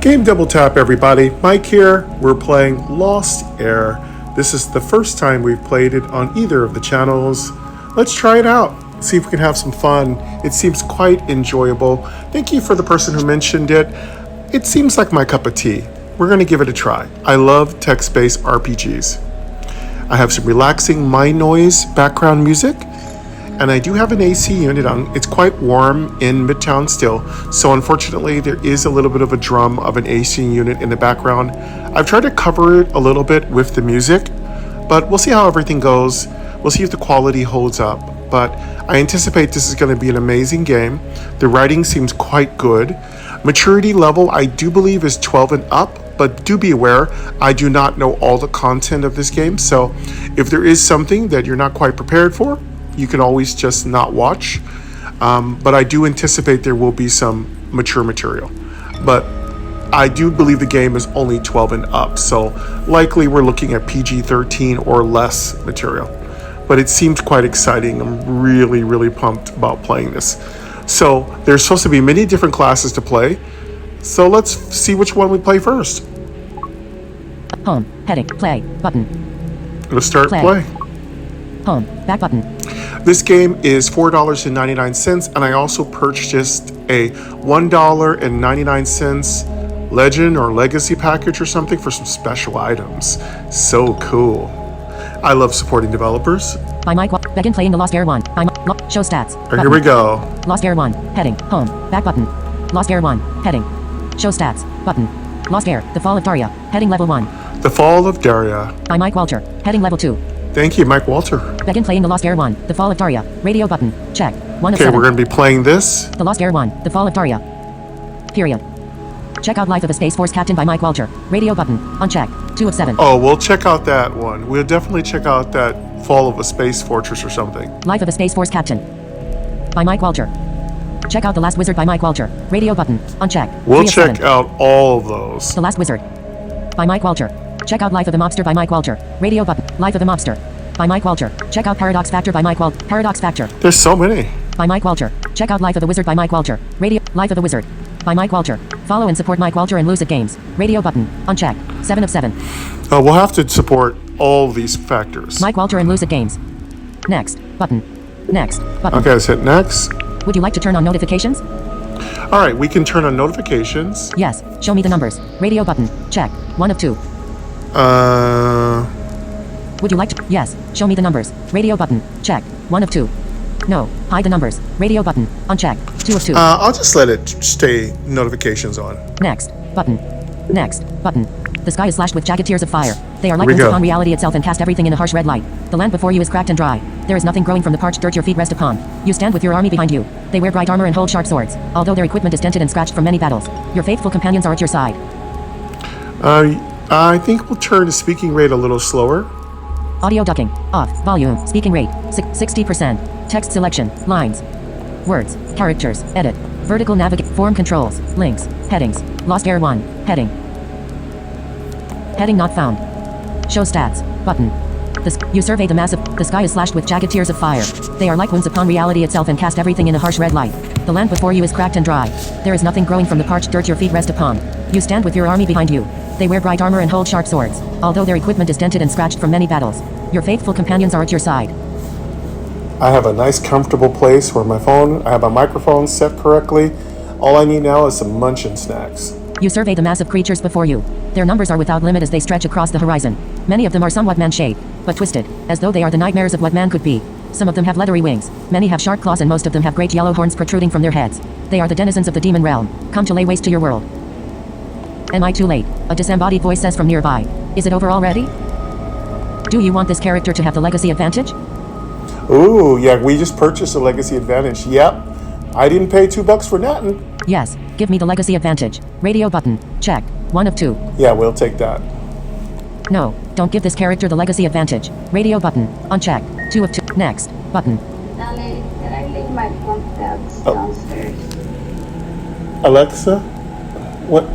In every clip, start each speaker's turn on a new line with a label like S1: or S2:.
S1: Game Double Tap, everybody. Mike here. We're playing Lost Heir. This is the first time we've played it on either of the channels. Let's try it out. See if we can have some fun. It seems quite enjoyable. Thank you for the person who mentioned it. It seems like my cup of tea. We're going to give it a try. I love text-based RPGs. I have some relaxing MyNoise background music. And I do have an AC unit on. It's quite warm in Midtown still, so unfortunately there is a little bit of a drum of an AC unit in the background. I've tried to cover it a little bit with the music, but we'll see how everything goes. We'll see if the quality holds up, but I anticipate this is going to be an amazing game. The writing seems quite good. Maturity level I do believe is 12 and up, but do be aware, I do not know all the content of this game, so if there is something that you're not quite prepared for, you can always just not watch, but I do anticipate there will be some mature material. But I do believe the game is only 12 and up, so likely we're looking at PG-13 or less material. But it seems quite exciting. I'm really, really pumped about playing this. So there's supposed to be many different classes to play, so let's see which one we play first.
S2: Home, heading, play, button.
S1: Let's start play.
S2: Home, back button.
S1: This game is $4.99, and I also purchased a $1.99 Legend or Legacy package or something for some special items. So cool. I love supporting developers.
S2: By Mike, begin playing the Lost Heir 1. Show stats.
S1: Here we go.
S2: Lost Heir 1, heading, home, back button. Lost Heir 1, heading. Show stats, button. Lost Heir, The Fall of Daria, heading level 1.
S1: The Fall of Daria.
S2: By Mike Walter, heading level 2.
S1: Thank you, Mike Walter.
S2: Begin playing the Lost Heir 1, The Fall of Daria. Radio button. Check. 1 of 7.
S1: Okay, we're going to be playing this.
S2: The Lost Heir 1, The Fall of Daria. Period. Check out Life of a Space Force Captain by Mike Walter. Radio button. Uncheck. 2 of 7.
S1: Oh, we'll check out that one. We'll definitely check out that Fall of a Space Fortress or something.
S2: Life of a Space Force Captain by Mike Walter. Check out The Last Wizard by Mike Walter. Radio button. Uncheck.
S1: We'll check out all of those.
S2: The Last Wizard by Mike Walter. Check out Life of the Mobster by Mike Walter. Radio button. Life of the Mobster by Mike Walter. Check out Paradox Factor by Mike Walter. Paradox Factor.
S1: There's so many.
S2: By Mike Walter. Check out Life of the Wizard by Mike Walter. Radio. Life of the Wizard by Mike Walter. Follow and support Mike Walter and Lucid Games. Radio button. Uncheck. 7 of 7.
S1: We'll have to support all these factors.
S2: Mike Walter and Lucid Games. Next. Button. Next. Button.
S1: Okay, let's hit next.
S2: Would you like to turn on notifications?
S1: All right, we can turn on notifications.
S2: Yes. Show me the numbers. Radio button. Check. 1 of 2. Would you like to? Yes. Show me the numbers. Radio button. Check. 1 of 2. No. Hide the numbers. Radio button. Uncheck. 2 of 2.
S1: I'll just let it stay notifications on.
S2: Next. Button. Next. Button. The sky is slashed with jagged tears of fire. They are like winds upon reality itself and cast everything in a harsh red light. The land before you is cracked and dry. There is nothing growing from the parched dirt your feet rest upon. You stand with your army behind you. They wear bright armor and hold sharp swords, although their equipment is dented and scratched from many battles. Your faithful companions are at your side.
S1: I think we'll turn the speaking rate a little slower.
S2: Audio ducking. Off. Volume. Speaking rate. 60%. Text selection. Lines. Words. Characters. Edit. Vertical navigate. Form controls. Links. Headings. Lost Heir 1. Heading. Heading not found. Show stats. Button. You survey the massive. The sky is slashed with jagged tears of fire. They are like winds upon reality itself and cast everything in a harsh red light. The land before you is cracked and dry. There is nothing growing from the parched dirt your feet rest upon. You stand with your army behind you. They wear bright armor and hold sharp swords, although their equipment is dented and scratched from many battles. Your faithful companions are at your side.
S1: I have a nice comfortable place where my phone, I have my microphone set correctly. All I need now is some munchin snacks.
S2: You survey the massive creatures before you. Their numbers are without limit as they stretch across the horizon. Many of them are somewhat man-shaped, but twisted, as though they are the nightmares of what man could be. Some of them have leathery wings, many have sharp claws, and most of them have great yellow horns protruding from their heads. They are the denizens of the demon realm, come to lay waste to your world. Am I too late? A disembodied voice says from nearby. Is it over already? Do you want this character to have the legacy advantage?
S1: Ooh, yeah, we just purchased a legacy advantage. Yep. I didn't pay $2 for nothing.
S2: Yes, give me the legacy advantage. Radio button. Check. 1 of 2.
S1: Yeah, we'll take that.
S2: No, don't give this character the legacy advantage. Radio button. Uncheck. 2 of 2. Next. Button.
S3: Danny, can I leave my contacts downstairs?
S1: Alexa? What?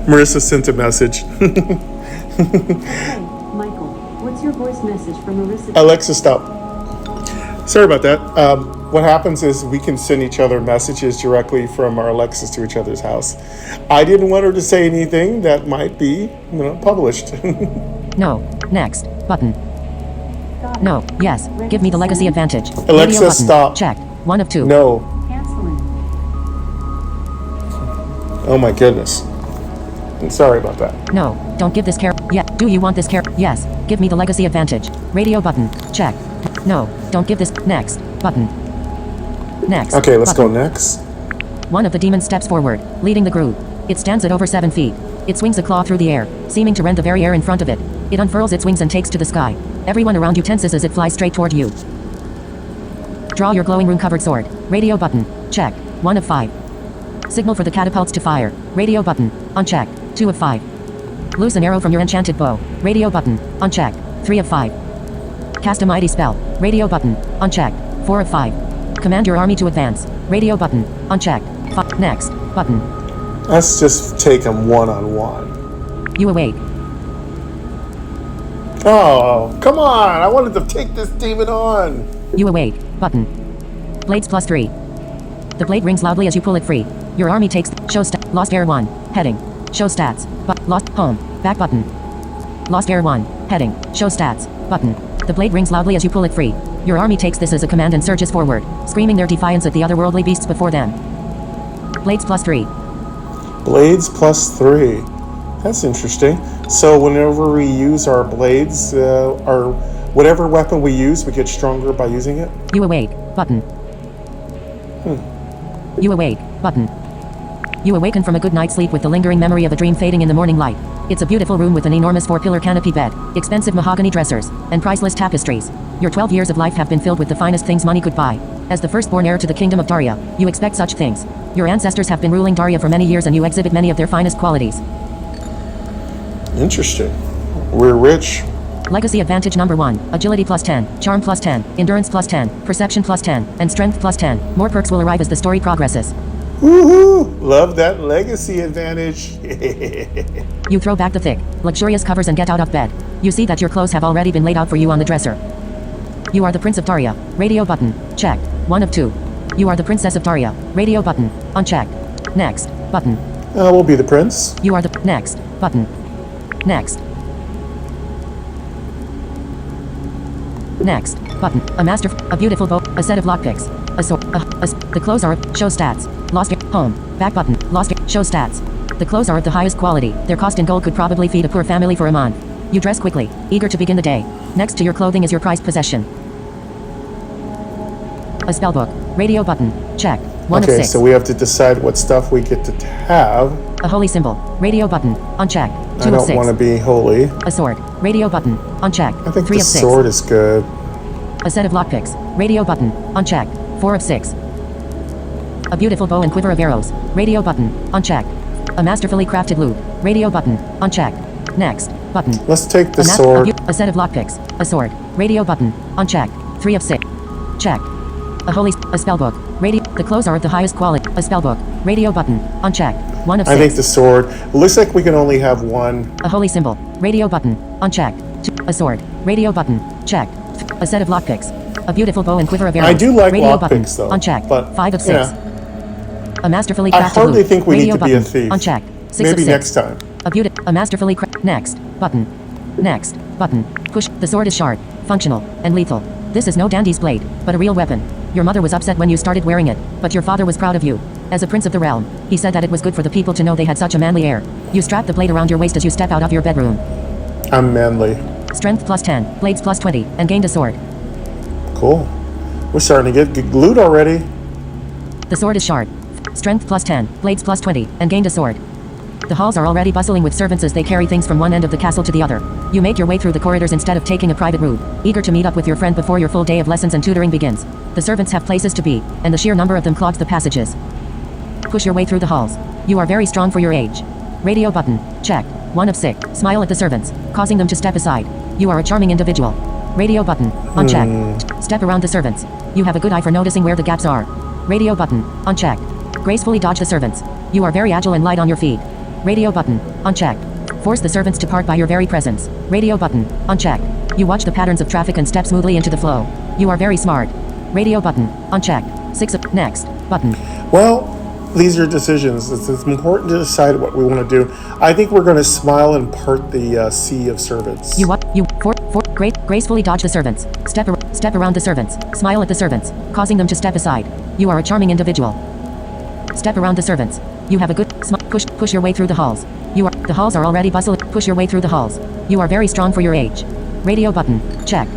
S1: Marissa sent a message.
S4: Michael, what's your voice message from Marissa?
S1: Alexa, stop. Sorry about that. what happens is we can send each other messages directly from our Alexas to each other's house. I didn't want her to say anything that might be, published.
S2: No. Next. Button. No. Yes. Give me the legacy advantage.
S1: Alexa,
S2: Radio button.
S1: stop.
S2: Checked. 1 of 2.
S1: No.
S3: Canceling.
S1: Oh my goodness. I'm sorry about that.
S2: No. Don't give this care. Yeah. Do you want this care? Yes. Give me the legacy advantage. Radio button. Check. No. Don't give this. Next. Button. Next.
S1: Okay, let's
S2: button.
S1: go next.
S2: One of the demons steps forward, leading the group. It stands at over 7 feet. It swings a claw through the air, seeming to rend the very air in front of it. It unfurls its wings and takes to the sky. Everyone around you tenses as it flies straight toward you. Draw your glowing rune-covered sword. Radio button. Check. 1 of 5. Signal for the catapults to fire. Radio button. Unchecked. 2 of 5. Loose an arrow from your enchanted bow. Radio button. Unchecked. 3 of 5. Cast a mighty spell. Radio button. Unchecked. 4 of 5. Command your army to advance. Radio button. Unchecked. Next. Button.
S1: Let's just take them one-on-one.
S2: You awake.
S1: Oh, come on. I wanted to take this demon on.
S2: You awake. Button. Blades plus 3. The blade rings loudly as you pull it free. Your army takes show lost air 1. Heading. Show stats. Lost home. Back button. Lost air 1. Heading. Show stats. Button. The blade rings loudly as you pull it free. Your army takes this as a command and surges forward, screaming their defiance at the otherworldly beasts before them. Blades plus 3.
S1: Blades plus 3. That's interesting. So whenever we use our blades, our whatever weapon we use, we get stronger by using it?
S2: You awake. Button. You awake. Button. You awaken from a good night's sleep with the lingering memory of a dream fading in the morning light. It's a beautiful room with an enormous 4-pillar canopy bed, expensive mahogany dressers, and priceless tapestries. Your 12 years of life have been filled with the finest things money could buy. As the firstborn heir to the kingdom of Daria, you expect such things. Your ancestors have been ruling Daria for many years and you exhibit many of their finest qualities.
S1: Interesting. We're rich.
S2: Legacy advantage number 1, agility plus 10, charm plus 10, endurance plus 10, perception plus 10, and strength plus 10. More perks will arrive as the story progresses.
S1: Woohoo! Love that legacy advantage.
S2: You throw back the thick, luxurious covers and get out of bed. You see that your clothes have already been laid out for you on the dresser. You are the Prince of Daria. Radio button. Checked. 1 of 2. You are the Princess of Daria. Radio button. Unchecked. Next. Button.
S1: We'll be the prince.
S2: You are the... Next. Button. Next. Next. Button. A master... A beautiful bow. A set of lockpicks. A sword. The clothes are... Show stats. Lost... Home. Back button. Lost... Show stats. The clothes are of the highest quality. Their cost in gold could probably feed a poor family for a month. You dress quickly, eager to begin the day. Next to your clothing is your prized possession. A spellbook. Radio button. Checked. 1 of 6.
S1: Okay, so we have to decide what stuff we get to have.
S2: A holy symbol. Radio button. Unchecked. 2
S1: I
S2: of
S1: don't
S2: 6.
S1: want to be holy.
S2: A sword. Radio button. Unchecked.
S1: I think
S2: 3
S1: the
S2: of 6.
S1: sword is good.
S2: A set of lockpicks. Radio button. Unchecked. 4 of 6. A beautiful bow and quiver of arrows. Radio button. Unchecked. A masterfully crafted lute. Radio button. Unchecked. Next. Button.
S1: Let's take the sword.
S2: A set of lockpicks. A sword. Radio button. Unchecked. 3 of 6. Checked. A holy... A spellbook. Radio... The clothes are of the highest quality. A spellbook. Radio button. Unchecked. 1 of 6.
S1: I think the sword. It looks like we can only have one.
S2: A holy symbol. Radio button. Unchecked. 2. A sword. Radio button. Checked. A set of lockpicks. A beautiful bow and quiver of arrows.
S1: I do like
S2: Radio button.
S1: lockpicks though.
S2: Unchecked.
S1: But
S2: 5 of 6.
S1: yeah.
S2: A masterfully
S1: I
S2: crafted
S1: hardly
S2: lute.
S1: think we
S2: Radio
S1: need to be a
S2: button.
S1: thief.
S2: Unchecked. 6
S1: Maybe
S2: of 6.
S1: next time.
S2: A masterfully Next. Button. Next. Button. Push. The sword is sharp, functional, and lethal. This is no dandy's blade, but a real weapon. Your mother was upset when you started wearing it, but your father was proud of you. As a prince of the realm, he said that it was good for the people to know they had such a manly heir. You strap the blade around your waist as you step out of your bedroom.
S1: I'm manly.
S2: Strength plus 10, blades plus 20, and gained a sword.
S1: Cool. We're starting to get loot already.
S2: The sword is sharp. Strength plus 10, blades plus 20, and gained a sword. The halls are already bustling with servants as they carry things from one end of the castle to the other. You make your way through the corridors instead of taking a private route, eager to meet up with your friend before your full day of lessons and tutoring begins. The servants have places to be, and the sheer number of them clogs the passages. Push your way through the halls. You are very strong for your age. Radio button. Checked. 1 of 6. Smile at the servants, causing them to step aside. You are a charming individual. Radio button. Unchecked. Step around the servants. You have a good eye for noticing where the gaps are. Radio button. Unchecked. Gracefully dodge the servants. You are very agile and light on your feet. Radio button. Unchecked. Force the servants to part by your very presence. Radio button. Unchecked. You watch the patterns of traffic and step smoothly into the flow. You are very smart. Radio button. Unchecked. 6 of. Next. Button.
S1: Well, these are decisions. It's important to decide what we want to do. I think we're going to smile and part the sea of servants.
S2: You what? You. Gracefully dodge the servants. Step around the servants. Smile at the servants, causing them to step aside. You are a charming individual. Step around the servants. You have a good push your way through the halls. The halls are already bustling. Push your way through the halls. You are very strong for your age. Radio button. Check.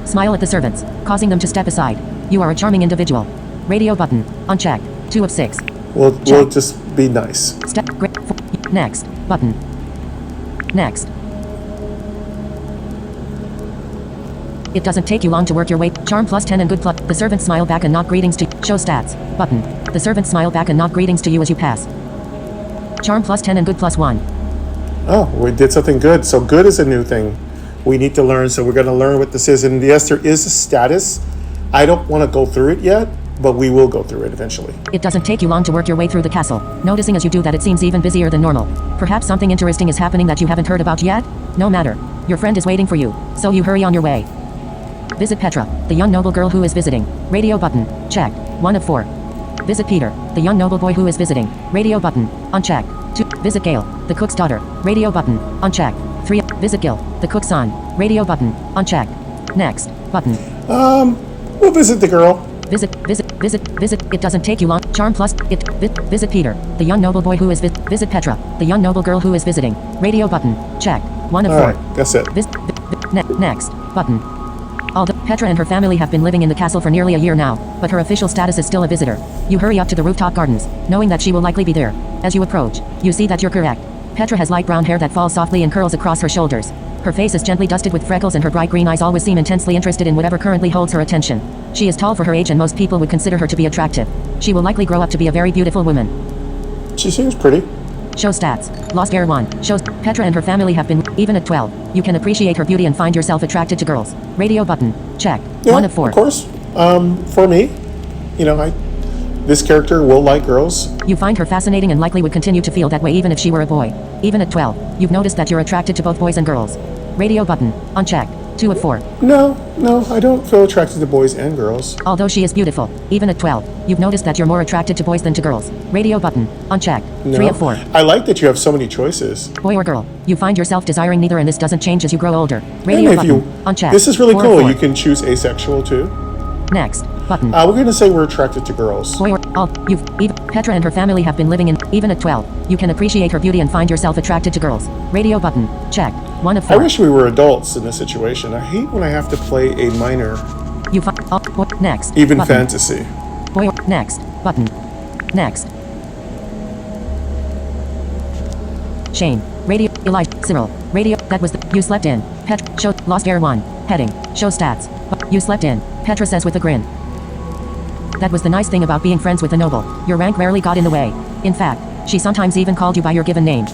S2: Smile at the servants, causing them to step aside. You are a charming individual. Radio button. Unchecked. 2 of 6.
S1: We'll just be nice.
S2: Next. Button. Next. It doesn't take you long to work your way. Charm plus 10 and good plus. The servants smile back and nod greetings to you. Show stats. Button. The servants smile back and nod greetings to you as you pass. Charm plus 10 and good plus 1.
S1: Oh, we did something good. So good is a new thing we need to learn. So we're going to learn what this is. And yes, there is a status. I don't want to go through it yet, but we will go through it eventually.
S2: It doesn't take you long to work your way through the castle. Noticing as you do that it seems even busier than normal. Perhaps something interesting is happening that you haven't heard about yet? No matter. Your friend is waiting for you, so you hurry on your way. Visit Petra, the young noble girl who is visiting. Radio button. Checked. 1 of 4. Visit Peter, the young noble boy who is visiting. Radio button. Unchecked. 2. Visit Gail, the cook's daughter. Radio button. Unchecked. 3. Visit Gil, the cook's son. Radio button. Unchecked. Next. Button.
S1: We'll visit the girl.
S2: Visit. It doesn't take you long. Charm plus. Visit Peter, the young noble boy who is visit Petra, the young noble girl who is visiting. Radio button. Checked. 1 of 4.
S1: Alright, that's it.
S2: Next. Button. Although Petra and her family have been living in the castle for nearly a year now, but her official status is still a visitor. You hurry up to the rooftop gardens, knowing that she will likely be there. As you approach, you see that you're correct. Petra has light brown hair that falls softly and curls across her shoulders. Her face is gently dusted with freckles and her bright green eyes always seem intensely interested in whatever currently holds her attention. She is tall for her age and most people would consider her to be attractive. She will likely grow up to be a very beautiful woman.
S1: She seems pretty.
S2: Show stats. Lost Heir 1. Shows Petra and her family have been, even at 12. You can appreciate her beauty and find yourself attracted to girls. Radio button. Checked.
S1: Yeah,
S2: 1 of 4.
S1: Of course. For me, this character will like girls.
S2: You find her fascinating and likely would continue to feel that way even if she were a boy. Even at 12, you've noticed that you're attracted to both boys and girls. Radio button. Unchecked. 2 of 4.
S1: No, I don't feel attracted to boys and girls.
S2: Although she is beautiful, even at 12, you've noticed that you're more attracted to boys than to girls. Radio button. Unchecked.
S1: No.
S2: 3 of 4.
S1: I like that you have so many choices.
S2: Boy or girl, you find yourself desiring neither and this doesn't change as you grow older. Radio
S1: And if
S2: button. Unchecked.
S1: this is really
S2: 4 of
S1: cool.
S2: 4.
S1: You can choose asexual too.
S2: Next. Button.
S1: We're going to say we're attracted to girls.
S2: Boy or Petra and her family have been living in, even at 12. You can appreciate her beauty and find yourself attracted to girls. Radio button. Checked. 1 of 4.
S1: I wish we were adults in this situation. I hate when I have to play a minor.
S2: You find next.
S1: Even
S2: button.
S1: fantasy.
S2: Boy or next. Button. Next. Shane. Radio. Elijah. Cyril. Radio. That was the. You slept in. Petra. Show. Lost Heir 1. Heading. Show stats. You slept in. Petra says with a grin. That was the nice thing about being friends with a noble. Your rank rarely got in the way. In fact, she sometimes even called you by your given name.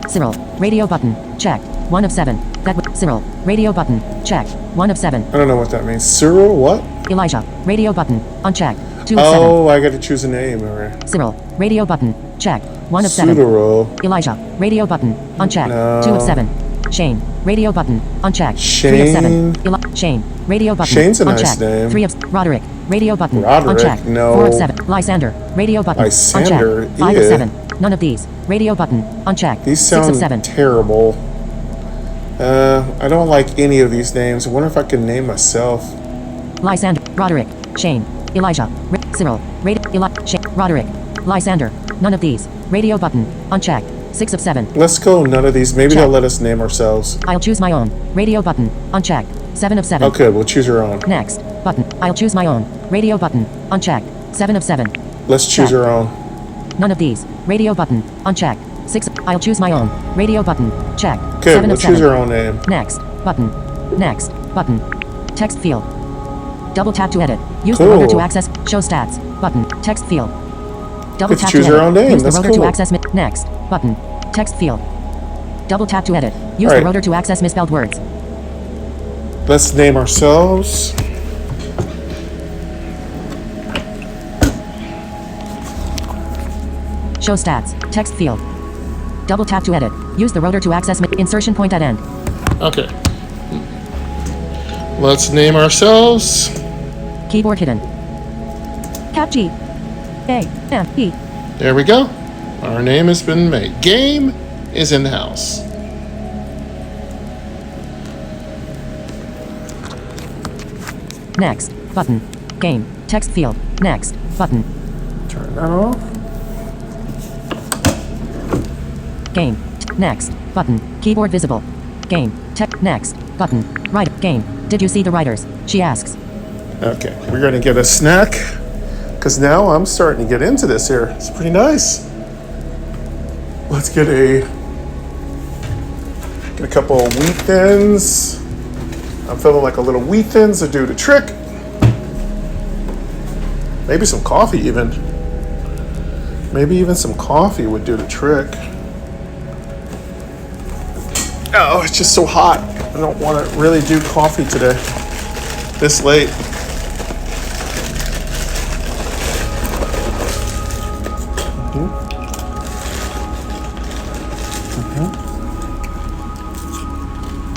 S2: Cyril. Radio button. Checked. 1 of 7. That was Cyril. Radio button. Checked. 1 of 7.
S1: I don't know what that means. Cyril what?
S2: Elijah. Radio button. Unchecked. 2 of 7.
S1: Oh, I got to choose a name. All right.
S2: Cyril. Radio button. Checked. 1 of 7.
S1: Cyril.
S2: Elijah. Radio button. Unchecked.
S1: No.
S2: 2 of 7. Shane. Radio button. Unchecked.
S1: Shane.
S2: 3 of 7. Shane. Radio button.
S1: Shane's a nice
S2: unchecked.
S1: name.
S2: 3 of Roderick. Radio button.
S1: Roderick?
S2: Unchecked.
S1: No.
S2: 4 of 7. Lysander. Radio button.
S1: Lysander?
S2: Unchecked. 5 of
S1: Yeah.
S2: 7. None of these. Radio button. Unchecked.
S1: These
S2: 6 of
S1: sound
S2: 7.
S1: terrible. I don't like any of these names. I wonder if I can name myself.
S2: Lysander. Roderick. Shane. Elijah. Cyril. Shane. Roderick. Lysander. None of these. Radio button. Unchecked. 6 of 7.
S1: Let's go none of these. Maybe
S2: Check.
S1: they'll let us name ourselves.
S2: I'll choose my own. Radio button. Unchecked. 7 of 7.
S1: Okay, we'll choose our own.
S2: Next. Button. I'll choose my own. Radio button. Unchecked. 7 of 7.
S1: Let's choose
S2: Check.
S1: our own.
S2: None of these. Radio button. Unchecked. 6. I'll choose my own. Radio button. Check.
S1: Okay,
S2: 7
S1: we'll
S2: of
S1: choose
S2: 7.
S1: our own name.
S2: Next. Button. Next. Button. Text field. Double tap to edit. Use the
S1: Cool.
S2: rotor to access. Show stats. Button. Text field. Double
S1: Get to
S2: tap
S1: choose
S2: to
S1: our
S2: edit.
S1: own name.
S2: Use the
S1: That's
S2: rotor
S1: cool.
S2: to access. Next. Button. Text field. Double tap to edit. Use
S1: Alright.
S2: the rotor to access misspelled words.
S1: Let's name ourselves.
S2: Show stats. Text field. Double tap to edit. Use the rotor to access insertion point at end.
S1: Okay. Let's name ourselves
S2: Keyboard hidden. Cap G. A. M. E.
S1: There we go. Our name has been made. Game is in the house.
S2: Next. Button. Game. Text field. Next. Button.
S1: Turn that off.
S2: Game. Next. Button. Keyboard visible. Game. Next. Button. Right. Game. Did you see the writers? She asks.
S1: Okay, we're gonna get a snack because now I'm starting to get into this here. It's pretty nice. Let's get a couple of wheat thins. I'm feeling like a little wheat thins to do the trick. Maybe some coffee even. Maybe even some coffee would do the trick. Oh, it's just so hot. I don't want to really do coffee today. This late.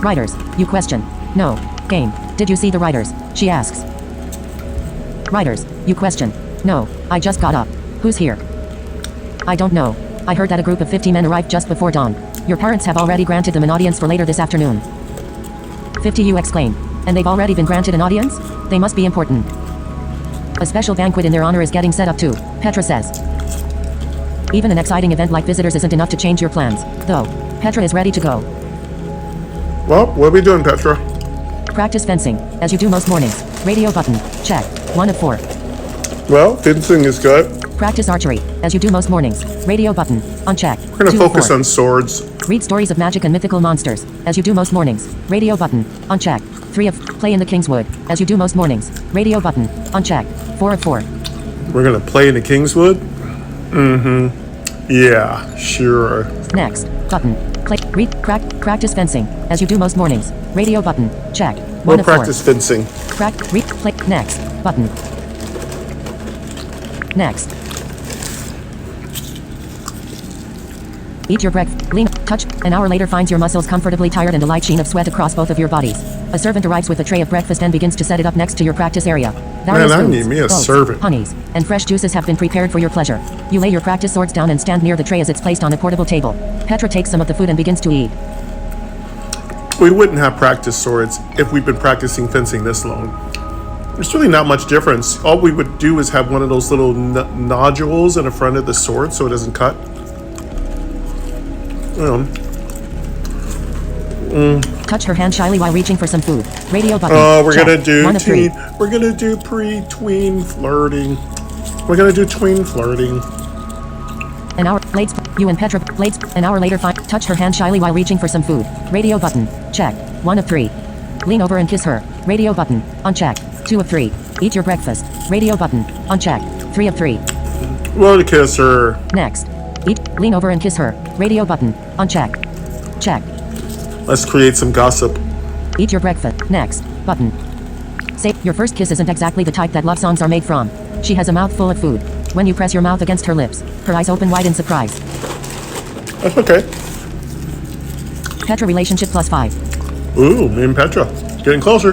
S2: Writers. You question. No. Game. Did you see the writers? She asks. Writers. You question. No. I just got up. Who's here? I don't know. I heard that a group of 50 men arrived just before dawn. Your parents have already granted them an audience for later this afternoon. 50, you exclaim. And they've already been granted an audience? They must be important. A special banquet in their honor is getting set up too, Petra says. Even an exciting event like visitors isn't enough to change your plans, though. Petra is ready to go.
S1: Well, what are we doing, Petra?
S2: Practice fencing, as you do most mornings. Radio button. Check. 1 of 4.
S1: Well, fencing is good.
S2: Practice archery, as you do most mornings. Radio button. Uncheck.
S1: We're going to
S2: 2 of
S1: focus
S2: 4.
S1: on swords.
S2: Read stories of magic and mythical monsters, as you do most mornings. Radio button. Uncheck. 3 of. Play in the Kingswood, as you do most mornings. Radio button. Uncheck. 4 of 4.
S1: We're going to play in the Kingswood? Mm-hmm. Yeah, sure.
S2: Next. Button. Play. Read. Practice fencing, as you do most mornings. Radio button. Check. 1
S1: We'll
S2: of 4.
S1: practice fencing.
S2: Read. Play. Next. Button. Next. Eat your breakfast. Lean. Touch. An hour later finds your muscles comfortably tired and a light sheen of sweat across both of your bodies. A servant arrives with a tray of breakfast and begins to set it up next to your practice area. Various
S1: I
S2: foods,
S1: need me a
S2: oats,
S1: servant.
S2: honeys, and fresh juices have been prepared for your pleasure. You lay your practice swords down and stand near the tray as it's placed on a portable table. Petra takes some of the food and begins to eat.
S1: We wouldn't have practice swords if we'd been practicing fencing this long. There's really not much difference. All we would do is have one of those little nodules in the front of the sword so it doesn't cut.
S2: Touch her hand shyly while reaching for some food. Radio button.
S1: Oh, we're
S2: Check.
S1: gonna do
S2: 1 of 3.
S1: We're gonna do pre-tween flirting. We're gonna do tween flirting.
S2: An hour. Blades. You and Petra. Blades. An hour later find. Touch her hand shyly while reaching for some food. Radio button. Check. 1 of 3. Lean over and kiss her. Radio button. Uncheck. 2 of 3. Eat your breakfast. Radio button. Uncheck. 3 of 3.
S1: Well, to kiss her.
S2: Next. Eat. Lean over and kiss her. Radio button. Uncheck. Check.
S1: Let's create some gossip.
S2: Eat your breakfast. Next. Button. Say, your first kiss isn't exactly the type that love songs are made from. She has a mouth full of food. When you press your mouth against her lips, her eyes open wide in surprise.
S1: That's okay.
S2: Petra relationship +5.
S1: Ooh, me and Petra. Getting closer.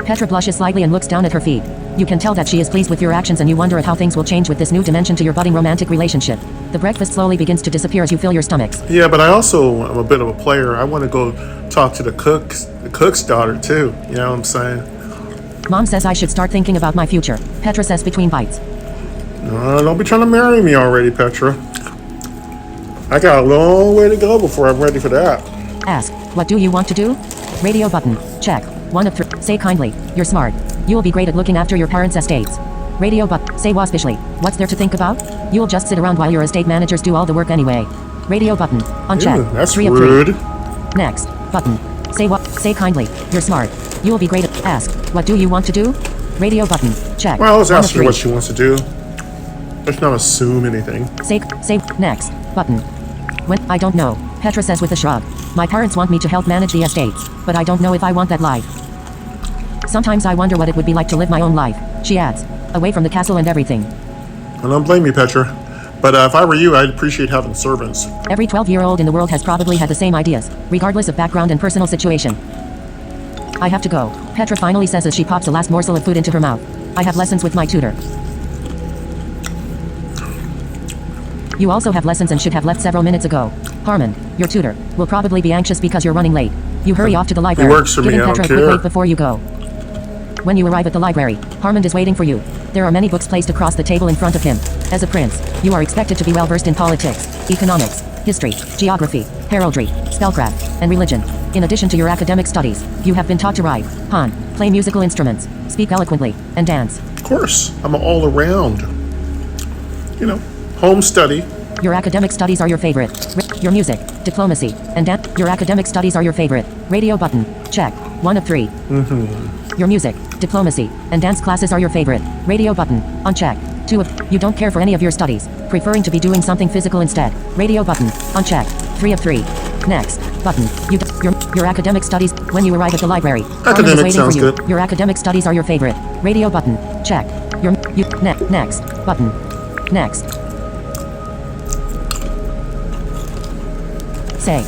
S2: Petra blushes slightly and looks down at her feet. You can tell that she is pleased with your actions and you wonder at how things will change with this new dimension to your budding romantic relationship. The breakfast slowly begins to disappear as you fill your stomachs.
S1: Yeah, but I also am a bit of a player. I want to go talk to the cook's daughter too. You know what I'm saying?
S2: Mom says I should start thinking about my future, Petra says between bites.
S1: Don't be trying to marry me already, Petra. I got a long way to go before I'm ready for that.
S2: Ask, what do you want to do? Radio button. Check. 1 of 3. Say kindly, you're smart. You will be great at looking after your parents' estates. Radio button. Say waspishly, what's there to think about? You'll just sit around while your estate managers do all the work anyway. Radio button. Uncheck.
S1: Ew, that's
S2: 3 of
S1: rude.
S2: 3. Next. Button. Say what? Say kindly, you're smart. You will be great at. Ask, what do you want to do? Radio button. Check.
S1: Well, let's
S2: 1 of
S1: ask her
S2: 3.
S1: what she wants to do. Let's not assume anything.
S2: Say next. Button. When I don't know, Petra says with a shrug. My parents want me to help manage the estates, but I don't know if I want that life. Sometimes I wonder what it would be like to live my own life, she adds, away from the castle and everything.
S1: I don't blame you, Petra. But if I were you, I'd appreciate having servants.
S2: Every 12-year-old in the world has probably had the same ideas, regardless of background and personal situation. I have to go, Petra finally says as she pops a last morsel of food into her mouth. I have lessons with my tutor. You also have lessons and should have left several minutes ago. Harmon, your tutor, will probably be anxious because you're running late. You hurry off to the library,
S1: works for me,
S2: giving
S1: I don't
S2: Petra a quick
S1: care.
S2: wait before you go. When you arrive at the library, Harmon is waiting for you. There are many books placed across the table in front of him. As a prince, you are expected to be well versed in politics, economics, history, geography, heraldry, spellcraft, and religion. In addition to your academic studies, you have been taught to write, pawn, play musical instruments, speak eloquently, and dance.
S1: Of course, I'm all around. You know, home study.
S2: Your academic studies are your favorite. Your music, diplomacy, and dance. Your academic studies are your favorite. Radio button. Check. 1 of 3. Your music, diplomacy, and dance classes are your favorite. Radio button. Uncheck. 2 of. You don't care for any of your studies, preferring to be doing something physical instead. Radio button. Uncheck. 3 of 3. Next button. Your academic studies. When you arrive at the library, Harmon is
S1: Academic
S2: waiting
S1: sounds
S2: for you.
S1: good.
S2: Your academic studies are your favorite. Radio button. Check. Next button. Next. Say.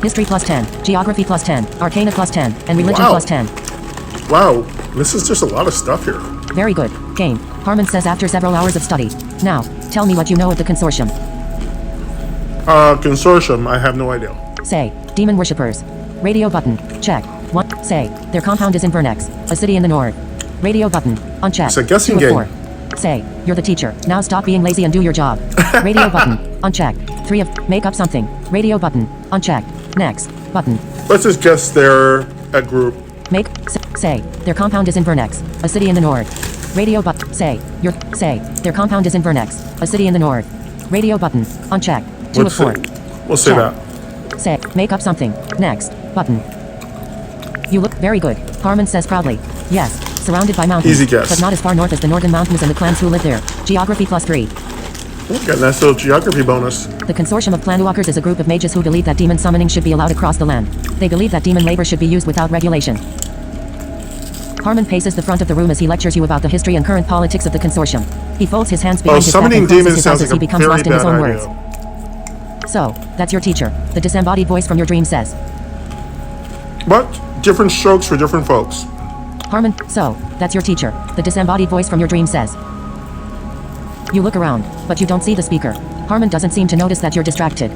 S2: History plus 10, geography plus 10, arcana plus 10, and religion
S1: Wow.
S2: plus 10.
S1: Wow, this is just a lot of stuff here.
S2: Very good. Game. Harmon says after several hours of study. Now, tell me what you know of the consortium.
S1: Consortium, I have no idea.
S2: Say, demon worshippers. Radio button. Check. 1. Say, their compound is in Vernex, a city in the north. Radio button. Uncheck.
S1: It's a guessing
S2: 2 of
S1: game.
S2: 4. Say, you're the teacher. Now stop being lazy and do your job. Radio button. Uncheck. 3 of. Make up something. Radio button. Uncheck. Next button.
S1: Let's just guess they're a group.
S2: Make. Say, their compound is in Vernex, a city in the north. Radio button. Say, their compound is in Vernex, a city in the north. Radio button. Uncheck. 2
S1: Let's
S2: of 4.
S1: see. We'll say
S2: Check.
S1: that.
S2: Say, make up something. Next button. You look very good, Harmon says proudly. Yes, surrounded by mountains.
S1: Easy guess.
S2: But not as far north as the northern mountains and the clans who live there. Geography plus 3.
S1: Got a nice little geography bonus.
S2: The consortium of planwalkers is a group of mages who believe that demon summoning should be allowed across the land. They believe that demon labor should be used without regulation. Harmon paces the front of the room as he lectures you about the history and current politics of the consortium. He folds his hands behind his back
S1: summoning
S2: and closes
S1: demons
S2: his eyes
S1: sounds
S2: as
S1: like
S2: he
S1: a
S2: becomes
S1: very
S2: lost in his
S1: bad
S2: own
S1: idea.
S2: words. So, that's your teacher, the disembodied voice from your dream says.
S1: But different strokes for different folks.
S2: Harmon, so, that's your teacher, the disembodied voice from your dream says. You look around, but you don't see the speaker. Harmon doesn't seem to notice that you're distracted.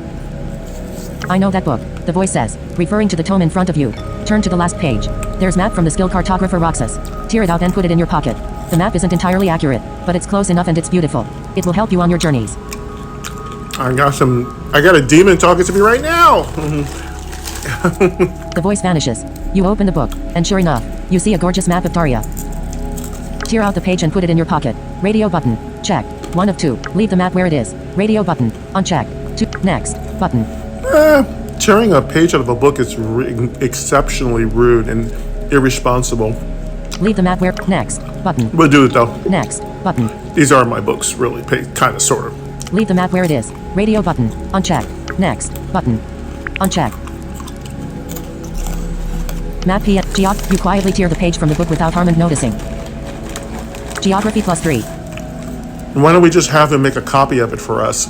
S2: I know that book, the voice says, referring to the tome in front of you. Turn to the last page. There's map from the skilled cartographer Roxas. Tear it out and put it in your pocket. The map isn't entirely accurate, but it's close enough and it's beautiful. It will help you on your journeys.
S1: I got a demon talking to me right now.
S2: The voice vanishes. You open the book, and sure enough, you see a gorgeous map of Daria. Tear out the page and put it in your pocket. Radio button. Check. 1 of 2. Leave the map where it is. Radio button. Uncheck. 2. Next. Button.
S1: Tearing a page out of a book is exceptionally rude and irresponsible.
S2: Leave the map where. Next. Button.
S1: We'll do it though.
S2: Next. Button.
S1: These are my books, really. Kind of, sort of.
S2: Leave the map where it is. Radio button. Uncheck. Next. Button. Uncheck. Map P. You quietly tear the page from the book without Harmon noticing. Geography plus 3.
S1: Why don't we just have him make a copy of it for us?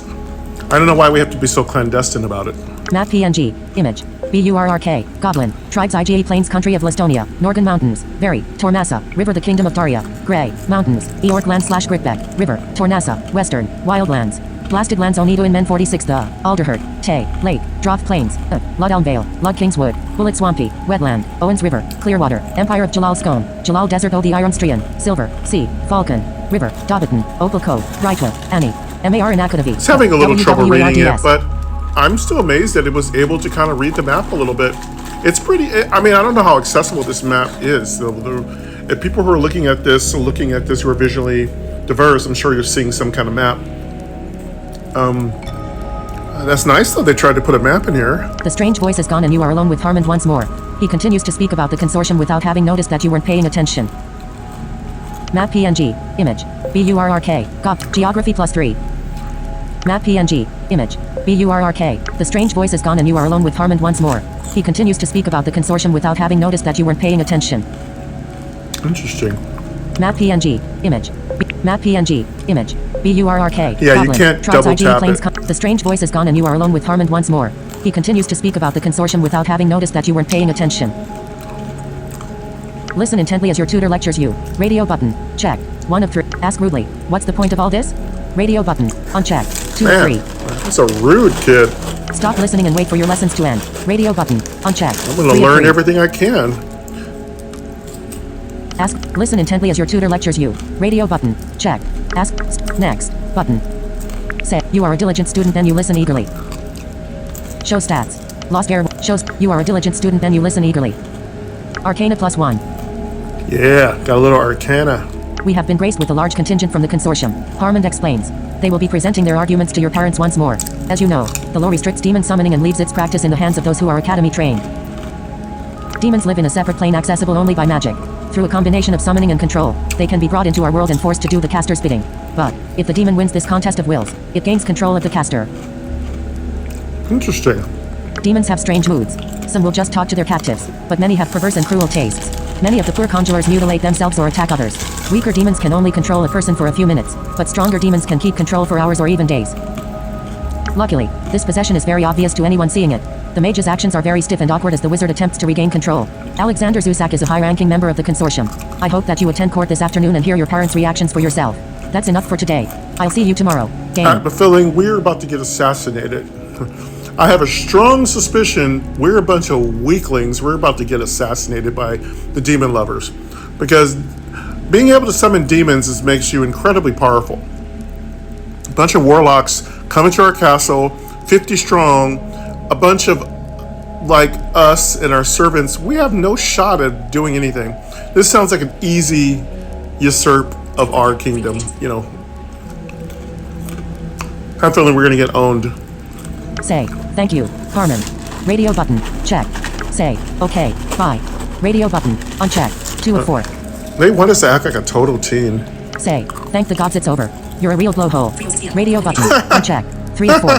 S1: I don't know why we have to be so clandestine about it.
S2: Map PNG. Image. BURRK. Goblin. Tribes IGA Plains Country of Lastonia. Norgan Mountains. Very. Tornassa. River The Kingdom of Daria. Grey. Mountains. Eork Land / Gritbeck. River. Tornassa. Western. Wildlands. Blasted Lands Onido in Men 46 The. Alderhurt. Tay. Lake. Droth Plains. Lud Elm Vale. Lud Kingswood. Bullet Swampy. Wetland. Owens River. Clearwater. Empire of Jalal Scone. Jalal Desert O the Iron Strian. Silver. Sea. Falcon. River. Dobbiton. Opal Cove. Brightwood. Annie. MAR in Akadavi.
S1: It's having a little trouble reading it, but I'm still amazed that it was able to kind of read the map a little bit. It's pretty, I mean, I don't know how accessible this map is. If people who are looking at this who are visually diverse, I'm sure you're seeing some kind of map. That's nice though, they tried to put a map in here.
S2: The strange voice is gone and you are alone with Harmon once more. He continues to speak about the consortium without having noticed that you weren't paying attention. Map PNG. Image. BURRK. Geography plus 3. Map PNG. Image. BURRK. The strange voice is gone and you are alone with Harmon once more. He continues to speak about the consortium without having noticed that you weren't paying attention.
S1: Interesting.
S2: Map PNG. Image. Map PNG. Image. BURRK.
S1: Yeah,
S2: Goblin.
S1: you can't
S2: Tribes
S1: double
S2: IGA
S1: tap
S2: Plains
S1: it.
S2: The strange voice is gone and you are alone with Harmon once more. He continues to speak about the consortium without having noticed that you weren't paying attention. Listen intently as your tutor lectures you. Radio button. Check. 1 of 3. Ask rudely. What's the point of all this? Radio button. Unchecked. 2 of
S1: Man,
S2: 3.
S1: that's a rude kid.
S2: Stop listening and wait for your lessons to end. Radio button. Unchecked.
S1: I'm going
S2: 3
S1: to
S2: of
S1: learn
S2: 3.
S1: everything I can.
S2: Ask. Listen intently as your tutor lectures you. Radio button. Check. Ask. Next. Button. Say. You are a diligent student, then you listen eagerly. Show stats. Lost Heir shows you are a diligent student, then you listen eagerly. Arcana +1.
S1: Yeah, got a little arcana.
S2: We have been graced with a large contingent from the consortium. Harmond explains. They will be presenting their arguments to your parents once more. As you know, the law restricts demon summoning and leaves its practice in the hands of those who are academy trained. Demons live in a separate plane accessible only by magic. Through a combination of summoning and control, they can be brought into our world and forced to do the caster's bidding. But, if the demon wins this contest of wills, it gains control of the caster.
S1: Interesting.
S2: Demons have strange moods. Some will just talk to their captives, but many have perverse and cruel tastes. Many of the poor conjurers mutilate themselves or attack others. Weaker demons can only control a person for a few minutes, but stronger demons can keep control for hours or even days. Luckily, this possession is very obvious to anyone seeing it. The mage's actions are very stiff and awkward as the wizard attempts to regain control. Alexander Zusak is a high-ranking member of the consortium. I hope that you attend court this afternoon and hear your parents' reactions for yourself. That's enough for today. I'll see you tomorrow. Game.
S1: I have a feeling we're about to get assassinated. I have a strong suspicion we're a bunch of weaklings. We're about to get assassinated by the demon lovers. Because being able to summon demons makes you incredibly powerful. A bunch of warlocks come into our castle, 50 strong, a bunch of like us and our servants. We have no shot at doing anything. This sounds like an easy usurp of our kingdom, you know. I have a feeling we're going to get owned.
S2: Say, thank you, Harmon. Radio button, check. Say, okay, bye. Radio button, uncheck. 2 of 4.
S1: They want us to act like a total teen.
S2: Say, thank the gods it's over. You're a real blowhole. Radio button, uncheck. 3 of 4.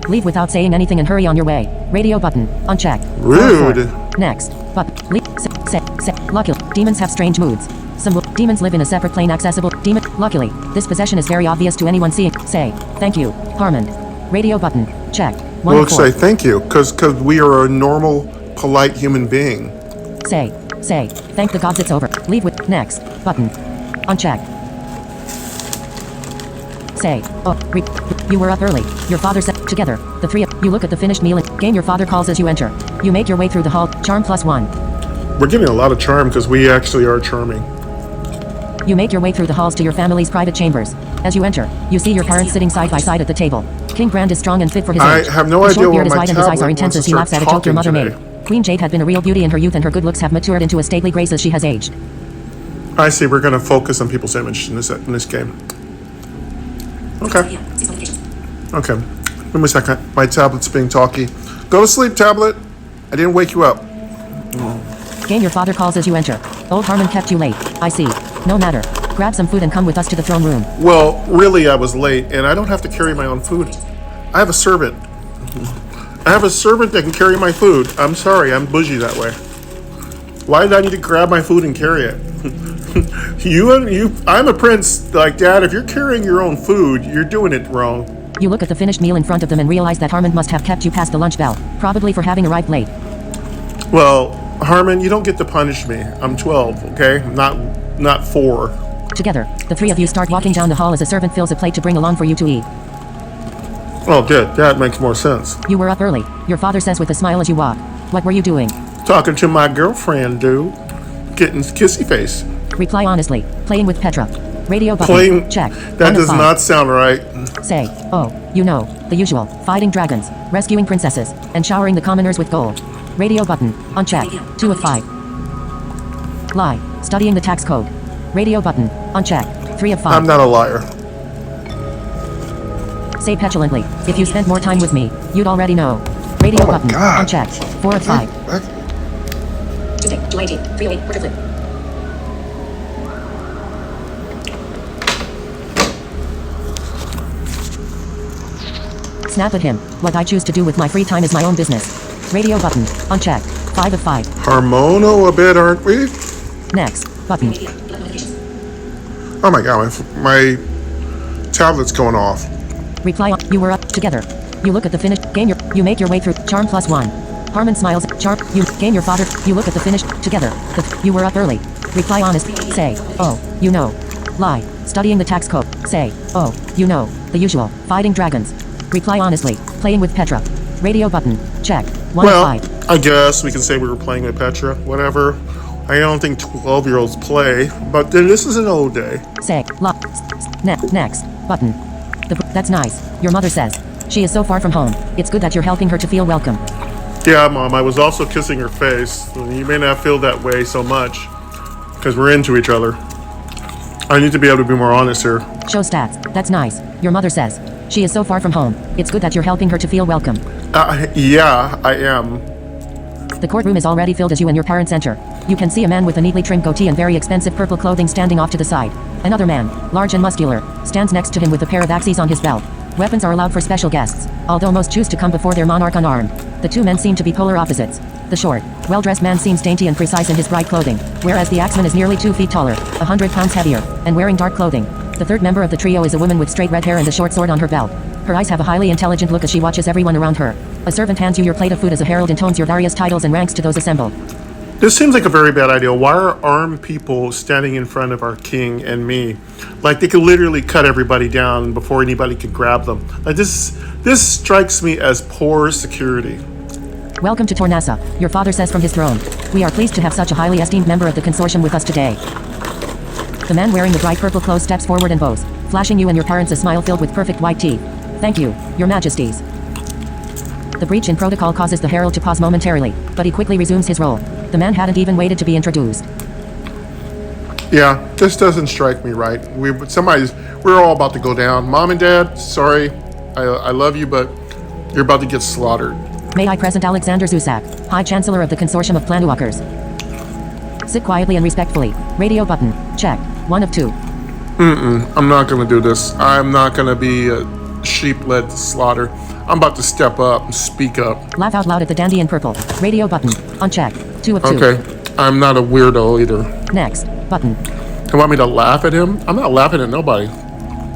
S2: Leave without saying anything and hurry on your way. Radio button, uncheck. 4 of 4.
S1: Rude.
S2: Next, but leave. Say. Luckily, demons have strange moods. Demons live in a separate plane accessible. Luckily, this possession is very obvious to anyone seeing. Say, thank you, Harmon. Radio button, check. 1
S1: We'll
S2: of 4.
S1: say thank you, because we are a normal, polite human being.
S2: Say, thank the gods it's over. Leave with next button. Uncheck. Say, you were up early. Your father said, together, the 3 of you look at the finished meal and game your father calls as you enter. You make your way through the hall, charm +1.
S1: We're getting a lot of charm because we actually are charming.
S2: You make your way through the halls to your family's private chambers. As you enter, you see your parents sitting side by side at the table. King Brand is strong and fit for his age.
S1: I have no
S2: His
S1: idea
S2: short
S1: where
S2: beard is
S1: my
S2: wide and his eyes are
S1: tablet
S2: intense
S1: wants
S2: as
S1: to
S2: he laughs at
S1: start
S2: a joke your mother
S1: talking
S2: made. Queen Jade had been a real beauty in her youth and her good looks have matured into a stately grace as she has aged.
S1: I see. We're going to focus on people's image in this game. Okay. Okay. Give me a second. My tablet's being talky. Go to sleep, tablet. I didn't wake you up.
S2: Game your father calls as you enter. Old Harmon kept you late. I see. No matter. Grab some food and come with us to the throne room.
S1: Well, really, I was late, and I don't have to carry my own food. I have a servant. I have a servant that can carry my food. I'm sorry, I'm bougie that way. Why did I need to grab my food and carry it? I'm a prince. Like, Dad, if you're carrying your own food, you're doing it wrong.
S2: You look at the finished meal in front of them and realize that Harmon must have kept you past the lunch bell, probably for having arrived late.
S1: Well, Harmon, you don't get to punish me. I'm 12, okay? Not 4.
S2: Together, the 3 of you start walking down the hall as a servant fills a plate to bring along for you to eat.
S1: Oh, good. That makes more sense.
S2: You were up early, your father says with a smile as you walk. What were you doing?
S1: Talking to my girlfriend, dude. Getting kissy face.
S2: Reply honestly. Playing with Petra. Radio button.
S1: Playing.
S2: Check.
S1: That
S2: 1 of
S1: does
S2: 5.
S1: not sound right.
S2: Say, you know, the usual. Fighting dragons, rescuing princesses, and showering the commoners with gold. Radio button. Unchecked. 2 of 5. Lie. Studying the tax code. Radio button. Unchecked. 3 of 5.
S1: I'm not a liar.
S2: Say petulantly, if you spent more time with me, you'd already know. Radio
S1: Oh my
S2: button.
S1: God.
S2: Unchecked. 4 of 5.
S4: Tuesday, July 18th, 308, Porter Flip.
S2: Snap at him. What I choose to do with my free time is my own business. Radio button. Unchecked. 5 of 5.
S1: Harmono a bit, aren't we?
S2: Next. Button.
S1: Oh my God, my tablet's going off.
S2: Reply on. You were up. Together. You look at the finished game. You make your way through. Charm +1. Harmon smiles. Sharp. You. Game your father. You look at the finish. Together. You were up early. Reply honest. Say. Oh. You know. Lie. Studying the tax code. Say. Oh. You know. The usual. Fighting dragons. Reply honestly. Playing with Petra. Radio button. Check. 1
S1: Well,
S2: of 5.
S1: I guess we can say we were playing with Petra. Whatever. I don't think 12-year-olds play, but this is an old day.
S2: Say. Next. Button. That's nice. Your mother says. She is so far from home. It's good that you're helping her to feel welcome.
S1: Yeah, Mom, I was also kissing her face. You may not feel that way so much, because we're into each other. I need to be able to be more honest here.
S2: Show stats. That's nice. Your mother says. She is so far from home. It's good that you're helping her to feel welcome.
S1: Yeah, I am.
S2: The courtroom is already filled as you and your parents enter. You can see a man with a neatly trimmed goatee and very expensive purple clothing standing off to the side. Another man, large and muscular, stands next to him with a pair of axes on his belt. Weapons are allowed for special guests, although most choose to come before their monarch unarmed. The two men seem to be polar opposites. The short, well-dressed man seems dainty and precise in his bright clothing, whereas the axeman is nearly 2 feet taller, 100 pounds heavier, and wearing dark clothing. The third member of the trio is a woman with straight red hair and a short sword on her belt. Her eyes have a highly intelligent look as she watches everyone around her. A servant hands you your plate of food as a herald intones your various titles and ranks to those assembled.
S1: This seems like a very bad idea. Why are armed people standing in front of our king and me? Like they could literally cut everybody down before anybody could grab them. Like this strikes me as poor security.
S2: Welcome to Tornassa, your father says from his throne. We are pleased to have such a highly esteemed member of the consortium with us today. The man wearing the bright purple clothes steps forward and bows, flashing you and your parents a smile filled with perfect white teeth. Thank you, your majesties. The breach in protocol causes the herald to pause momentarily, but he quickly resumes his role. The man hadn't even waited to be introduced.
S1: Yeah, this doesn't strike me right. We're all about to go down. Mom and Dad, sorry, I love you, but you're about to get slaughtered.
S2: May I present Alexander Zusak, High Chancellor of the Consortium of Planewalkers. Sit quietly and respectfully. Radio button. Check. 1 of 2.
S1: I'm not gonna do this. I'm not gonna be a sheep-led slaughter. I'm about to step up and speak up.
S2: Laugh out loud at the dandy in purple. Radio button. On check. 2 of 2.
S1: Okay, I'm not a weirdo either.
S2: Next. Button.
S1: You want me to laugh at him? I'm not laughing at nobody.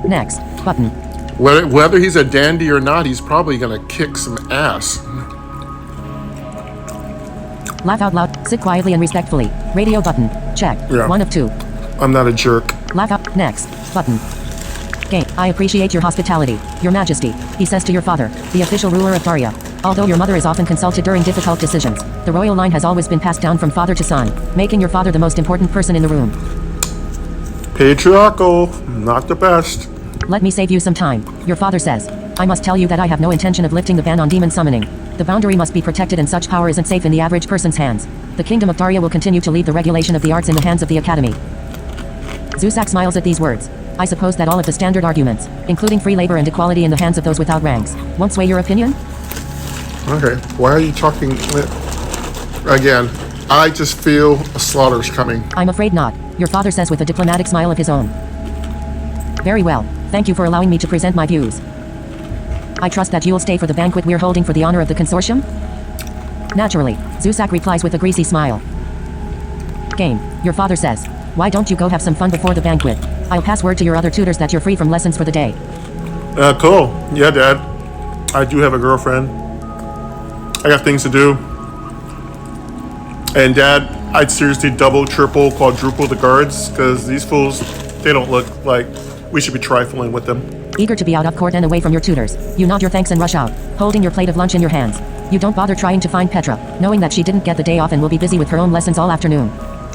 S2: Next. Button.
S1: Whether he's a dandy or not, he's probably gonna kick some ass.
S2: Laugh out loud. Sit quietly and respectfully. Radio button. Check.
S1: Yeah.
S2: 1 of 2.
S1: I'm not a jerk.
S2: Laugh out. Next. Button. Game. I appreciate your hospitality, your majesty, he says to your father, the official ruler of Daria. Although your mother is often consulted during difficult decisions, the royal line has always been passed down from father to son, making your father the most important person in the room.
S1: Patriarchal. Not the best.
S2: Let me save you some time, your father says. I must tell you that I have no intention of lifting the ban on demon summoning. The boundary must be protected and such power isn't safe in the average person's hands. The kingdom of Daria will continue to leave the regulation of the arts in the hands of the academy. Zusak smiles at these words. I suppose that all of the standard arguments, including free labor and equality in the hands of those without ranks, won't sway your opinion?
S1: Okay, why are you talking again? I just feel a slaughter's coming.
S2: I'm afraid not, your father says with a diplomatic smile of his own. Very well, thank you for allowing me to present my views. I trust that you'll stay for the banquet we're holding for the honor of the consortium? Naturally, Zusak replies with a greasy smile. Game, your father says. Why don't you go have some fun before the banquet? I'll pass word to your other tutors that you're free from lessons for the day.
S1: Cool. Yeah, Dad. I do have a girlfriend. I got things to do. And Dad, I'd seriously double, triple, quadruple the guards, because these fools, they don't look like we should be trifling with them.
S2: Eager to be out of court and away from your tutors, you nod your thanks and rush out, holding your plate of lunch in your hands. You don't bother trying to find Petra, knowing that she didn't get the day off and will be busy with her own lessons all afternoon.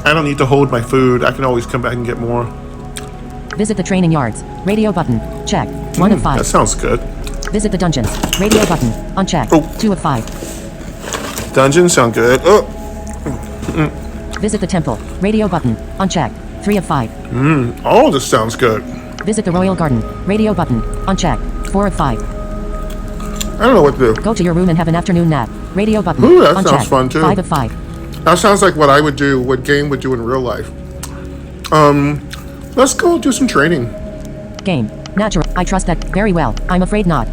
S1: I don't need to hold my food. I can always come back and get more.
S2: Visit the training yards. Radio button. Check. 1 of 5.
S1: That sounds good.
S2: Visit the dungeons. Radio button. Uncheck.
S1: Oh.
S2: 2 of 5.
S1: Dungeons sound good. Oh.
S2: Visit the temple. Radio button. Uncheck. 3 of 5.
S1: All this sounds good.
S2: Visit the royal garden. Radio button. Uncheck. 4 of 5.
S1: I don't know what to do.
S2: Go to your room and have an afternoon nap. Radio button.
S1: Ooh, that
S2: uncheck.
S1: sounds fun too.
S2: 5 of 5.
S1: That sounds like what I would do, what Game would do in real life. Let's go do some training.
S2: Game. Natural. I trust that. Very well. I'm afraid not.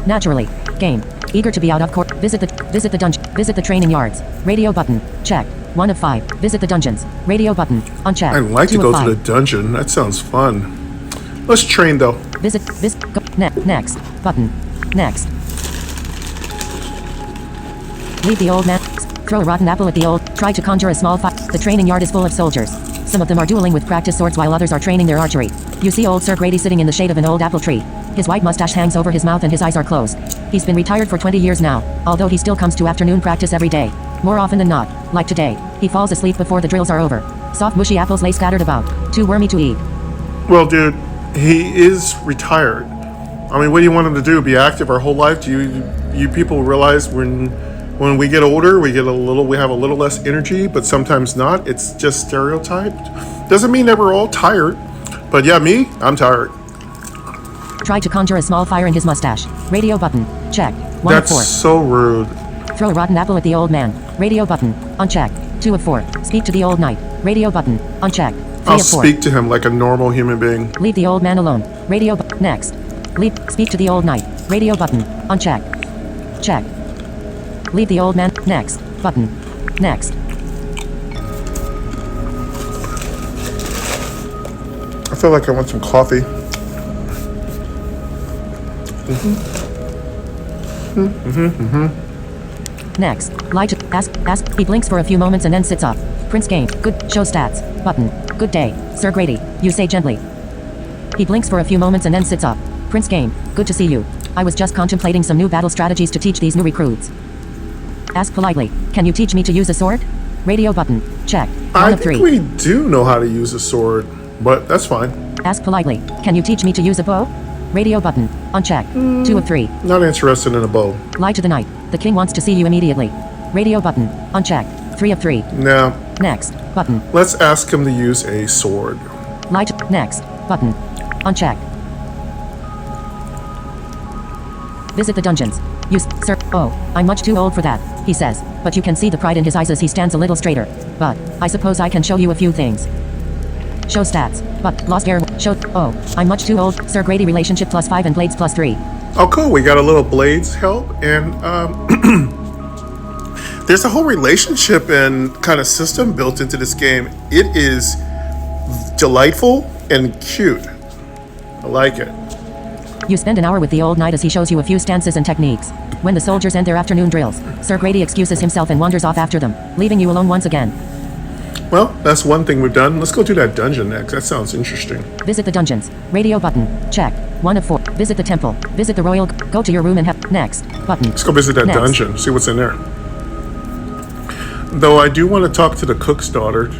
S2: Naturally. Game. Eager to be out of court. Visit the dungeon. Visit the training yards. Radio button. Check. 1 of 5. Visit the dungeons. Radio button. Uncheck.
S1: I'd like to
S2: 2
S1: go
S2: of 5.
S1: to the dungeon. That sounds fun. Let's train though.
S2: Go, next. Button. Next. Leave the old man. Throw a rotten apple at the old. Try to conjure a small fire. The training yard is full of soldiers. Some of them are dueling with practice swords while others are training their archery. You see old Sir Grady sitting in the shade of an old apple tree. His white mustache hangs over his mouth and his eyes are closed. He's been retired for 20 years now, although he still comes to afternoon practice every day. More often than not, like today, he falls asleep before the drills are over. Soft mushy apples lay scattered about, too wormy to eat.
S1: Well, dude, he is retired. I mean, what do you want him to do? Be active our whole life? Do you people realize when we get older, we have a little less energy, but sometimes not? It's just stereotyped. Doesn't mean that we're all tired. But yeah, me, I'm tired.
S2: Try to conjure a small fire in his mustache. Radio button. Check. 1 of 4.
S1: That's so rude.
S2: Throw a rotten apple at the old man. Radio button. Uncheck. 2 of 4. Speak to the old knight. Radio button. Uncheck. 3
S1: I'll
S2: of 4.
S1: speak to him like a normal human being.
S2: Leave the old man alone. Radio next. Speak to the old knight. Radio button. Uncheck. Check. Leave the old man. Next. Button. Next.
S1: I feel like I want some coffee.
S2: Next. Lie to ask. He blinks for a few moments and then sits up. Prince game. Good. Show stats. Button. Good day, Sir Grady. You say gently. He blinks for a few moments and then sits up. Prince game. Good to see you. I was just contemplating some new battle strategies to teach these new recruits. Ask politely. Can you teach me to use a sword? Radio button. Check. 1
S1: I
S2: of 3.
S1: think we do know how to use a sword, but that's fine.
S2: Ask politely. Can you teach me to use a bow? Radio button. Uncheck. 2 of 3.
S1: Not interested in a bow.
S2: Lie to the knight. The king wants to see you immediately. Radio button. Uncheck. 3 of 3.
S1: Now,
S2: Next. Button.
S1: let's ask him to use a sword.
S2: Lie to next. Button. Uncheck. Visit the dungeons. Use sir. Oh, I'm much too old for that, he says, but you can see the pride in his eyes as he stands a little straighter. But I suppose I can show you a few things. Show stats. But lost air. Show. Oh, I'm much too old. Sir Grady relationship +5 and blades +3.
S1: Oh, cool. We got a little blades help, and there's a whole relationship and kind of system built into this game. It is delightful and cute. I like it.
S2: You spend an hour with the old knight as he shows you a few stances and techniques. When the soldiers end their afternoon drills, Sir Grady excuses himself and wanders off after them, leaving you alone once again.
S1: Well, that's one thing we've done. Let's go do that dungeon next. That sounds interesting.
S2: Visit the dungeons. Radio button. Check. 1 of 4. Visit the temple. Visit the royal. Go to your room and have. Next. Button.
S1: Let's go visit that
S2: Next.
S1: dungeon. See what's in there. Though I do want to talk to the cook's daughter.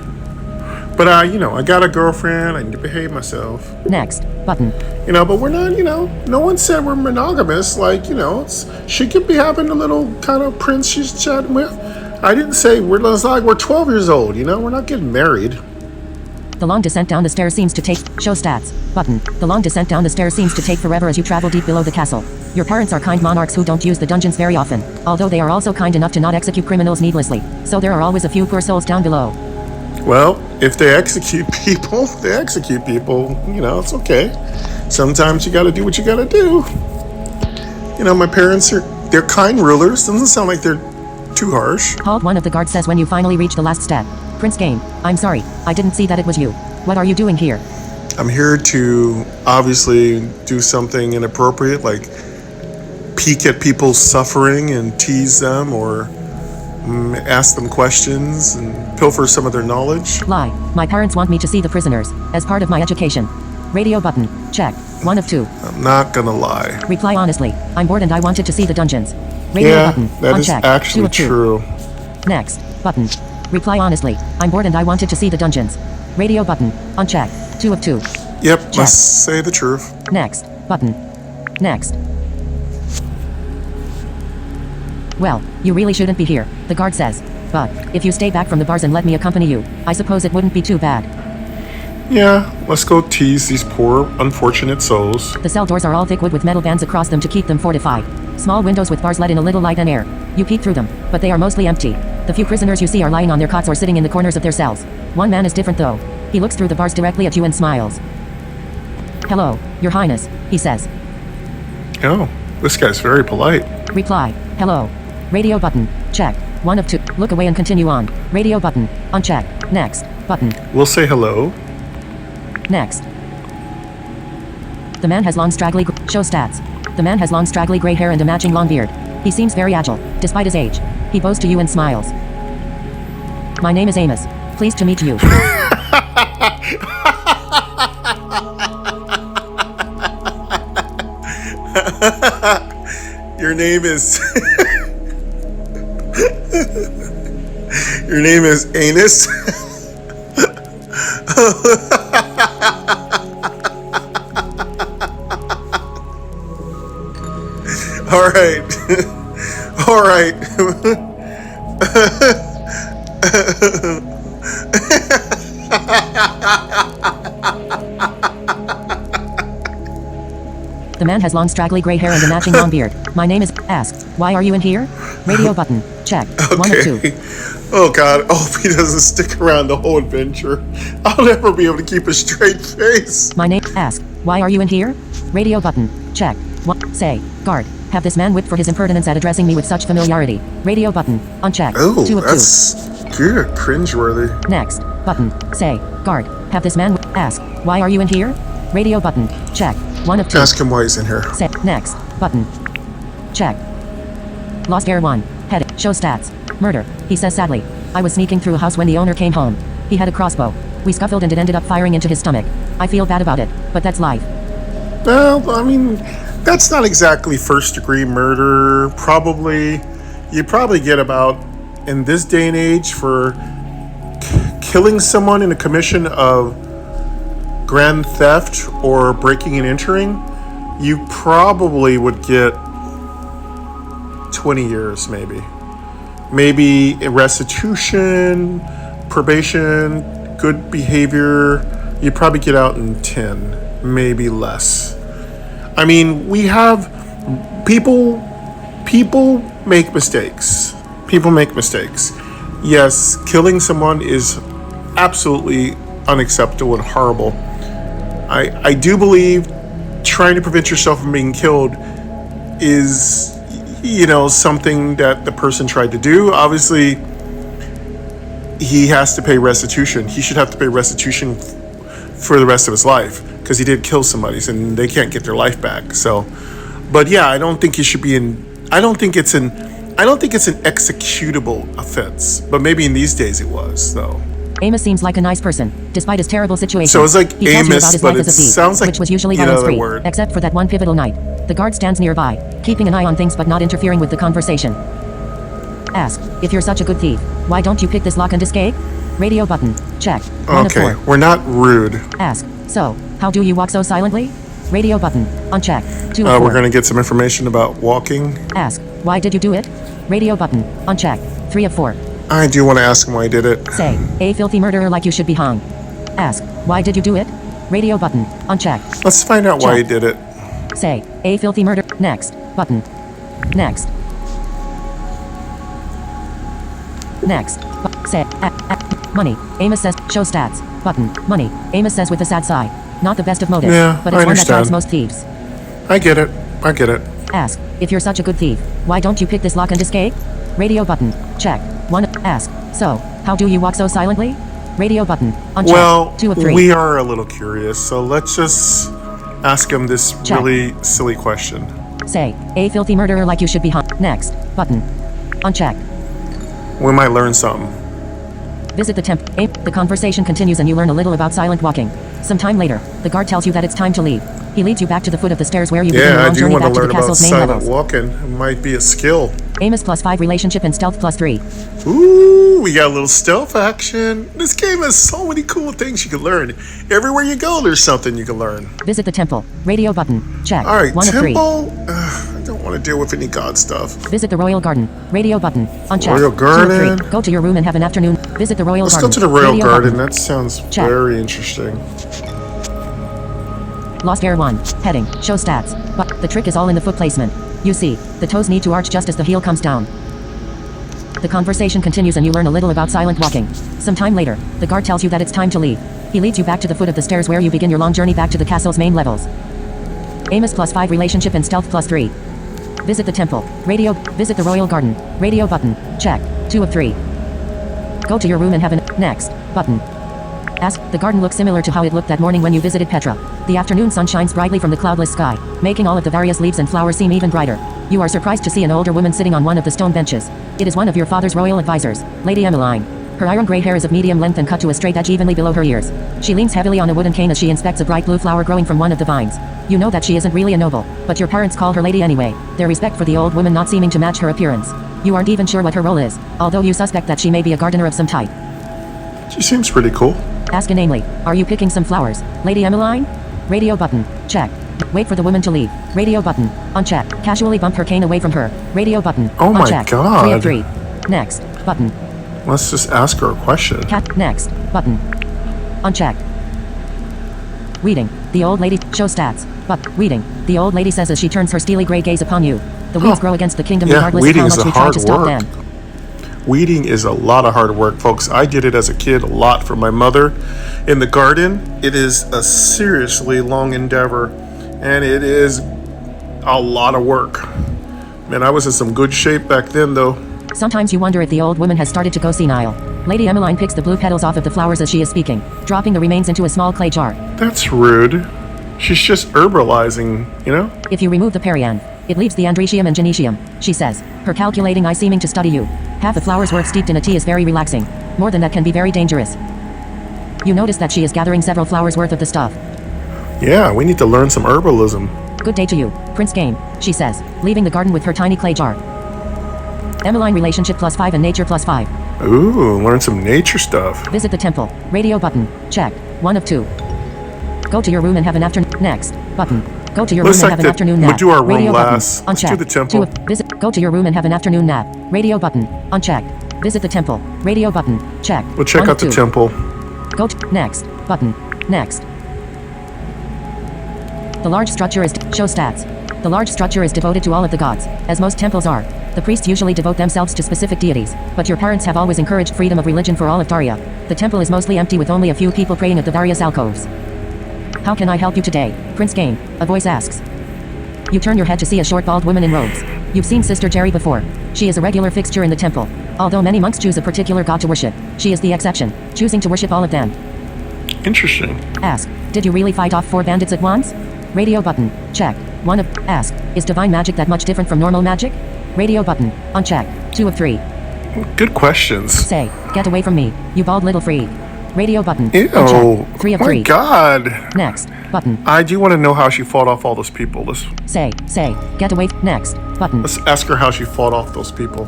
S1: But I got a girlfriend. I need to behave myself.
S2: Next. Button.
S1: But we're not, no one said we're monogamous. Like, she could be having a little kind of prince she's chatting with. I didn't say it's like we're 12 years old, we're not getting married.
S2: The long descent down the stairs seems to take. Show stats. Button. The long descent down the stairs seems to take forever as you travel deep below the castle. Your parents are kind monarchs who don't use the dungeons very often, although they are also kind enough to not execute criminals needlessly. So there are always a few poor souls down below.
S1: Well, if they execute people, they execute people. It's okay. Sometimes you got to do what you got to do. My parents they're kind rulers. Doesn't sound like they're too harsh.
S2: Halt, one of the guards says when you finally reach the last step. Prince Game, I'm sorry, I didn't see that it was you. What are you doing here?
S1: I'm here to obviously do something inappropriate, like peek at people's suffering and tease them, or ask them questions and pilfer some of their knowledge.
S2: Lie. My parents want me to see the prisoners, as part of my education. Radio button. Check. 1 of 2.
S1: I'm not gonna lie.
S2: Reply honestly. I'm bored and I wanted to see the dungeons. Radio
S1: Yeah,
S2: button.
S1: that is
S2: Uncheck.
S1: actually
S2: 2 of 2.
S1: true.
S2: Next. Button. Reply honestly. I'm bored and I wanted to see the dungeons. Radio button. Uncheck. 2 of 2.
S1: Yep,
S2: Check.
S1: let's say the truth.
S2: Next. Button. Next. Well, you really shouldn't be here, the guard says. But, if you stay back from the bars and let me accompany you, I suppose it wouldn't be too bad.
S1: Yeah, let's go tease these poor, unfortunate souls.
S2: The cell doors are all thick wood with metal bands across them to keep them fortified. Small windows with bars let in a little light and air. You peek through them, but they are mostly empty. The few prisoners you see are lying on their cots or sitting in the corners of their cells. One man is different though. He looks through the bars directly at you and smiles. Hello, Your Highness, he says.
S1: Oh, this guy's very polite.
S2: Reply. Hello. Radio button. Check. 1 of 2. Look away and continue on. Radio button. Uncheck. Next. Button.
S1: We'll say hello.
S2: Next. The man has long straggly show stats. The man has long straggly gray hair and a matching long beard. He seems very agile, despite his age. He bows to you and smiles. My name is Amos. Pleased to meet you.
S1: Your name is... Your name is Anus? All right. All right.
S2: The man has long straggly gray hair and a matching long beard. My name is... Ask. Why are you in here? Radio button. Check.
S1: Okay.
S2: 1 of 2.
S1: Oh God, I hope he doesn't stick around the whole adventure. I'll never be able to keep a straight face.
S2: My name... Ask. Why are you in here? Radio button. Check. 1. Say. Guard. Have this man whipped for his impertinence at addressing me with such familiarity. Radio button. Uncheck.
S1: Oh,
S2: 2 of 2.
S1: that's good. Cringeworthy.
S2: Next. Button. Say. Guard. Have this man... Ask. Why are you in here? Radio button. Check. 1 of 2.
S1: Ask him why he's in here.
S2: Say. Next. Button. Check. Lost Heir 1. Heading. Show stats. Murder. He says sadly. I was sneaking through a house when the owner came home. He had a crossbow. We scuffled and it ended up firing into his stomach. I feel bad about it, but that's life.
S1: Well, I mean, that's not exactly first-degree murder. You probably get about, in this day and age, for killing someone in a commission of grand theft or breaking and entering, you probably would get 20 years, maybe. Maybe restitution, probation, good behavior, you'd probably get out in 10, maybe less. I mean, we have people make mistakes. People make mistakes. Yes, killing someone is absolutely unacceptable and horrible. I do believe trying to prevent yourself from being killed is, something that the person tried to do. Obviously, he has to pay restitution. He should have to pay restitution for the rest of his life because he did kill somebody and they can't get their life back. So, but yeah, I don't think he should be I don't think it's an executable offense, but maybe in these days it was, though.
S2: Amos seems like a nice person, despite his terrible situation.
S1: So it's like
S2: he tells you about
S1: Amos,
S2: his
S1: but
S2: life
S1: it
S2: as a thief,
S1: sounds like
S2: which was usually
S1: the
S2: violence-free,
S1: word.
S2: except for that one pivotal night. The guard stands nearby, keeping an eye on things but not interfering with the conversation. Ask, if you're such a good thief, why don't you pick this lock and escape? Radio button. Check. 1 of 4.
S1: Okay, we're not rude.
S2: Ask, so, how do you walk so silently? Radio button. Uncheck. 2 of 4.
S1: We're going to get some information about walking.
S2: Ask, why did you do it? Radio button. Uncheck. 3 of 4.
S1: I do want to ask him why he did it.
S2: Say, a filthy murderer like you should be hung. Ask, why did you do it? Radio button. Uncheck.
S1: Let's find out why he
S2: Check.
S1: did it.
S2: Say, a filthy murder. Next. Button. Next. Next. Say, money. Amos says, show stats. Button. Money. Amos says with a sad sigh. Not the best of motives,
S1: Yeah,
S2: but
S1: I
S2: it's one that drives
S1: understand.
S2: most thieves.
S1: I get it.
S2: Ask, if you're such a good thief, why don't you pick this lock and escape? Radio button. Check. 1. Ask, so, how do you walk so silently? Radio button. Uncheck.
S1: Well,
S2: 2 of 3.
S1: we are a little curious, so let's just ask him this
S2: Check.
S1: really silly question.
S2: Say, a filthy murderer like you should be hung. Next. Button. Uncheck.
S1: We might learn something.
S2: Visit the temp. The conversation continues and you learn a little about silent walking. Sometime later, the guard tells you that it's time to leave. He leads you back to the foot of the stairs where you begin
S1: Yeah,
S2: your
S1: I
S2: long
S1: do
S2: journey
S1: want to
S2: back to the
S1: learn about
S2: castle's main
S1: silent
S2: levels.
S1: walking. It might be a skill.
S2: Amos +5 relationship and stealth +3.
S1: Ooh, we got a little stealth action. This game has so many cool things you can learn. Everywhere you go, there's something you can learn.
S2: Visit the temple. Radio button. Check.
S1: All right,
S2: 1 of 3.
S1: temple. I don't want to deal with any god stuff.
S2: Visit the royal garden. Radio button. Uncheck.
S1: Royal
S2: 2 of 3.
S1: garden.
S2: Go to your room and have an afternoon. Visit the royal
S1: Let's
S2: garden.
S1: go to the royal
S2: Radio
S1: garden.
S2: button.
S1: That sounds
S2: Check.
S1: very interesting.
S2: Lost Heir 1. Heading. Show stats. But the trick is all in the foot placement. You see, the toes need to arch just as the heel comes down. The conversation continues and you learn a little about silent walking. Sometime later, the guard tells you that it's time to leave. He leads you back to the foot of the stairs where you begin your long journey back to the castle's main levels. Amos +5 relationship and stealth +3. Visit the temple. Radio. Visit the royal garden. Radio button. Check. 2 of 3. Go to your room and have an next button. Ask. The garden looks similar to how it looked that morning when you visited Petra. The afternoon sun shines brightly from the cloudless sky, making all of the various leaves and flowers seem even brighter. You are surprised to see an older woman sitting on one of the stone benches. It is one of your father's royal advisors, Lady Emmeline. Her iron gray hair is of medium length and cut to a straight edge evenly below her ears. She leans heavily on a wooden cane as she inspects a bright blue flower growing from one of the vines. You know that she isn't really a noble, but your parents call her lady anyway, their respect for the old woman not seeming to match her appearance. You aren't even sure what her role is, although you suspect that she may be a gardener of some type.
S1: She seems pretty cool.
S2: Ask inanely, are you picking some flowers, Lady Emmeline? Radio button, check. Wait for the woman to leave. Radio button, uncheck. Casually bump her cane away from her. Radio button,
S1: Oh my
S2: uncheck.
S1: God.
S2: 3 of 3. Next, button.
S1: Let's just ask her a question.
S2: Cat, next, button. Uncheck. Reading, the old lady, show stats. But, reading, the old lady says as she turns her steely gray gaze upon you. The weeds grow against the kingdom
S1: Yeah,
S2: regardless of
S1: weeding
S2: how
S1: is
S2: much
S1: a
S2: we try
S1: hard
S2: to stop
S1: work.
S2: them.
S1: Weeding is a lot of hard work, folks. I did it as a kid a lot for my mother in the garden. It is a seriously long endeavor, and it is a lot of work. Man, I was in some good shape back then, though.
S2: Sometimes you wonder if the old woman has started to go senile. Lady Emmeline picks the blue petals off of the flowers as she is speaking, dropping the remains into a small clay jar.
S1: That's rude. She's just herbalizing, you know?
S2: If you remove the perianth, it leaves the andrecium and genetium, she says, her calculating eye seeming to study you. Half the flower's worth steeped in a tea is very relaxing. More than that can be very dangerous. You notice that she is gathering several flowers worth of the stuff.
S1: Yeah, we need to learn some herbalism.
S2: Good day to you, Prince Game, she says, leaving the garden with her tiny clay jar. Emmeline relationship +5 and nature +5.
S1: Ooh, learn some nature stuff.
S2: Visit the temple. Radio button. Check. 1 of 2. Go to your room and have an afternoon. Next. Button. Go to your
S1: Looks
S2: room
S1: like
S2: and have an afternoon
S1: we'll
S2: nap.
S1: do our room
S2: Radio
S1: last.
S2: button.
S1: Let's do
S2: Unchecked.
S1: the temple.
S2: 2 of, visit. Go to your room and have an afternoon nap. Radio button. Unchecked. Visit the temple. Radio button. Check.
S1: We'll check
S2: 1
S1: out
S2: of
S1: the
S2: 2.
S1: temple.
S2: Go to next. Button. Next. The large structure is show stats. The large structure is devoted to all of the gods, as most temples are. The priests usually devote themselves to specific deities, but your parents have always encouraged freedom of religion for all of Daria. The temple is mostly empty with only a few people praying at the various alcoves. How can I help you today, Prince Game? A voice asks. You turn your head to see a short bald woman in robes. You've seen Sister Jerry before. She is a regular fixture in the temple. Although many monks choose a particular god to worship, she is the exception, choosing to worship all of them.
S1: Interesting.
S2: Ask, did you really fight off 4 bandits at once? Radio button, check. 1 of, ask, is divine magic that much different from normal magic? Radio button, unchecked. 2 of 3.
S1: Good questions.
S2: Say, get away from me, you bald little freak. Radio button,
S1: Ew.
S2: unchecked. 3 of
S1: My
S2: 3.
S1: God.
S2: Next, button,
S1: I do want to know how she fought off all those people.
S2: say, get away, next, button,
S1: Let's ask her how she fought off those people.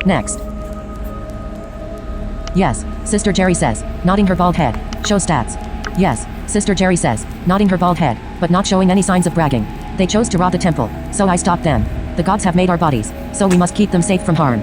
S2: next. Yes, Sister Jerry says, nodding her bald head. Show stats. Yes, Sister Jerry says, nodding her bald head, but not showing any signs of bragging. They chose to rob the temple, so I stopped them. The gods have made our bodies, so we must keep them safe from harm.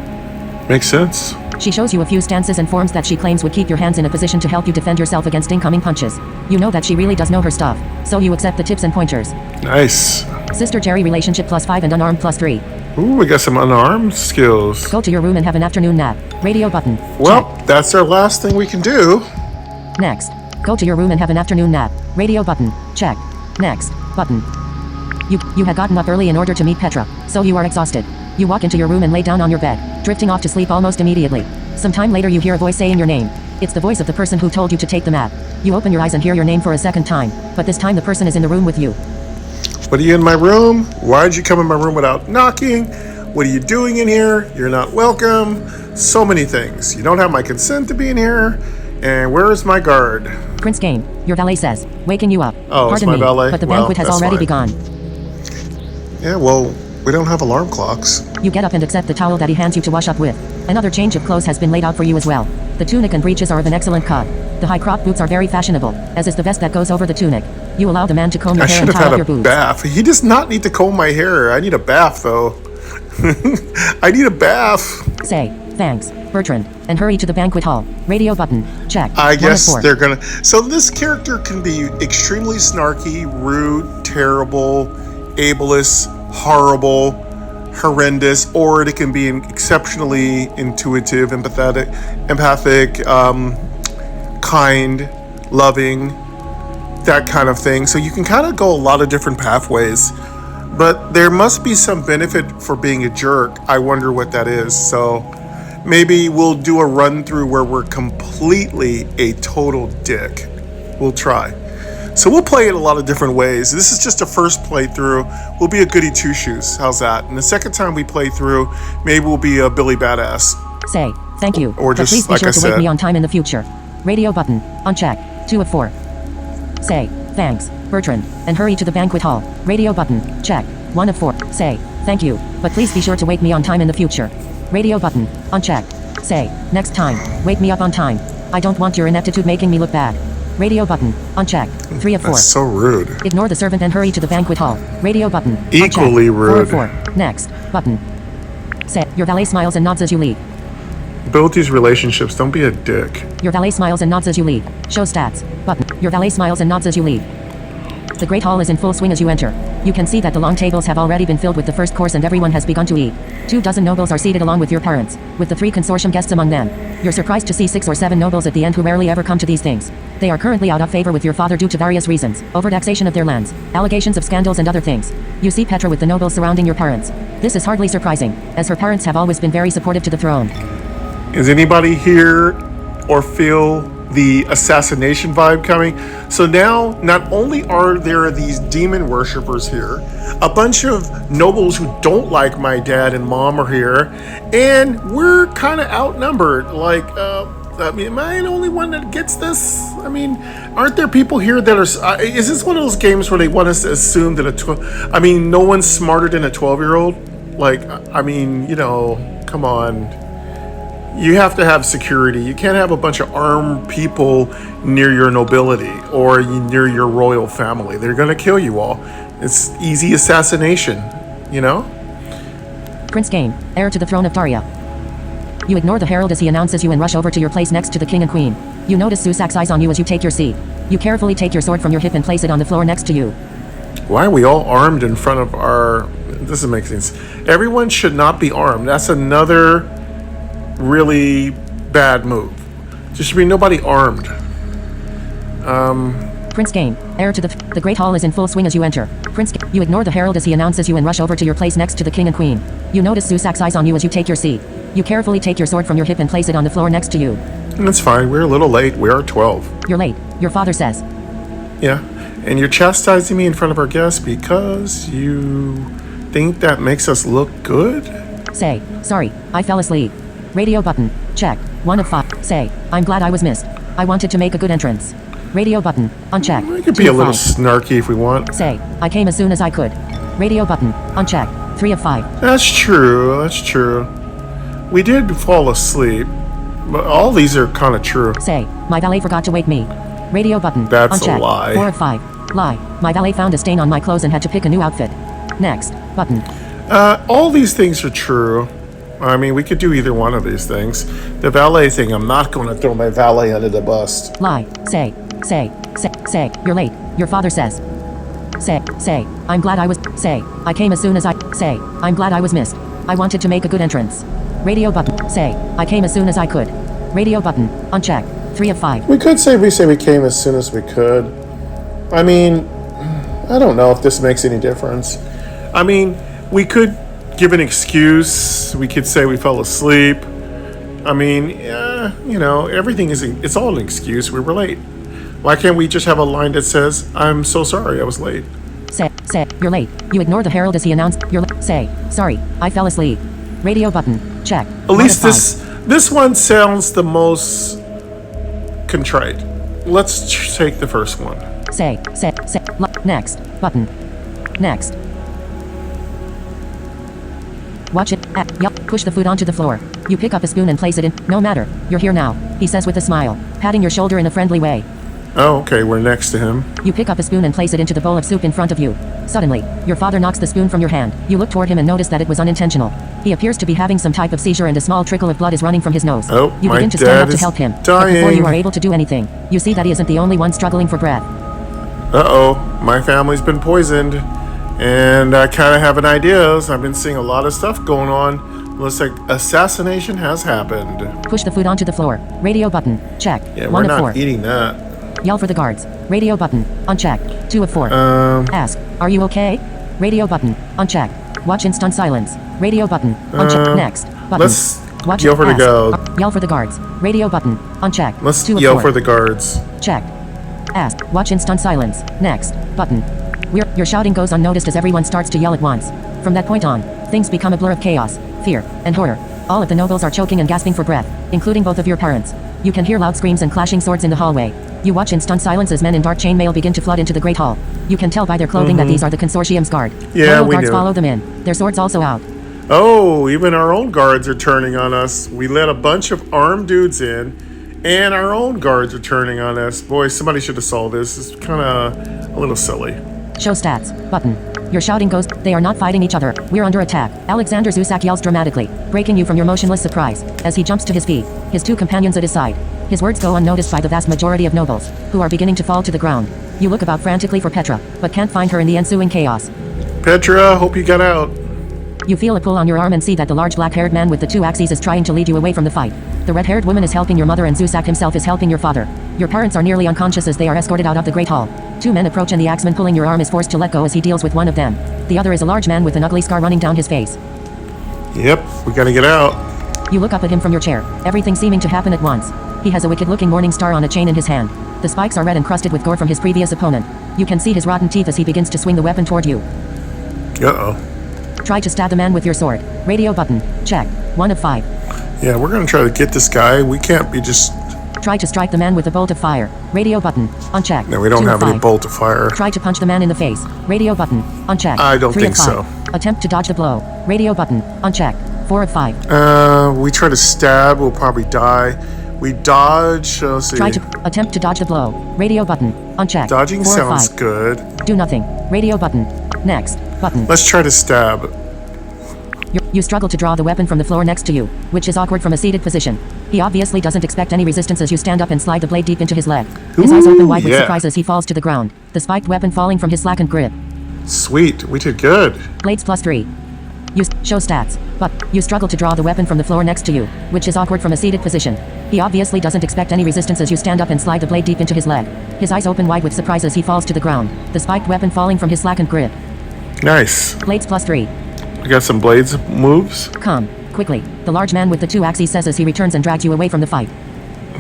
S1: Makes sense.
S2: She shows you a few stances and forms that she claims would keep your hands in a position to help you defend yourself against incoming punches. You know that she really does know her stuff, so you accept the tips and pointers.
S1: Nice.
S2: Sister Jerry relationship +5 and unarmed +3.
S1: Ooh, we got some unarmed skills.
S2: Go to your room and have an afternoon nap. Radio button.
S1: Well, that's our last thing we can do.
S2: Check. Next. Go to your room and have an afternoon nap. Radio button. Check. Next. Button. You had gotten up early in order to meet Petra, so you are exhausted. You walk into your room and lay down on your bed, drifting off to sleep almost immediately. Sometime later you hear a voice saying your name. It's the voice of the person who told you to take the nap. You open your eyes and hear your name for a second time, but this time the person is in the room with you.
S1: What are you in my room? Why'd you come in my room without knocking? What are you doing in here? You're not welcome. So many things. You don't have my consent to be in here. And where is my guard?
S2: Prince Game, your valet says, waking you up.
S1: Oh, it's
S2: Pardon
S1: my
S2: me,
S1: valet?
S2: but the
S1: Well,
S2: banquet has
S1: that's
S2: already
S1: fine.
S2: begun.
S1: Yeah, well, we don't have alarm clocks.
S2: You get up and accept the towel that he hands you to wash up with. Another change of clothes has been laid out for you as well. The tunic and breeches are of an excellent cut. The high crop boots are very fashionable, as is the vest that goes over the tunic. You allow the man to comb your
S1: I
S2: hair
S1: should
S2: and
S1: have
S2: tie up
S1: had
S2: your
S1: a
S2: boots.
S1: bath. He does not need to comb my hair. I need a bath, though. I need a bath.
S2: Say, thanks, Bertrand, and hurry to the banquet hall. Radio button, check.
S1: I
S2: 1 of
S1: guess
S2: 4.
S1: they're gonna. So this character can be extremely snarky, rude, terrible, ableist, horrible, horrendous, or it can be exceptionally intuitive, empathic, kind, loving, that kind of thing. So you can kind of go a lot of different pathways. But there must be some benefit for being a jerk. I wonder what that is. So maybe we'll do a run through where we're completely a total dick. We'll try. So we'll play it a lot of different ways. This is just a first playthrough. We'll be a goody two shoes. How's that? And the second time we play through, maybe we'll be a Billy Badass.
S2: Say, thank you.
S1: Or
S2: but
S1: just
S2: please be
S1: like
S2: sure
S1: I
S2: to
S1: said.
S2: wake me on time in the future. Radio button. Uncheck. 2 of 4. Say, thanks, Bertrand, and hurry to the banquet hall. Radio button. Check. 1 of 4. Say, thank you, but please be sure to wake me on time in the future. Radio button. Uncheck. Say, next time, wake me up on time. I don't want your ineptitude making me look bad. Radio button. Uncheck. 3 of 4.
S1: That's so rude.
S2: Ignore the servant and hurry to the banquet hall. Radio button.
S1: Equally
S2: Uncheck.
S1: rude.
S2: 4 of 4. Next. Button. Say, your valet smiles and nods as you leave.
S1: Build these relationships. Don't be a dick.
S2: Your valet smiles and nods as you leave. Show stats. Button. Your valet smiles and nods as you leave. The great hall is in full swing as you enter. You can see that the long tables have already been filled with the first course and everyone has begun to eat. 24 nobles are seated along with your parents, with the 3 consortium guests among them. You're surprised to see 6 or 7 nobles at the end who rarely ever come to these things. They are currently out of favor with your father due to various reasons, overtaxation of their lands, allegations of scandals and other things. You see Petra with the nobles surrounding your parents. This is hardly surprising, as her parents have always been very supportive to the throne.
S1: Is anybody here or feel the assassination vibe coming? So now, not only are there these demon worshippers here, a bunch of nobles who don't like my dad and mom are here, and we're kind of outnumbered. Like, I mean, am I the only one that gets this? I mean, aren't there people here that are... is this one of those games where they want us to assume that I mean, no one's smarter than a 12-year-old? Like, I mean, you know, come on. You have to have security. You can't have a bunch of armed people near your nobility or near your royal family. They're going to kill you all. It's easy assassination, you know?
S2: Prince Gain, heir to the throne of Daria. You ignore the herald as he announces you and rush over to your place next to the king and queen. You notice Susak's eyes on you as you take your seat. You carefully take your sword from your hip and place it on the floor next to you.
S1: Why are we all armed in front of our... This doesn't make sense. Everyone should not be armed. That's another really bad move. There should be nobody armed.
S2: Prince Gain, heir to the great hall is in full swing as you enter. You ignore the herald as he announces you and rush over to your place next to the king and queen. You notice Susak's eyes on you as you take your seat. You carefully take your sword from your hip and place it on the floor next to you.
S1: That's fine. We're a little late. We are 12.
S2: You're late, your father says.
S1: Yeah. And you're chastising me in front of our guests because you think that makes us look good?
S2: Say, sorry, I fell asleep. Radio button. Check. 1 of 5. Say, I'm glad I was missed. I wanted to make a good entrance. Radio button. Uncheck.
S1: We could
S2: 2
S1: be a
S2: of
S1: little
S2: 5.
S1: snarky if we want.
S2: Say, I came as soon as I could. Radio button. Uncheck. 3 of 5.
S1: That's true. That's true. We did fall asleep. But all these are kind of true.
S2: Say, my valet forgot to wake me. Radio button.
S1: That's
S2: uncheck.
S1: a lie.
S2: 4 of 5. Lie. My valet found a stain on my clothes and had to pick a new outfit. Next. Button.
S1: All these things are true. I mean, we could do either one of these things. The valet thing, I'm not going to throw my valet under the bus.
S2: Lie. Say, you're late. Your father says. Say, I'm glad I was. Say, I came as soon as I. Say, I'm glad I was missed. I wanted to make a good entrance. Radio button. Say, I came as soon as I could. Radio button. Uncheck. 3 of 5.
S1: We could say we came as soon as we could. I mean, I don't know if this makes any difference. I mean, we could give an excuse. We could say we fell asleep. I mean, you know, everything it's all an excuse. We were late. Why can't we just have a line that says, I'm so sorry I was late?
S2: Say, you're late. You ignore the herald as he announced, you're late. Say, sorry, I fell asleep. Radio button. Check.
S1: At least this one sounds the most contrite. Let's take the first one.
S2: Say, next. Button. Next. Watch it. Push the food onto the floor. You pick up a spoon and place it in. No matter. You're here now, he says with a smile, patting your shoulder in a friendly way.
S1: Oh, okay, we're next to him.
S2: You pick up a spoon and place it into the bowl of soup in front of you. Suddenly, your father knocks the spoon from your hand. You look toward him and notice that it was unintentional. He appears to be having some type of seizure and a small trickle of blood is running from his nose.
S1: Oh,
S2: you
S1: my
S2: begin to stand
S1: dad
S2: up to
S1: is
S2: help him.
S1: dying.
S2: But before you are able to do anything, you see that he isn't the only one struggling for breath.
S1: Uh-oh, my family's been poisoned. And I kind of have an idea. I've been seeing a lot of stuff going on. Looks like assassination has happened.
S2: Push the food onto the floor. Radio button. Check.
S1: Yeah,
S2: 1
S1: we're
S2: of
S1: not
S2: 4.
S1: eating that.
S2: Yell for the guards. Radio button. Uncheck. 2 of 4. Ask. Are you okay? Radio button. Uncheck. Watch in stunned silence. Radio button. Uncheck. Next. Button.
S1: Let's
S2: Watch
S1: yell for the
S2: Yell for the guards. Radio button. Uncheck.
S1: Let's
S2: 2 of
S1: yell
S2: 4.
S1: for the guards.
S2: Check. Ask. Watch in stunned silence. Next. Button. Your shouting goes unnoticed as everyone starts to yell at once. From that point on, things become a blur of chaos, fear, and horror. All of the nobles are choking and gasping for breath, including both of your parents. You can hear loud screams and clashing swords in the hallway. You watch in stunned silence as men in dark chainmail begin to flood into the great hall. You can tell by their clothing that these are the consortium's guard.
S1: Yeah,
S2: Loyal
S1: we
S2: guards
S1: knew.
S2: follow them in, their swords also out.
S1: Oh, even our own guards are turning on us. We let a bunch of armed dudes in, and our own guards are turning on us. Boy, somebody should have solved this. It's kind of a little silly.
S2: Show stats. Button. Your shouting goes, they are not fighting each other. We're under attack. Alexander Zusak yells dramatically, breaking you from your motionless surprise. As he jumps to his feet, his two companions at his side. His words go unnoticed by the vast majority of nobles, who are beginning to fall to the ground. You look about frantically for Petra, but can't find her in the ensuing chaos.
S1: Petra, hope you got out.
S2: You feel a pull on your arm and see that the large black-haired man with the two axes is trying to lead you away from the fight. The red-haired woman is helping your mother and Zusak himself is helping your father. Your parents are nearly unconscious as they are escorted out of the Great Hall. Two men approach and the axeman pulling your arm is forced to let go as he deals with one of them. The other is a large man with an ugly scar running down his face.
S1: Yep, we gotta get out.
S2: You look up at him from your chair, everything seeming to happen at once. He has a wicked-looking morning star on a chain in his hand. The spikes are red and crusted with gore from his previous opponent. You can see his rotten teeth as he begins to swing the weapon toward you.
S1: Uh-oh.
S2: Try to stab the man with your sword. Radio button. Check. 1 of 5.
S1: Yeah, we're gonna try to get this guy. We can't be just...
S2: Try to strike the man with a bolt of fire. Radio button. Unchecked.
S1: No, we don't
S2: 2
S1: have
S2: of
S1: any
S2: 5.
S1: bolt of fire.
S2: Try to punch the man in the face. Radio button. Unchecked.
S1: I don't
S2: 3
S1: think
S2: of 5.
S1: so.
S2: Attempt to dodge the blow. Radio button. Unchecked. 4 of 5.
S1: We try to stab, we'll probably die. We dodge, let's see.
S2: Try to attempt to dodge the blow. Radio button. Unchecked.
S1: Dodging
S2: 4 of
S1: sounds
S2: 5.
S1: good.
S2: Do nothing. Radio button. Next. Button.
S1: Let's try to stab.
S2: You struggle to draw the weapon from the floor next to you, which is awkward from a seated position. He obviously doesn't expect any resistance as you stand up and slide the blade deep into his leg. His eyes open wide with
S1: yeah.
S2: surprise as he falls to the ground, the spiked weapon falling from his slackened grip.
S1: Sweet, we did good.
S2: Blades +3. You show stats, but you struggle to draw the weapon from the floor next to you, which is awkward from a seated position. He obviously doesn't expect any resistance as you stand up and slide the blade deep into his leg. His eyes open wide with surprise as he falls to the ground, the spiked weapon falling from his slackened grip.
S1: Nice.
S2: Blades +3.
S1: We got some blades moves.
S2: Come, quickly. The large man with the two axes says as he returns and drags you away from the fight.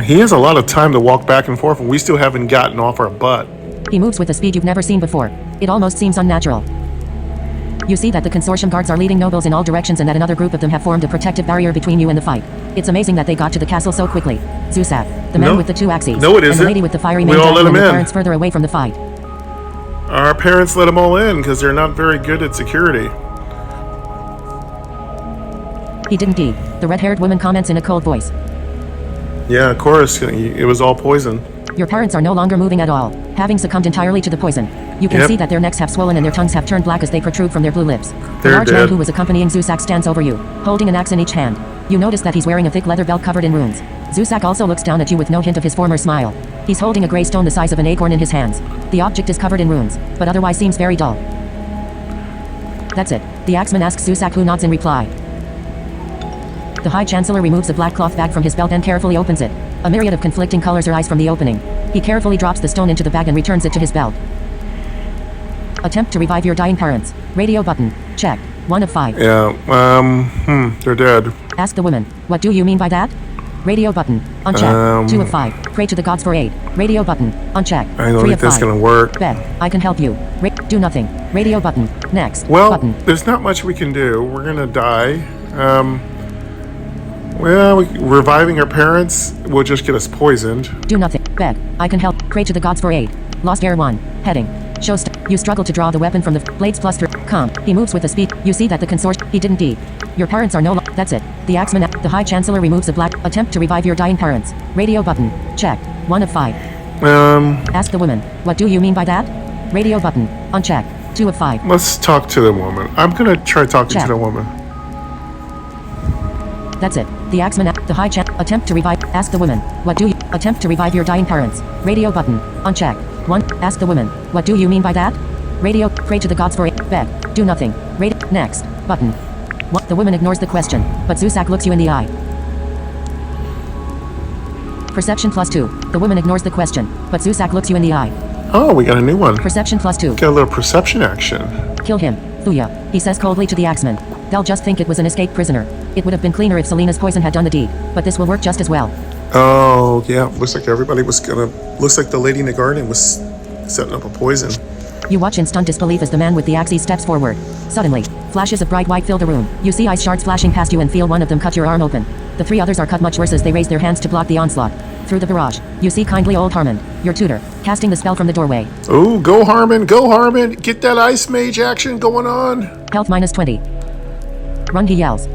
S1: He has a lot of time to walk back and forth, and we still haven't gotten off our butt.
S2: He moves with a speed you've never seen before. It almost seems unnatural. You see that the consortium guards are leading nobles in all directions and that another group of them have formed a protective barrier between you and the fight. It's amazing that they got to the castle so quickly. Zusak, the man
S1: No.
S2: with the two axes,
S1: No, it
S2: and the
S1: isn't.
S2: lady with the fiery
S1: We
S2: mane
S1: all let
S2: dragging
S1: him
S2: their
S1: in.
S2: parents further away from the fight.
S1: Our parents let them all in because they're not very good at security.
S2: He didn't eat. The red-haired woman comments in a cold voice.
S1: Yeah, of course, it was all poison.
S2: Your parents are no longer moving at all, having succumbed entirely to the poison. You can
S1: Yep.
S2: see that their necks have swollen and their tongues have turned black as they protrude from their blue lips. The
S1: They're
S2: large man
S1: dead.
S2: who was accompanying Zusak stands over you, holding an axe in each hand. You notice that he's wearing a thick leather belt covered in runes. Zusak also looks down at you with no hint of his former smile. He's holding a gray stone the size of an acorn in his hands. The object is covered in runes, but otherwise seems very dull. That's it. The axeman asks Zusak, who nods in reply. The High Chancellor removes a black cloth bag from his belt and carefully opens it. A myriad of conflicting colors arise from the opening. He carefully drops the stone into the bag and returns it to his belt. Attempt to revive your dying parents. Radio button. Check. 1 of 5.
S1: Yeah, they're dead.
S2: Ask the woman. What do you mean by that? Radio button. Unchecked. 2 of 5. Pray to the gods for aid. Radio button. Unchecked.
S1: I don't
S2: 3
S1: think
S2: of
S1: that's
S2: 5.
S1: gonna work.
S2: Bet. I can help you. Do nothing. Radio button. Next.
S1: Well,
S2: Button.
S1: there's not much we can do. We're gonna die. Reviving our parents will just get us poisoned.
S2: Do nothing. Beg. I can help. Pray to the gods for aid. Lost Heir 1. Heading. Show you struggle to draw the weapon from the blades +3. Come. He moves with a speed. You see that the consortium. He didn't eat. Your parents are no. That's it. The axeman. The High Chancellor removes a black. Attempt to revive your dying parents. Radio button. Check. 1 of 5. Ask the woman. What do you mean by that? Radio button. Unchecked. 2 of 5.
S1: Let's talk to the woman. I'm gonna try talking
S2: Check.
S1: to the woman.
S2: That's it. The axeman. The High Chancellor. Attempt to revive. Ask the woman. What do you? Attempt to revive your dying parents. Radio button. Unchecked. 1. Ask the woman. What do you mean by that? Radio. Pray to the gods for aid. Beg. Do nothing. Radio. Next. Button. What? The woman ignores the question, but Zusak looks you in the eye. Perception +2. The woman ignores the question, but Zusak looks you in the eye.
S1: Oh, we got a new one.
S2: Perception +2.
S1: Got a little perception action.
S2: Kill him. Thuya. He says coldly to the axeman. They'll just think it was an escaped prisoner. It would have been cleaner if Selena's poison had done the deed, but this will work just as well.
S1: Oh, yeah. Looks like everybody was gonna. Looks like the lady in the garden was Setting up a poison.
S2: You watch in stunned disbelief as the man with the axe steps forward. Suddenly, flashes of bright white fill the room. You see ice shards flashing past you and feel one of them cut your arm open. The 3 others are cut much worse as they raise their hands to block the onslaught. Through the barrage, you see kindly old Harmon, your tutor, casting the spell from the doorway.
S1: Ooh, go Harmon, go Harmon. Get that ice mage action going on.
S2: Health -20. Run, he yells.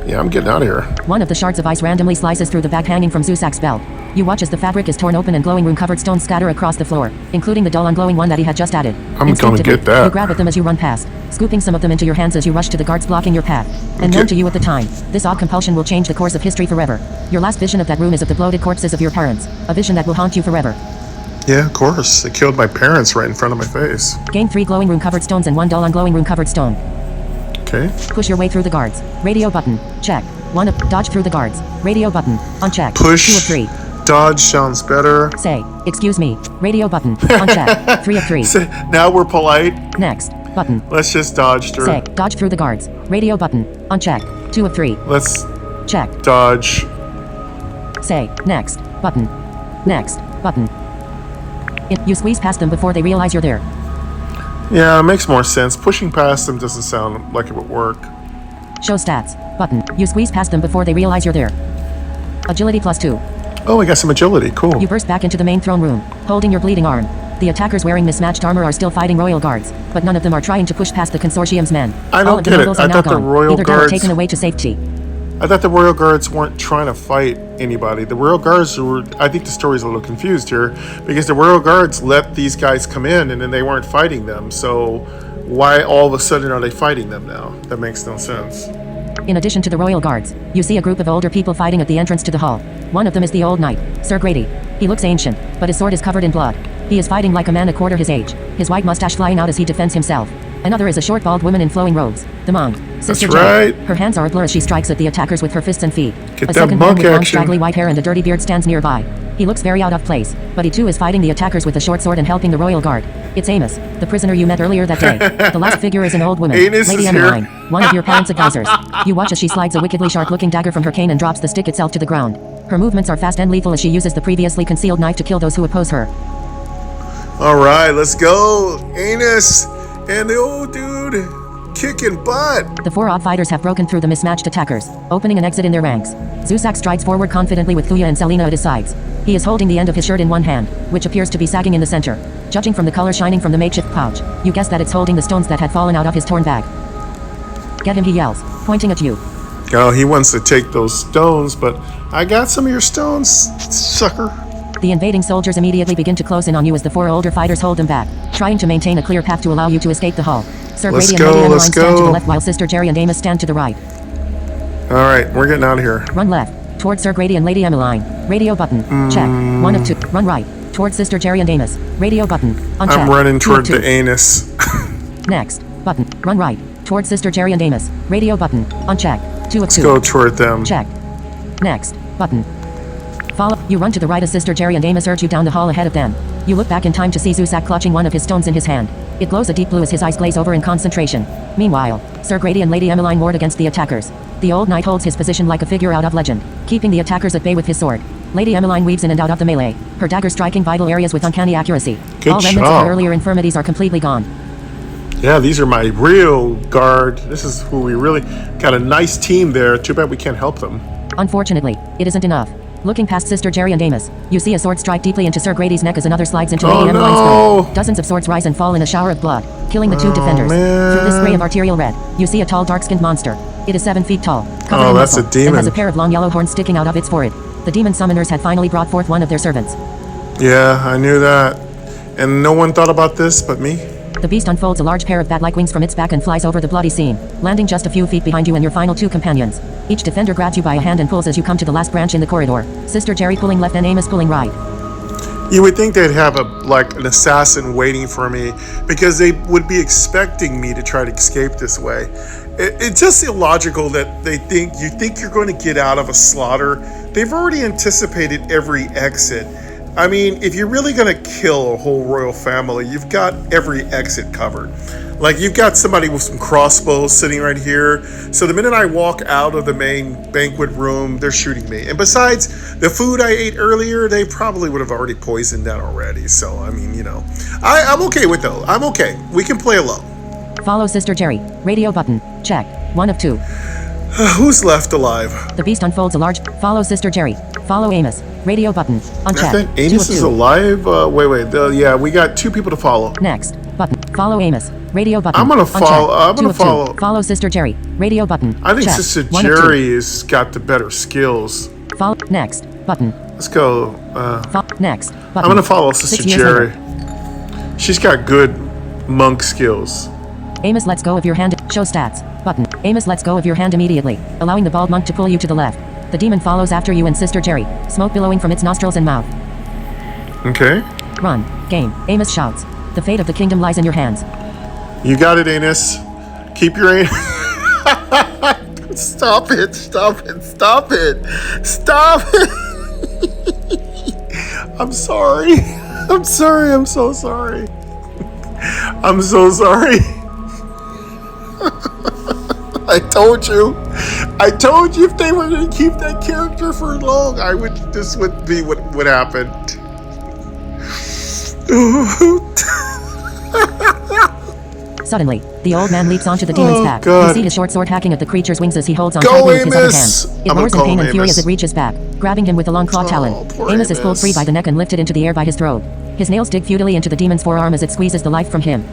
S1: Yeah, I'm getting out of here.
S2: One of the shards of ice randomly slices through the bag hanging from Zusak's belt. You watch as the fabric is torn open and glowing rune-covered stones scatter across the floor, including the dull unglowing one that he had just added.
S1: I'm gonna get that.
S2: You grab at them as you run past, scooping some of them into your hands as you rush to the guards blocking your path. And known to you at the time, this odd compulsion will change the course of history forever. Your last vision of that room is of the bloated corpses of your parents, a vision that will haunt you forever.
S1: Yeah, of course. They killed my parents right in front of my face.
S2: Gain 3 glowing rune-covered stones and 1 dull unglowing rune-covered stone.
S1: Okay.
S2: Push your way through the guards. Radio button. Check. 1 of dodge through the guards. Radio button. Uncheck.
S1: Push.
S2: 2 of 3.
S1: Dodge sounds better.
S2: Say, excuse me. Radio button. Uncheck. 3 of 3.
S1: Now we're polite.
S2: Next. Button.
S1: Let's just dodge through.
S2: Say, dodge through the guards. Radio button. Uncheck. 2 of 3.
S1: Let's
S2: Check.
S1: dodge.
S2: Say, next. Button. Next. Button. You squeeze past them before they realize you're there.
S1: Yeah, it makes more sense. Pushing past them doesn't sound like it would work.
S2: Show stats. Button. You squeeze past them before they realize you're there. Agility +2.
S1: Oh, I got some agility. Cool.
S2: You burst back into the main throne room, holding your bleeding arm. The attackers wearing mismatched armor are still fighting royal guards, but none of them are trying to push past the consortium's men.
S1: I don't
S2: All of the
S1: get it.
S2: nobles
S1: I
S2: are now
S1: thought the
S2: gone,
S1: royal
S2: either dead or
S1: guards-
S2: taken away to safety.
S1: I thought the royal guards weren't trying to fight anybody. The royal guards were. I think the story's a little confused here because the royal guards let these guys come in and then they weren't fighting them. So why all of a sudden are they fighting them now? That makes no sense.
S2: In addition to the royal guards, you see a group of older people fighting at the entrance to the hall. One of them is the old knight, Sir Grady. He looks ancient, but his sword is covered in blood. He is fighting like a man a quarter his age, his white mustache flying out as he defends himself. Another is a short bald woman in flowing robes, the monk, Sister
S1: That's
S2: Jane.
S1: right.
S2: Her hands are a blur as she strikes at the attackers with her fists and feet.
S1: Get
S2: A
S1: that
S2: second man
S1: monk
S2: with long
S1: action.
S2: straggly white hair and a dirty beard stands nearby. He looks very out of place, but he too is fighting the attackers with a short sword and helping the royal guard. It's Amos, the prisoner you met earlier that day. The last figure is an old woman,
S1: Amos
S2: Lady
S1: is here.
S2: Emmeline, one of your parents' advisors. You watch as she slides a wickedly sharp-looking dagger from her cane and drops the stick itself to the ground. Her movements are fast and lethal as she uses the previously concealed knife to kill those who oppose her.
S1: All right, let's go, Anus and the old dude kicking butt.
S2: The 4 odd fighters have broken through the mismatched attackers, opening an exit in their ranks. Zusak strides forward confidently with Thuya and Selena at his sides. He is holding the end of his shirt in one hand, which appears to be sagging in the center. Judging from the color shining from the makeshift pouch, you guess that it's holding the stones that had fallen out of his torn bag. Get him, he yells, pointing at you.
S1: Oh, he wants to take those stones, but I got some of your stones, sucker.
S2: The invading soldiers immediately begin to close in on you as the 4 older fighters hold them back, trying to maintain a clear path to allow you to escape the hall. Sir
S1: Let's
S2: Grady and
S1: go,
S2: Lady Emmeline
S1: let's
S2: stand to
S1: go.
S2: the left while Sister Jerry and Amos stand to the right.
S1: All right, we're getting out of here.
S2: Run left, towards Sir Grady and Lady Emmeline. Radio button, check. 1 of 2. Run right, towards Sister Jerry and Amos. Radio button, uncheck.
S1: I'm running
S2: 2 of
S1: toward
S2: 2.
S1: the anus.
S2: Next, button, run right, towards Sister Jerry and Amos. Radio button, uncheck. 2 of 2.
S1: Go toward them.
S2: Check. Next, button. Follow. You run to the right as Sister Jerry and Amos urge you down the hall ahead of them. You look back in time to see Zusak clutching one of his stones in his hand. It glows a deep blue as his eyes glaze over in concentration. Meanwhile, Sir Grady and Lady Emmeline ward against the attackers. The old knight holds his position like a figure out of legend, keeping the attackers at bay with his sword. Lady Emmeline weaves in and out of the melee, her dagger striking vital areas with uncanny accuracy.
S1: Good
S2: All remnants of
S1: job.
S2: her earlier infirmities are completely gone.
S1: Yeah, these are my real guard. This is who we really got a nice team there. Too bad we can't help them.
S2: Unfortunately, it isn't enough. Looking past Sister Jerry and Amos, you see a sword strike deeply into Sir Grady's neck as another slides into
S1: Oh,
S2: Lady Emmeline's
S1: no.
S2: throat. Dozens of swords rise and fall in a shower of blood, killing the 2 defenders.
S1: man.
S2: Through this spray of arterial red, you see a tall, dark-skinned monster. It is 7 feet tall, covered
S1: Oh,
S2: in
S1: that's a
S2: muscle,
S1: demon.
S2: and has a pair of long yellow horns sticking out of its forehead. The demon summoners had finally brought forth one of their servants.
S1: Yeah, I knew that. And no one thought about this but me.
S2: The beast unfolds a large pair of bat-like wings from its back and flies over the bloody scene, landing just a few feet behind you and your final 2 companions. Each defender grabs you by a hand and pulls as you come to the last branch in the corridor. Sister Jerry pulling left and Amos pulling right.
S1: You would think they'd have an assassin waiting for me because they would be expecting me to try to escape this way. It's just illogical that you think you're going to get out of a slaughter. They've already anticipated every exit. I mean, if you're really gonna kill a whole royal family, you've got every exit covered. Like, you've got somebody with some crossbows sitting right here. So the minute I walk out of the main banquet room, they're shooting me. And besides, the food I ate earlier, they probably would have already poisoned that already. So, I mean, you know, I'm okay with those. I'm okay. We can play alone.
S2: Follow Sister Jerry. Radio button. Check. 1 of 2.
S1: Who's left alive?
S2: The beast unfolds a large. Follow Sister Jerry. Follow Amos. Radio button.
S1: I
S2: Unchecked.
S1: think
S2: 2
S1: Amos
S2: of
S1: is
S2: 2.
S1: alive. Wait. Yeah, we got 2 people to follow.
S2: Next. Button. Follow Amos. Radio button.
S1: I'm gonna
S2: Unchecked.
S1: follow. I'm
S2: 2
S1: gonna
S2: of 2.
S1: follow.
S2: Follow Sister Jerry. Radio button.
S1: I think
S2: Check.
S1: Sister
S2: 1 of 2.
S1: Jerry has got the better skills.
S2: Follow. Next. Button.
S1: Let's go.
S2: Next. Button.
S1: I'm gonna follow Sister
S2: 6 years
S1: Jerry.
S2: later.
S1: She's got good monk skills.
S2: Amos lets go of your hand. Show stats. Button. Amos lets go of your hand immediately, allowing the bald monk to pull you to the left. The demon follows after you and Sister Jerry, smoke billowing from its nostrils and mouth.
S1: Okay.
S2: Run. Game. Amos shouts. The fate of the kingdom lies in your hands.
S1: You got it, Amos. Keep your aim. Stop it. Stop it. Stop it. Stop it. I'm sorry. I'm sorry. I'm so sorry. I'm so sorry. I told you if they were going to keep that character for long, this would be what happened.
S2: Suddenly, the old man leaps onto the demon's back.
S1: God.
S2: You see his short sword hacking at the creature's wings as he holds on
S1: Go,
S2: tightly with his other
S1: Amos!
S2: hand.
S1: I'm
S2: It
S1: gonna
S2: roars in
S1: call
S2: pain
S1: him
S2: and fury
S1: Amos.
S2: as it reaches back, grabbing him with the long claw talon.
S1: poor
S2: Amos is pulled
S1: Amos.
S2: free by the neck and lifted into the air by his throat. His nails dig futilely into the demon's forearm as it squeezes the life from him.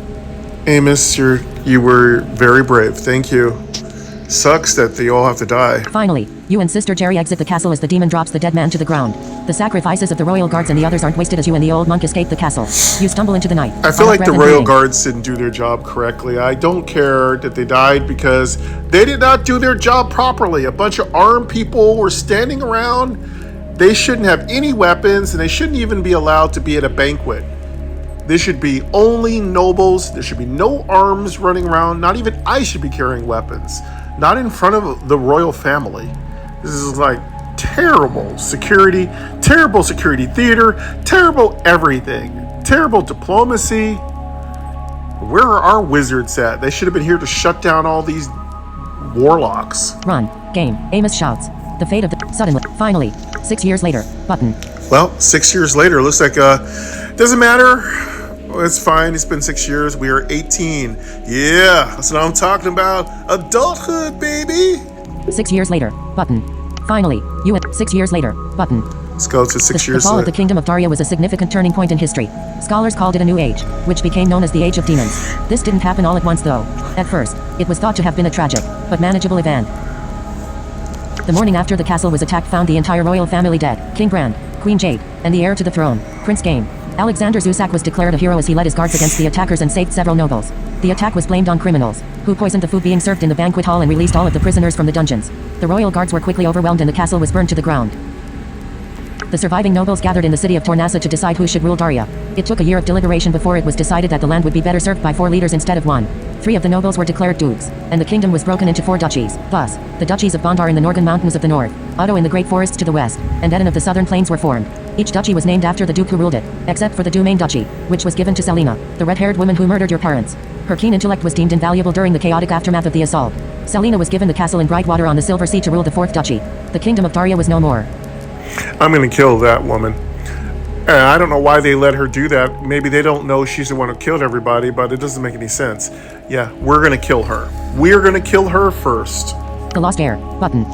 S1: Amos, you were very brave. Thank you. Sucks that they all have to die.
S2: Finally, you and Sister Jerry exit the castle as the demon drops the dead man to the ground. The sacrifices of the royal guards and the others aren't wasted as you and the old monk escape the castle. You stumble into the night.
S1: I feel
S2: out of
S1: like the
S2: breath and
S1: royal
S2: bleeding.
S1: guards didn't do their job correctly. I don't care that they died because they did not do their job properly. A bunch of armed people were standing around. They shouldn't have any weapons and they shouldn't even be allowed to be at a banquet. There should be only nobles. There should be no arms running around. Not even I should be carrying weapons. Not in front of the royal family. This is like terrible security theater, terrible everything, terrible diplomacy. Where are our wizards at? They should have been here to shut down all these warlocks.
S2: Run. Game. Amos shouts. The fate of the... Suddenly. Finally. 6 years later. Button.
S1: Well, 6 years later, looks like, doesn't matter. It's fine. It's been 6 years. We are 18. Yeah, that's what I'm talking about. Adulthood, baby.
S2: 6 years later. Button. Finally. You and... 6 years later. Button.
S1: Let's go to 6
S2: The
S1: years
S2: fall of
S1: later.
S2: the kingdom of Daria was a significant turning point in history. Scholars called it a new age, which became known as the Age of Demons. This didn't happen all at once though. At first, it was thought to have been a tragic, but manageable event. The morning after the castle was attacked found the entire royal family dead. King Brand, Queen Jade, and the heir to the throne, Prince Game. Alexander Zusak was declared a hero as he led his guards against the attackers and saved several nobles. The attack was blamed on criminals, who poisoned the food being served in the banquet hall and released all of the prisoners from the dungeons. The royal guards were quickly overwhelmed and the castle was burned to the ground. The surviving nobles gathered in the city of Tornassa to decide who should rule Daria. It took a year of deliberation before it was decided that the land would be better served by 4 leaders instead of 1. 3 of the nobles were declared dukes, and the kingdom was broken into 4 duchies. Thus, the duchies of Bondar in the northern mountains of the north, Otto in the great forests to the west, and Eden of the southern plains were formed. Each duchy was named after the duke who ruled it, except for the Domain Duchy, which was given to Selina, the red-haired woman who murdered your parents. Her keen intellect was deemed invaluable during the chaotic aftermath of the assault. Selina was given the castle in Brightwater on the Silver Sea to rule the 4th duchy. The kingdom of Daria was no more.
S1: I'm going to kill that woman. I don't know why they let her do that. Maybe they don't know she's the one who killed everybody, but it doesn't make any sense. Yeah, we're going to kill her. We're going to kill her first.
S2: The Lost Heir. Button.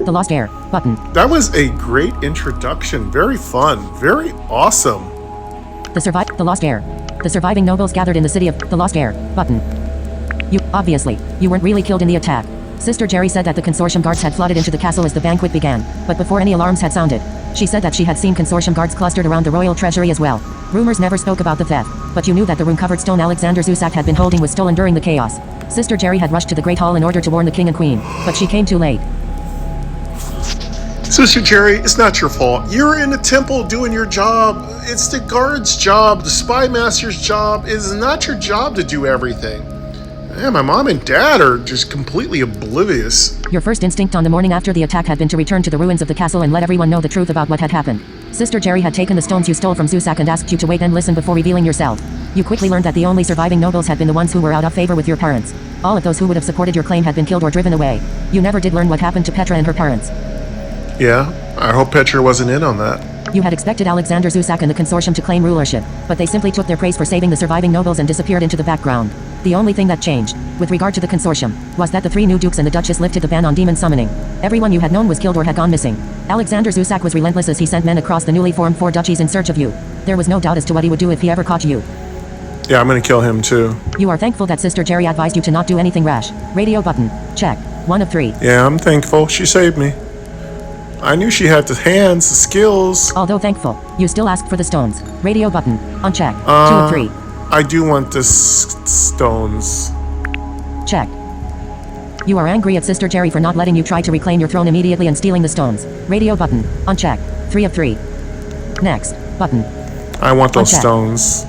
S2: The Lost Heir. Button.
S1: That was a great introduction. Very fun. Very awesome.
S2: The Lost Heir. The surviving nobles gathered in the city of the Lost Heir. Button. You weren't really killed in the attack. Sister Jerry said that the consortium guards had flooded into the castle as the banquet began, but before any alarms had sounded. She said that she had seen consortium guards clustered around the royal treasury as well. Rumors never spoke about the theft, but you knew that the room-covered stone Alexander Zusak had been holding was stolen during the chaos. Sister Jerry had rushed to the Great Hall in order to warn the king and queen, but she came too late.
S1: Sister Jerry, it's not your fault. You're in the temple doing your job. It's the guard's job. The spy master's job. It is not your job to do everything. Yeah, my mom and dad are just completely oblivious.
S2: Your first instinct on the morning after the attack had been to return to the ruins of the castle and let everyone know the truth about what had happened. Sister Jerry had taken the stones you stole from Zusak and asked you to wait and listen before revealing yourself. You quickly learned that the only surviving nobles had been the ones who were out of favor with your parents. All of those who would have supported your claim had been killed or driven away. You never did learn what happened to Petra and her parents.
S1: Yeah, I hope Petra wasn't in on that.
S2: You had expected Alexander Zusak and the consortium to claim rulership, but they simply took their praise for saving the surviving nobles and disappeared into the background. The only thing that changed, with regard to the consortium, was that the 3 new dukes and the Duchess lifted the ban on demon summoning. Everyone you had known was killed or had gone missing. Alexander Zusak was relentless as he sent men across the newly formed 4 duchies in search of you. There was no doubt as to what he would do if he ever caught you.
S1: Yeah, I'm gonna kill him too.
S2: You are thankful that Sister Jerry advised you to not do anything rash. Radio button. Check. 1 of 3.
S1: Yeah, I'm thankful. She saved me. I knew she had the hands, the skills.
S2: Although thankful, you still asked for the stones. Radio button. Uncheck. 2 of 3.
S1: I do want the stones.
S2: Check. You are angry at Sister Jerry for not letting you try to reclaim your throne immediately and stealing the stones. Radio button. Uncheck. 3 of 3. Next. Button.
S1: I want those
S2: Uncheck.
S1: stones.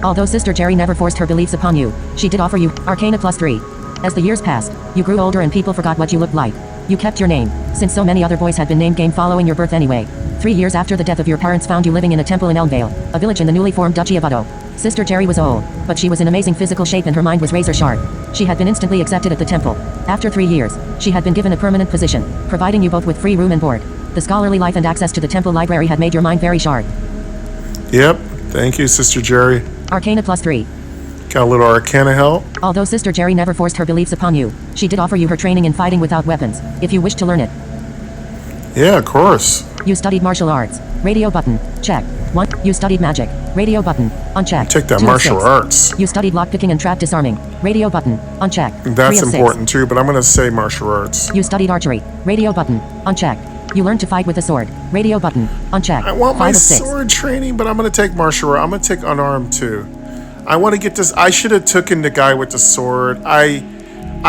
S2: Although Sister Jerry never forced her beliefs upon you, she did offer you Arcana +3. As the years passed, you grew older and people forgot what you looked like. You kept your name, since so many other boys had been named Game following your birth anyway. 3 years after the death of your parents found you living in a temple in Elmvale, a village in the newly formed Duchy of Uddo. Sister Jerry was old, but she was in amazing physical shape and her mind was razor sharp. She had been instantly accepted at the temple. After 3 years, she had been given a permanent position, providing you both with free room and board. The scholarly life and access to the temple library had made your mind very sharp.
S1: Yep, thank you, Sister Jerry.
S2: Arcana +3.
S1: Got a little Arcana help.
S2: Although Sister Jerry never forced her beliefs upon you, she did offer you her training in fighting without weapons, if you wish to learn it.
S1: Yeah, of course.
S2: You studied martial arts. Radio button. Check. 1. You studied magic. Radio button. Uncheck.
S1: Take that
S2: 2 of
S1: martial
S2: 6.
S1: arts.
S2: You studied lockpicking and trap disarming. Radio button. Uncheck.
S1: That's
S2: 3 of 6.
S1: important too, but I'm gonna say martial arts.
S2: You studied archery. Radio button. Uncheck. You learned to fight with a sword. Radio button. Uncheck.
S1: I want
S2: 5
S1: my
S2: of 6.
S1: sword training, but I'm gonna take martial art. I'm gonna take unarmed too. I want to get this. I should have taken the guy with the sword. I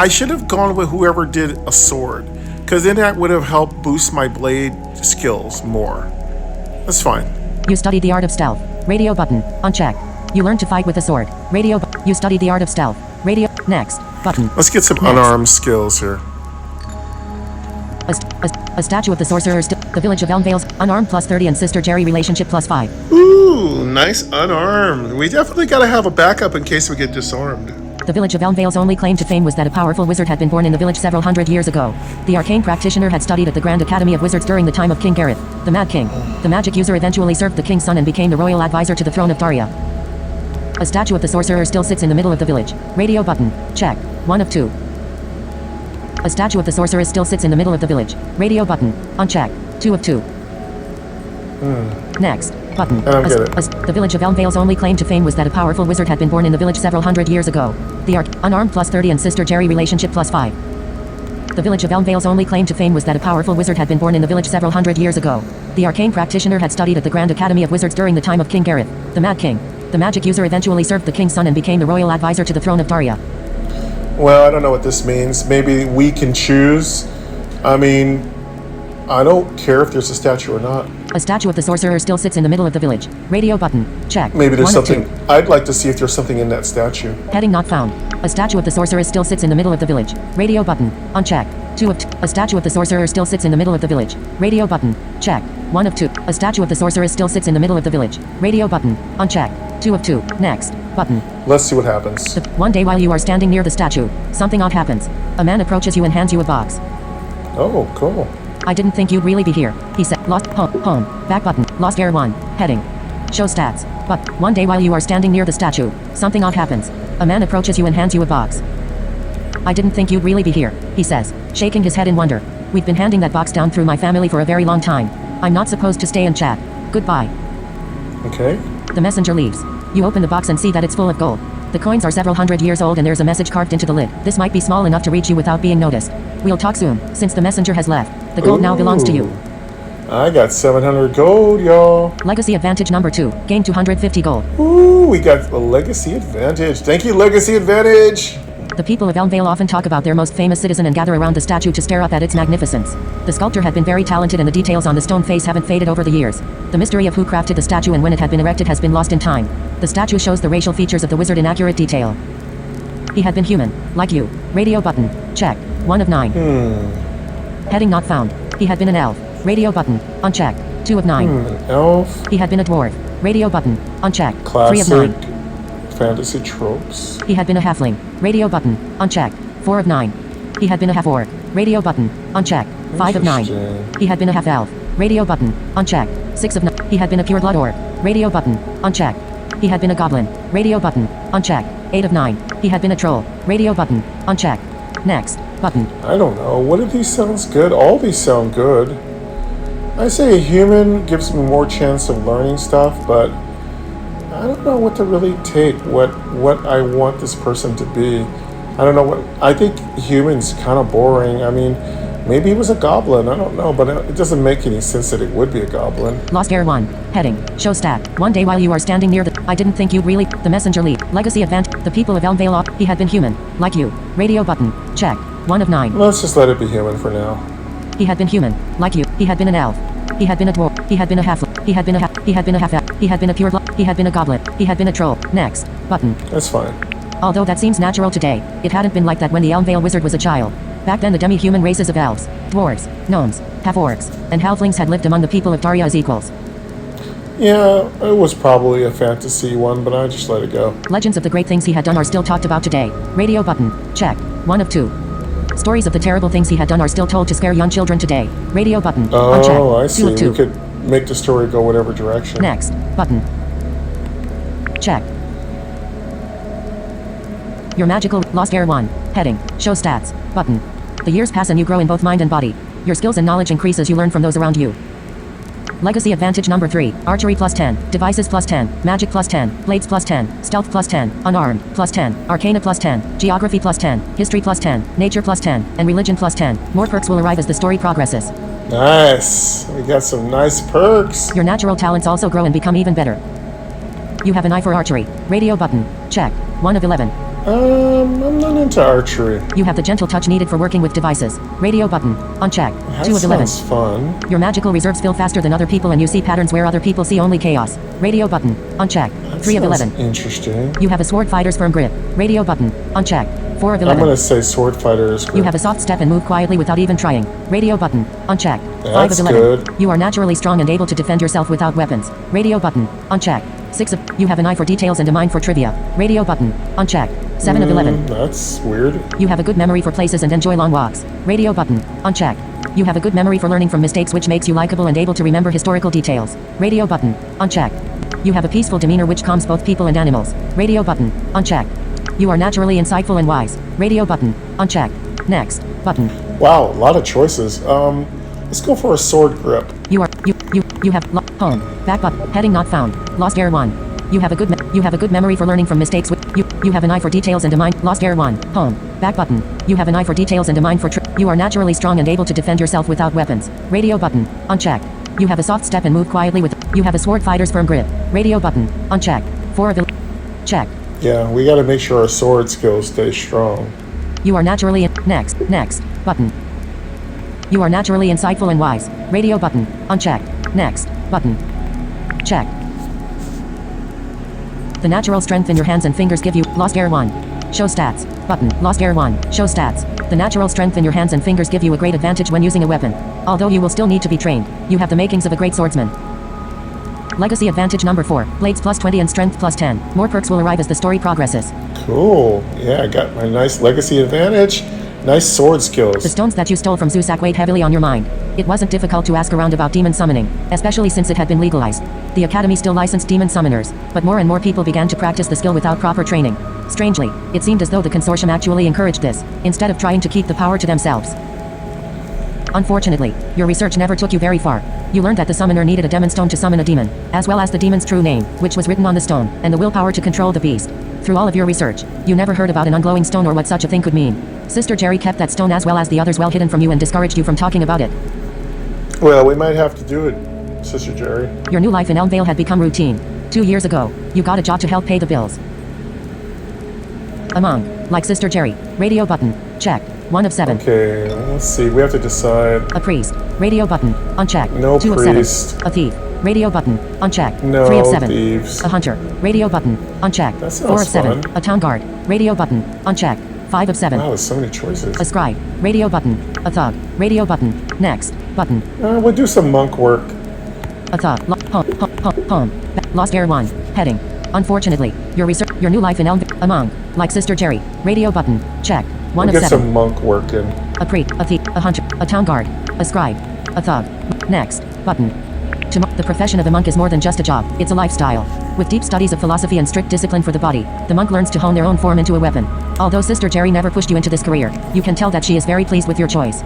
S1: should have gone with whoever did a sword, because then that would have helped boost my blade skills more. That's fine.
S2: You studied the art of stealth. Radio button. Uncheck. You learned to fight with a sword. Radio. You studied the art of stealth. Radio. Next. Button.
S1: Let's get some
S2: Next.
S1: unarmed skills here.
S2: A statue of the sorcerer. The village of Elmvale's unarmed +30 and Sister Jerry relationship +5.
S1: Ooh, nice unarmed. We definitely got to have a backup in case we get disarmed.
S2: The village of Elmvale's only claim to fame was that a powerful wizard had been born in the village several hundred years ago. The arcane practitioner had studied at the Grand Academy of Wizards during the time of King Gareth, the Mad King. The magic user eventually served the king's son and became the royal advisor to the throne of Daria. A statue of the sorcerer still sits in the middle of the village. Radio button. Check. 1 of 2. A statue of the sorcerer still sits in the middle of the village. Radio button. Uncheck. 2 of 2. Next. Button.
S1: I don't get it.
S2: The village of Elmvale's only claim to fame was that a powerful wizard had been born in the village several hundred years ago. The unarmed +30 and Sister Jerry relationship +5. The village of Elmvale's only claim to fame was that a powerful wizard had been born in the village several hundred years ago. The arcane practitioner had studied at the Grand Academy of Wizards during the time of King Gareth, the Mad King. The magic user eventually served the king's son and became the royal advisor to the throne of Daria.
S1: Well, I don't know what this means. Maybe we can choose. I mean, I don't care if there's a statue or not.
S2: A statue of the sorcerer still sits in the middle of the village. Radio button. Check.
S1: Maybe there's
S2: 1 of 2.
S1: something. I'd like to see if there's something in that statue.
S2: Heading not found. A statue of the sorcerer still sits in the middle of the village. Radio button. Uncheck. 2 of 2. A statue of the sorcerer still sits in the middle of the village. Radio button. Check. 1 of 2. A statue of the sorcerer still sits in the middle of the village. Radio button. Uncheck. 2 of 2. Next. Button.
S1: Let's see what happens.
S2: One day while you are standing near the statue, something odd happens. A man approaches you and hands you a box.
S1: Oh, cool.
S2: I didn't think you'd really be here, he said. Lost home. Back button. Lost Heir 1. Heading. Show stats. But one day while you are standing near the statue, something odd happens. A man approaches you and hands you a box. I didn't think you'd really be here, he says, shaking his head in wonder. We've been handing that box down through my family for a very long time. I'm not supposed to stay and chat. Goodbye.
S1: Okay.
S2: The messenger leaves. You open the box and see that it's full of gold. The coins are several hundred years old and there's a message carved into the lid. This might be small enough to reach you without being noticed. We'll talk soon, since the messenger has left. The gold now belongs to you.
S1: I got 700 gold, y'all.
S2: Legacy advantage number 2. Gain 250 gold.
S1: Ooh, we got a legacy advantage. Thank you, legacy advantage.
S2: The people of Elmvale often talk about their most famous citizen and gather around the statue to stare up at its magnificence. The sculptor had been very talented and the details on the stone face haven't faded over the years. The mystery of who crafted the statue and when it had been erected has been lost in time. The statue shows the racial features of the wizard in accurate detail. He had been human, like you. Radio button. Check. 1 of 9. Heading not found. He had been an elf. Radio button. Unchecked. 2 of 9.
S1: An elf.
S2: He had been a dwarf. Radio button. Unchecked. 3 of
S1: Classic
S2: 9.
S1: fantasy tropes.
S2: He had been a halfling. Radio button. Unchecked. 4 of 9. He had been a half-orc. Radio button. Unchecked. 5 of 9.
S1: Interesting.
S2: He had been a half-elf. Radio button. Unchecked. 6 of 9. He had been a pure blood orc. Radio button. Unchecked. He had been a goblin. Radio button. Unchecked. 8 of 9. He had been a troll. Radio button. Unchecked. Next. Button.
S1: I don't know. What if these sounds good? All these sound good. I say a human gives me more chance of learning stuff, but I don't know what to really take. What I want this person to be. I don't know what. I think humans kind of boring. I mean, maybe he was a goblin. I don't know, but it doesn't make any sense that it would be a goblin.
S2: Lost Heir 1. Heading. Show stat. One day while you are standing near the... I didn't think you'd really... The messenger lead. Legacy advantage. The people of Elmvale. He had been human. Like you. Radio button. Check. 1 of 9.
S1: Let's just let it be human for now.
S2: He had been human. Like you. He had been an elf. He had been a dwarf. He had been a halfling. He had been a half... He had been a half-elf. He had been a pure blood. He had been a goblin. He had been a troll. Next. Button.
S1: That's fine.
S2: Although that seems natural today, it hadn't been like that when the Elmvale wizard was a child. Back then the demi-human races of elves, dwarves, gnomes, half-orcs, and halflings had lived among the people of Daria as equals.
S1: Yeah, it was probably a fantasy one, but I just let it go.
S2: Legends of the great things he had done are still talked about today. Radio button. Check. 1 of 2. Stories of the terrible things he had done are still told to scare young children today. Radio button. Unchecked.
S1: Oh, I see.
S2: 2 of 2.
S1: We could make the story go whatever direction.
S2: Next. Button. Check. Your magical Lost Heir 1. Heading. Show stats. Button. The years pass and you grow in both mind and body. Your skills and knowledge increase as you learn from those around you. Legacy advantage number 3. Archery plus 10. Devices plus 10. Magic plus 10. Blades plus 10. Stealth plus 10. Unarmed plus 10. Arcana plus 10. Geography plus 10. History plus 10. Nature plus 10. And religion plus 10. More perks will arrive as the story progresses.
S1: Nice. We got some nice perks.
S2: Your natural talents also grow and become even better. You have an eye for archery. Radio button. Check. 1 of 11.
S1: I'm not into archery.
S2: You have the gentle touch needed for working with devices. Radio button. Unchecked.
S1: That
S2: 2 of 11.
S1: sounds fun.
S2: Your magical reserves fill faster than other people and you see patterns where other people see only chaos. Radio button. Unchecked.
S1: That
S2: 3 of
S1: sounds
S2: 11.
S1: Interesting.
S2: You have a sword fighter's firm grip. Radio button. Unchecked. 4 of
S1: I'm
S2: 11.
S1: gonna say sword fighters.
S2: You have a soft step and move quietly without even trying. Radio button. Unchecked. 5
S1: That's
S2: of 11.
S1: good.
S2: You are naturally strong and able to defend yourself without weapons. Radio button. Unchecked. 6 of... You have an eye for details and a mind for trivia. Radio button. Unchecked. 7 of 11.
S1: That's weird.
S2: You have a good memory for places and enjoy long walks. Radio button. Unchecked. You have a good memory for learning from mistakes which makes you likable and able to remember historical details. Radio button. Unchecked. You have a peaceful demeanor which calms both people and animals. Radio button. Unchecked. You are naturally insightful and wise. Radio button. Unchecked. Next. Button.
S1: Wow, a lot of choices. Let's go for a sword grip.
S2: You have home. Back button. Heading not found. Lost Heir 1. You have a good memory for learning from mistakes with you have an eye for details and a mind. Lost Heir 1. Home. Back button. You have an eye for details and a mind for you are naturally strong and able to defend yourself without weapons. Radio button. Unchecked. You have a soft step and move quietly with you have a sword fighter's firm grip. Radio button. Unchecked. 4 of 11. Check.
S1: Yeah, we gotta make sure our sword skills stay strong.
S2: You are naturally next button. You are naturally insightful and wise. Radio button. Unchecked. Next button. Check. The natural strength in your hands and fingers give you Lost Heir 1. Show stats. Button. Lost Heir 1. Show stats. The natural strength in your hands and fingers give you a great advantage when using a weapon. Although you will still need to be trained, you have the makings of a great swordsman. Legacy advantage number 4. Blades plus 20 and strength plus 10. More perks will arrive as the story progresses.
S1: Cool. Yeah, I got my nice legacy advantage. Nice sword
S2: The
S1: skills.
S2: stones that you stole from Zusak weighed heavily on your mind. It wasn't difficult to ask around about demon summoning, especially since it had been legalized. The Academy still licensed demon summoners, but more and more people began to practice the skill without proper training. Strangely, it seemed as though the consortium actually encouraged this, instead of trying to keep the power to themselves. Unfortunately, your research never took you very far. You learned that the summoner needed a demon stone to summon a demon, as well as the demon's true name, which was written on the stone, and the willpower to control the beast. Through all of your research, you never heard about an unglowing stone or what such a thing could mean. Sister Jerry kept that stone as well as the others well hidden from you and discouraged you from talking about it.
S1: Well, we might have to do it, Sister Jerry.
S2: Your new life in Elmvale had become routine. 2 years ago, you got a job to help pay the bills. A monk, like Sister Jerry. Radio button. Checked. 1 of 7.
S1: Okay, let's see. We have to decide.
S2: A priest. Radio button. Unchecked.
S1: No
S2: 2
S1: priest.
S2: of 7. A thief. Radio button. Unchecked.
S1: No
S2: 3 of 7.
S1: thieves.
S2: A hunter. Radio button. Unchecked.
S1: That
S2: 4 of
S1: sounds
S2: 7.
S1: fun.
S2: A town guard. Radio button. Unchecked. 5 of 7.
S1: Wow, there's so many choices.
S2: A scribe. Radio button. A thug. Radio button. Next. Button.
S1: We'll do some monk work.
S2: A thug. Home. Lost Heir 1. Heading. Unfortunately, your new life in a monk. Like Sister Jerry. Radio button. Check. 1
S1: We'll
S2: of
S1: get
S2: 7.
S1: some monk work in.
S2: A priest. A thief. A hunter. A town guard. A scribe. A thug. Next. Button. The profession of a monk is more than just a job. It's a lifestyle. With deep studies of philosophy and strict discipline for the body, the monk learns to hone their own form into a weapon. Although Sister Jerry never pushed you into this career, you can tell that she is very pleased with your choice.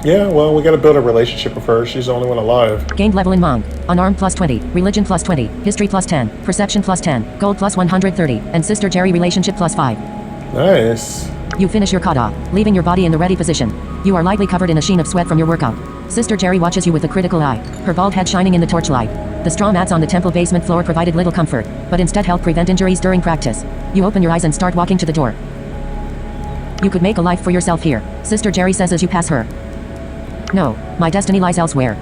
S1: Yeah, well, we gotta build a relationship with her. She's the only one alive.
S2: Gained level in monk. Unarmed plus 20, religion plus 20, history plus 10, perception plus 10, gold plus 130, and Sister Jerry relationship plus 5.
S1: Nice.
S2: You finish your kata, leaving your body in the ready position. You are lightly covered in a sheen of sweat from your workout. Sister Jerry watches you with a critical eye, her bald head shining in the torchlight. The straw mats on the temple basement floor provided little comfort, but instead helped prevent injuries during practice. You open your eyes and start walking to the door. You could make a life for yourself here, Sister Jerry says as you pass her. No, my destiny lies elsewhere.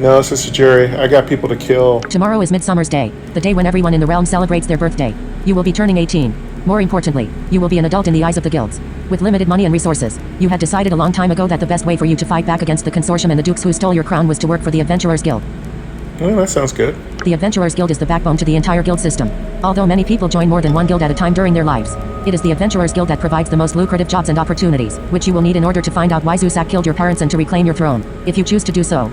S1: No, Sister Jerry, I got people to kill.
S2: Tomorrow is Midsummer's Day, the day when everyone in the realm celebrates their birthday. You will be turning 18. More importantly, you will be an adult in the eyes of the guilds. With limited money and resources, you had decided a long time ago that the best way for you to fight back against the consortium and the dukes who stole your crown was to work for the Adventurers Guild.
S1: Oh, that sounds good.
S2: The Adventurers Guild is the backbone to the entire guild system. Although many people join more than one guild at a time during their lives, it is the Adventurers Guild that provides the most lucrative jobs and opportunities, which you will need in order to find out why Zusak killed your parents and to reclaim your throne, if you choose to do so.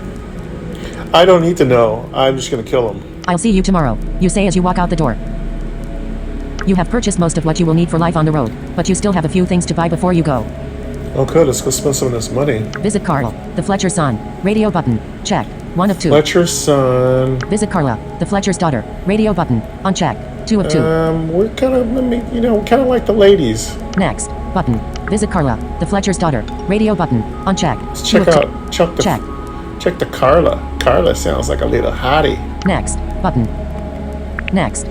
S1: I don't need to know. I'm just gonna kill him.
S2: I'll see you tomorrow, you say as you walk out the door. You have purchased most of what you will need for life on the road, but you still have a few things to buy before you go.
S1: Okay, let's go spend some of this money.
S2: Visit Carl, the Fletcher's son. Radio button. Check. 1 of 2.
S1: Fletcher's son.
S2: Visit Carla, the Fletcher's daughter. Radio button. Unchecked. 2 of 2.
S1: We're kind of, we kind of like the ladies.
S2: Next. Button. Visit Carla, the Fletcher's daughter. Radio button. Unchecked.
S1: Let's
S2: 2
S1: check
S2: of 2.
S1: out, check
S2: Check.
S1: the Carla. Carla sounds like a little hottie.
S2: Next. Button. Next.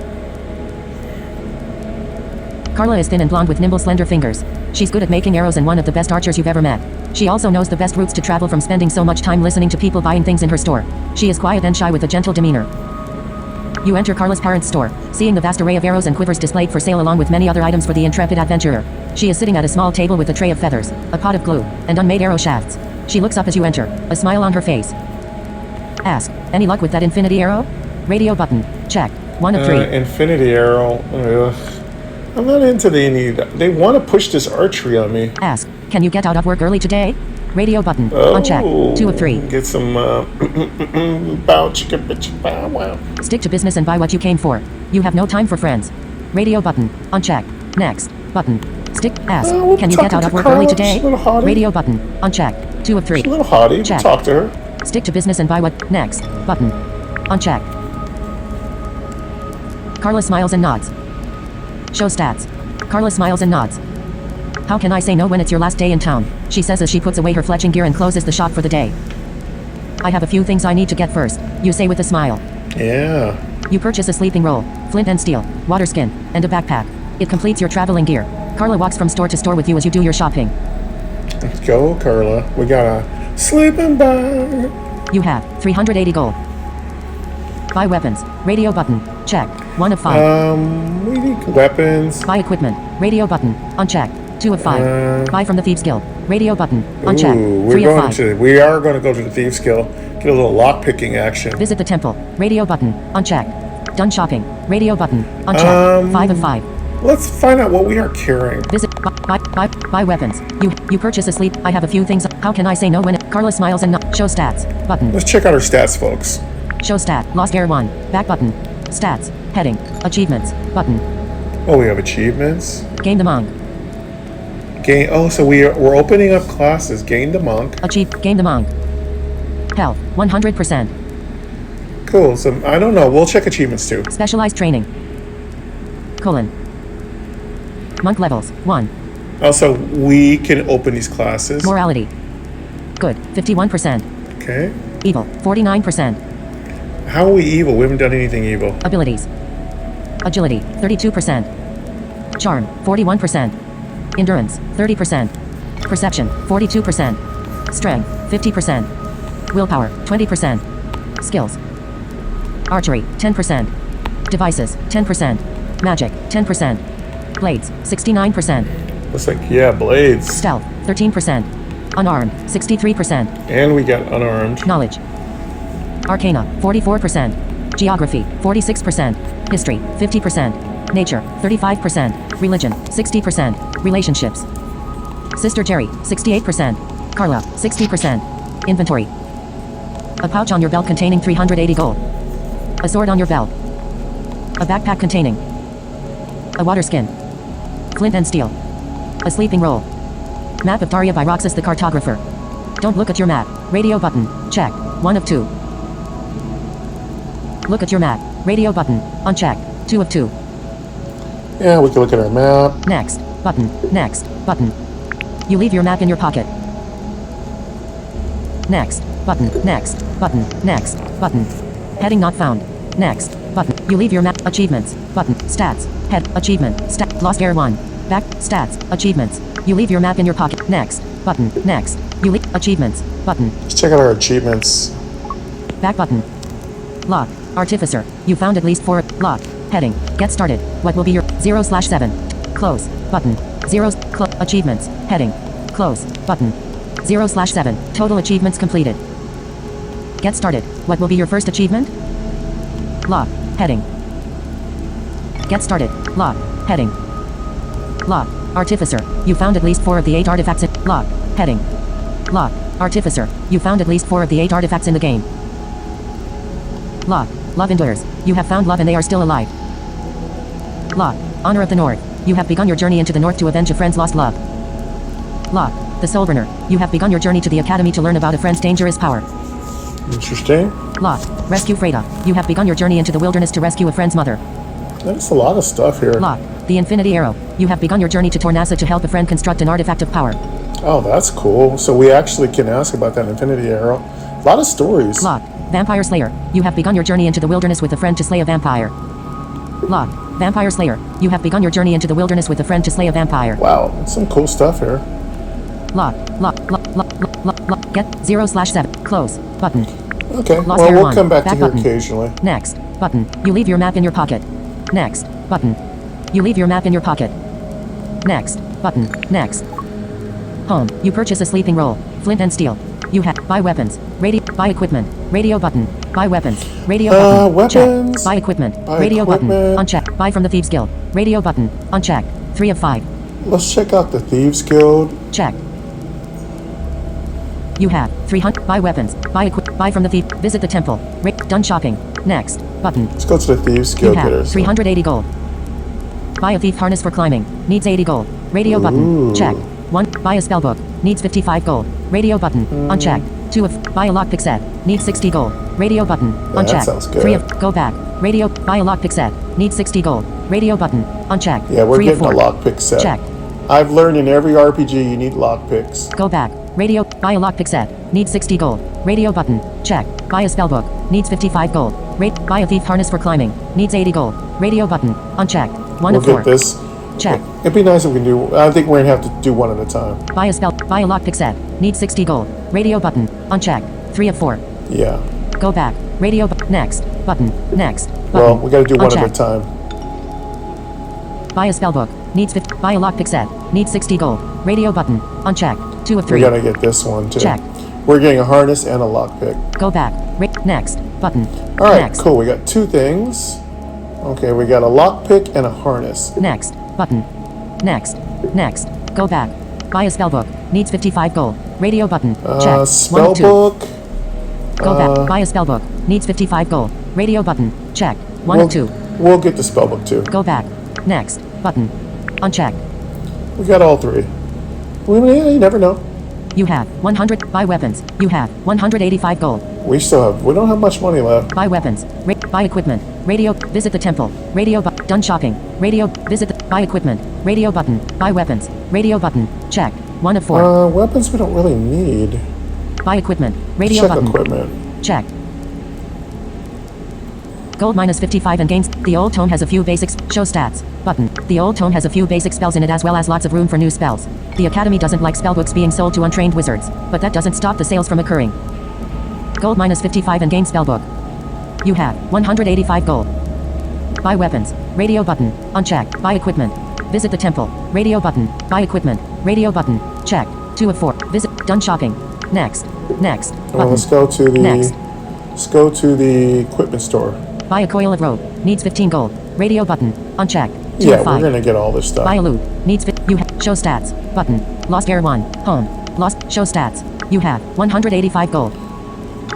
S2: Carla is thin and blonde with nimble, slender fingers. She's good at making arrows and one of the best archers you've ever met. She also knows the best routes to travel from spending so much time listening to people buying things in her store. She is quiet and shy with a gentle demeanor. You enter Carla's parents' store, seeing the vast array of arrows and quivers displayed for sale along with many other items for the intrepid adventurer. She is sitting at a small table with a tray of feathers, a pot of glue, and unmade arrow shafts. She looks up as you enter, a smile on her face. Ask, any luck with that infinity arrow? Radio button. Check. 1 of 3.
S1: Infinity arrow. Ugh. I'm not into they want to push this archery on me.
S2: Ask, can you get out of work early today? Radio button.
S1: Oh,
S2: Unchecked. 2 of 3.
S1: Get some, bow chicka bitch bow wow.
S2: Stick to business and buy what you came for. You have no time for friends. Radio button. Unchecked. Next. Button. Stick. Ask,
S1: we'll
S2: can you
S1: talk
S2: get out
S1: to
S2: of work
S1: Carla.
S2: early
S1: She's
S2: today?
S1: a little hottie.
S2: Radio button. Unchecked. 2 of 3.
S1: She's a little hottie.
S2: Check.
S1: We'll talk to her.
S2: Stick to business and buy what. Next. Button. Unchecked. Carla smiles and nods. Show stats. Carla smiles and nods. How can I say no when it's your last day in town? She says as she puts away her fletching gear and closes the shop for the day. I have a few things I need to get first, you say with a smile.
S1: Yeah.
S2: You purchase a sleeping roll, flint and steel, water skin, and a backpack. It completes your traveling gear. Carla walks from store to store with you as you do your shopping.
S1: Let's go, Carla. We got a sleeping bag.
S2: You have 380 gold. Buy weapons. Radio button. Check. 1 of 5.
S1: We need weapons.
S2: Buy equipment. Radio button. Unchecked. 2 of 5. Buy from the Thieves Guild. Radio button. Unchecked.
S1: Ooh,
S2: 3 of 5.
S1: we are going to go to the Thieves Guild. Get a little lock picking action.
S2: Visit the temple. Radio button. Unchecked. Done shopping. Radio button. Unchecked. 5 of 5.
S1: Let's find out what we are carrying.
S2: Visit. Buy weapons. You purchase a sleep. I have a few things. How can I say no when Carla smiles and show stats. Button.
S1: Let's check out our stats, folks.
S2: Show stat. Lost Heir 1. Back button. Stats. Heading. Achievements. Button.
S1: Oh, we have achievements.
S2: Gain the monk.
S1: Gain. Oh, so we're opening up classes. Gain the monk.
S2: Gain the monk. Health. 100%.
S1: Cool. So I don't know. We'll check achievements too.
S2: Specialized training. Colon. Monk levels. 1.
S1: Also, we can open these classes.
S2: Morality. Good. 51%.
S1: Okay.
S2: Evil. 49%.
S1: How are we evil? We haven't done anything evil.
S2: Abilities. Agility. 32%. Charm. 41%. Endurance. 30%. Perception. 42%. Strength. 50%. Willpower. 20%. Skills. Archery. 10%. Devices. 10%. Magic. 10%. Blades. 69%.
S1: Looks like, yeah, blades.
S2: Stealth, 13%. Unarmed, 63%.
S1: And we got unarmed.
S2: Knowledge. Arcana, 44%. Geography, 46%. History, 50%. Nature, 35%. Religion, 60%. Relationships. Sister Jerry, 68%. Carla, 60%. Inventory. A pouch on your belt containing 380 gold. A sword on your belt. A backpack containing. A water skin. Flint and steel. A sleeping roll. Map of Daria by Roxas the cartographer. Don't look at your map. Radio button. Check. 1 of 2. Look at your map. Radio button. Unchecked. 2 of 2.
S1: Yeah, we can look at our map.
S2: Next. Button. Next. Button. You leave your map in your pocket. Next. Button. Next. Button. Next. Button. Heading not found. Next. Button. You leave your map. Achievements. Button. Stats. Head. Achievement. Stat. Lost Air 1. Back. Stats. Achievements. You leave your map in your pocket. Next. Button. Next. You leave. Achievements. Button.
S1: Let's check out our achievements.
S2: Back button. Lock. Artificer. You found at least 4. Lock. Heading. Get started. What will be your 0/7? Close. Button. Zeros. Achievements. Heading. Close. Button. 0/7. Total achievements completed. Get started. What will be your first achievement? Lock. Heading. Get started. Lock. Heading. Lock. Artificer. You found at least 4 of the 8 artifacts in. Lock. Heading. Lock. Artificer. You found at least 4 of the 8 artifacts in the game. Lock. Love endures. You have found love and they are still alive. Lock. Honor of the North. You have begun your journey into the North to avenge a friend's lost love. Lock. The Soulburner. You have begun your journey to the Academy to learn about a friend's dangerous power.
S1: Interesting.
S2: Lock. Rescue Freda. You have begun your journey into the wilderness to rescue a friend's mother.
S1: That's a lot of stuff here.
S2: Lock. The Infinity Arrow. You have begun your journey to Tornasa to help a friend construct an artifact of power.
S1: Oh, that's cool. So we actually can ask about that Infinity Arrow. A lot of stories.
S2: Lock. Vampire Slayer. You have begun your journey into the wilderness with a friend to slay a vampire. Lock. Vampire Slayer. You have begun your journey into the wilderness with a friend to slay a vampire.
S1: Wow, that's some cool stuff here.
S2: Lock. Lock. Lock. Lock. Lock. Lock. Lock. Get 0/7. Close. Button.
S1: Okay,
S2: Lost
S1: well,
S2: Air
S1: we'll
S2: 1.
S1: come back
S2: Back
S1: to here
S2: button.
S1: occasionally.
S2: Next. Button. You leave your map in your pocket. Next. Button. You leave your map in your pocket. Next. Button. Next. Home. You purchase a sleeping roll. Flint and steel. You have. Buy weapons. Radio. Buy equipment. Radio button. Buy weapons. Radio button.
S1: Weapons.
S2: Check. Buy equipment.
S1: Buy
S2: Radio
S1: equipment.
S2: button. Uncheck. Buy from the Thieves Guild. Radio button. Unchecked. 3 of 5.
S1: Let's check out the Thieves Guild.
S2: Check. You have 300. Buy weapons. Buy from the thief. Visit the temple. Done shopping. Next. Button.
S1: Let's go to the Thieves
S2: You
S1: Guild.
S2: have
S1: Get
S2: 380 gold. Buy a thief harness for climbing. Needs 80 gold. Radio button.
S1: Ooh.
S2: Check. 1. Buy a spellbook. Needs 55 gold. Radio button. Unchecked. 2 of. Buy a lockpick set. Needs 60 gold. Radio button.
S1: that
S2: Unchecked.
S1: sounds good.
S2: 3 of. Go back. Radio. Buy a lockpick set. Needs 60 gold. Radio button. Unchecked.
S1: Yeah, we're
S2: 3 of
S1: getting a
S2: 4.
S1: lockpick set.
S2: Check.
S1: I've learned in every RPG you need lockpicks.
S2: Go back. Radio. Buy a lockpick set. Needs 60 gold. Radio button. Check. Buy a spellbook. Needs 55 gold. Buy a thief harness for climbing. Needs 80 gold. Radio button. Unchecked. 1
S1: We'll
S2: of 4.
S1: get this.
S2: Check.
S1: It'd be nice if we can do. I think we're gonna have to do one at a time.
S2: Buy a lockpick set. Needs 60 gold. Radio button. Unchecked. 3 of 4.
S1: Yeah.
S2: Go back. Radio next. Button. Next. Button.
S1: Well, we gotta do one at a
S2: Unchecked.
S1: time.
S2: Buy a spellbook. Needs 50. Buy a lockpick set. Needs 60 gold. Radio button. Unchecked. 2 of 3.
S1: We gotta get this one too.
S2: Check.
S1: We're getting a harness and a lockpick.
S2: Go back. Next. Button.
S1: All right,
S2: Next.
S1: cool. We got 2 things. Okay, we got a lockpick and a harness.
S2: Next. Button. Next. Next. Go back. Buy a spellbook. Needs 55 gold. Radio button. Check. 1 of 2.
S1: Spellbook.
S2: Go back. Buy a spellbook. Needs 55 gold. Radio button. Check. 1 of 2.
S1: We'll get the spellbook too.
S2: Go back. Next. Button. Unchecked.
S1: We got all 3. You never know.
S2: You have 100. Buy weapons. You have 185 gold.
S1: We don't have much money left.
S2: Buy weapons. Buy equipment. Radio. Visit the temple. Radio. Done shopping. Radio. Visit the. Buy equipment. Radio button. Buy weapons. Radio button. Check. 1 of 4.
S1: Weapons we don't really need.
S2: Buy equipment. Radio
S1: Check
S2: button.
S1: equipment.
S2: Check. Gold minus 55 and gains. The old tome has a few basics. Show stats. Button. The old tome has a few basic spells in it as well as lots of room for new spells. The Academy doesn't like spellbooks being sold to untrained wizards, but that doesn't stop the sales from occurring. Gold minus 55 and gain spellbook. You have 185 gold. Buy weapons. Radio button. Unchecked. Buy equipment. Visit the temple. Radio button. Buy equipment. Radio button. Check. 2 of 4. Visit. Done shopping. Next. Next.
S1: Well,
S2: Button.
S1: let's go to the
S2: Next.
S1: let's go to the equipment store.
S2: Buy a coil of rope. Needs 15 gold. Radio button. Uncheck. 2
S1: Yeah,
S2: of 5.
S1: we're gonna get all this stuff.
S2: Buy a lute. Needs show stats. Button. Lost Heir 1. Home. Lost. Show stats. You have 185 gold.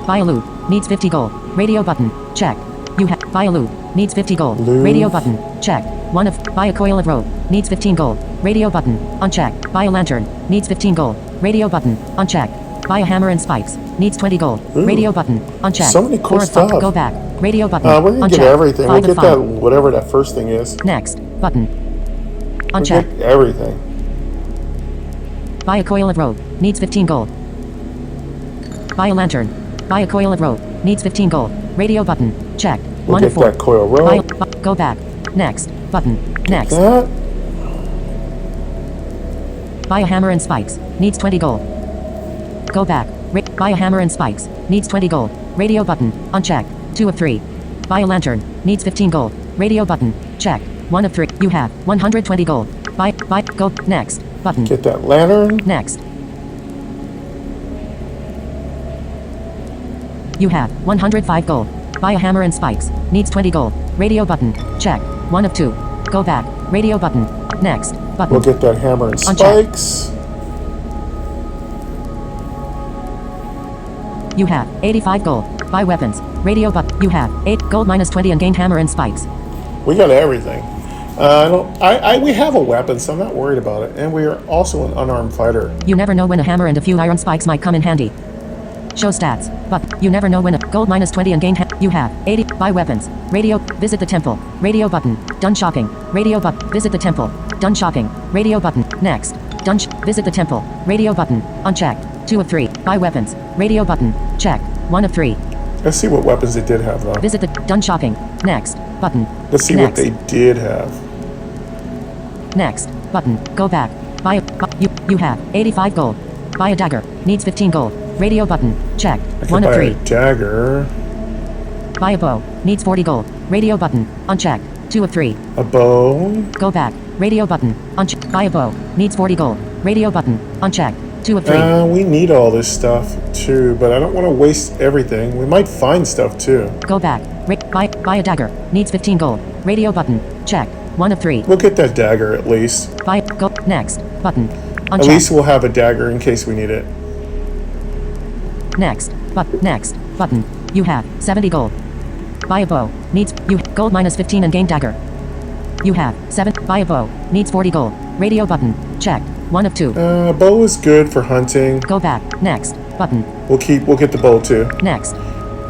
S2: Buy a lute. Needs 50 gold. Radio button. Check. You have. Buy a lute. Needs 50 gold.
S1: Lute.
S2: Radio button. Check. 1 of. Buy a coil of rope. Needs 15 gold. Radio button. Uncheck. Buy a lantern. Needs 15 gold. Radio button. Uncheck. Buy a hammer and spikes. Needs 20 gold.
S1: Ooh.
S2: Radio button. Uncheck.
S1: So many cool
S2: 4 of 5.
S1: stuff.
S2: Go back. Radio button.
S1: We're gonna
S2: Uncheck.
S1: get everything.
S2: 5
S1: We'll
S2: of
S1: get
S2: 5.
S1: that whatever that first thing is.
S2: Next. Button.
S1: We'll
S2: Uncheck.
S1: get everything.
S2: Buy a coil of rope. Needs 15 gold. Buy a lantern. Buy a coil of rope. Needs 15 gold. Radio button. Check.
S1: We'll
S2: 1
S1: get
S2: of 4.
S1: that coil
S2: Buy
S1: rope.
S2: go back. Next. Button. Next.
S1: That.
S2: Buy a hammer and spikes. Needs 20 gold. Go back. Buy a hammer and spikes. Needs 20 gold. Radio button. Uncheck. 2 of 3. Buy a lantern. Needs 15 gold. Radio button. Check. 1 of 3. You have 120 gold. Buy. Go. Next. Button.
S1: Get that lantern.
S2: Next. You have 105 gold. Buy a hammer and spikes. Needs 20 gold. Radio button. Check. 1 of 2. Go back. Radio button. Next. Button.
S1: We'll get that hammer and
S2: Uncheck.
S1: spikes.
S2: You have 85 gold. Buy weapons. Radio button. You have 8 gold minus 20 and gained hammer and spikes.
S1: We got everything. We have a weapon, so I'm not worried about it. And we are also an unarmed fighter.
S2: You never know when a hammer and a few iron spikes might come in handy. Show stats. Button. You never know when a gold minus 20 and gained you have 80. Buy weapons. Radio. Visit the temple. Radio button. Done shopping. Radio button. Visit the temple. Done shopping. Radio button. Next. Done. Visit the temple. Radio button. Unchecked. 2 of 3. Buy weapons. Radio button. Check. 1 of 3.
S1: Let's see what weapons they did have, though.
S2: Visit the done shopping. Next. Button.
S1: Let's see
S2: Next.
S1: what they did have.
S2: Next. Button. Go back. Buy a. You have 85 gold. Buy a dagger. Needs 15 gold. Radio button. Check.
S1: I
S2: 1
S1: could
S2: of
S1: buy
S2: 3.
S1: a dagger.
S2: Buy a bow. Needs 40 gold. Radio button. Unchecked. 2 of 3.
S1: A bow.
S2: Go back. Radio button. Unchecked. Buy a bow. Needs 40 gold. Radio button. Unchecked. 2 of 3.
S1: We need all this stuff, too, but I don't want to waste everything. We might find stuff, too.
S2: Go back. Buy a dagger. Needs 15 gold. Radio button. Check. 1 of 3.
S1: We'll get that dagger, at least.
S2: Buy. Go. Next. Button.
S1: At
S2: Unchecked.
S1: least we'll have a dagger in case we need it.
S2: Next. Next. Button. You have 70 gold. Buy a bow. Needs. You. Gold minus 15 and gain dagger. You have 7. Buy a bow. Needs 40 gold. Radio button. Checked. 1 of 2.
S1: Bow is good for hunting.
S2: Go back. Next. Button.
S1: We'll get the bow, too.
S2: Next.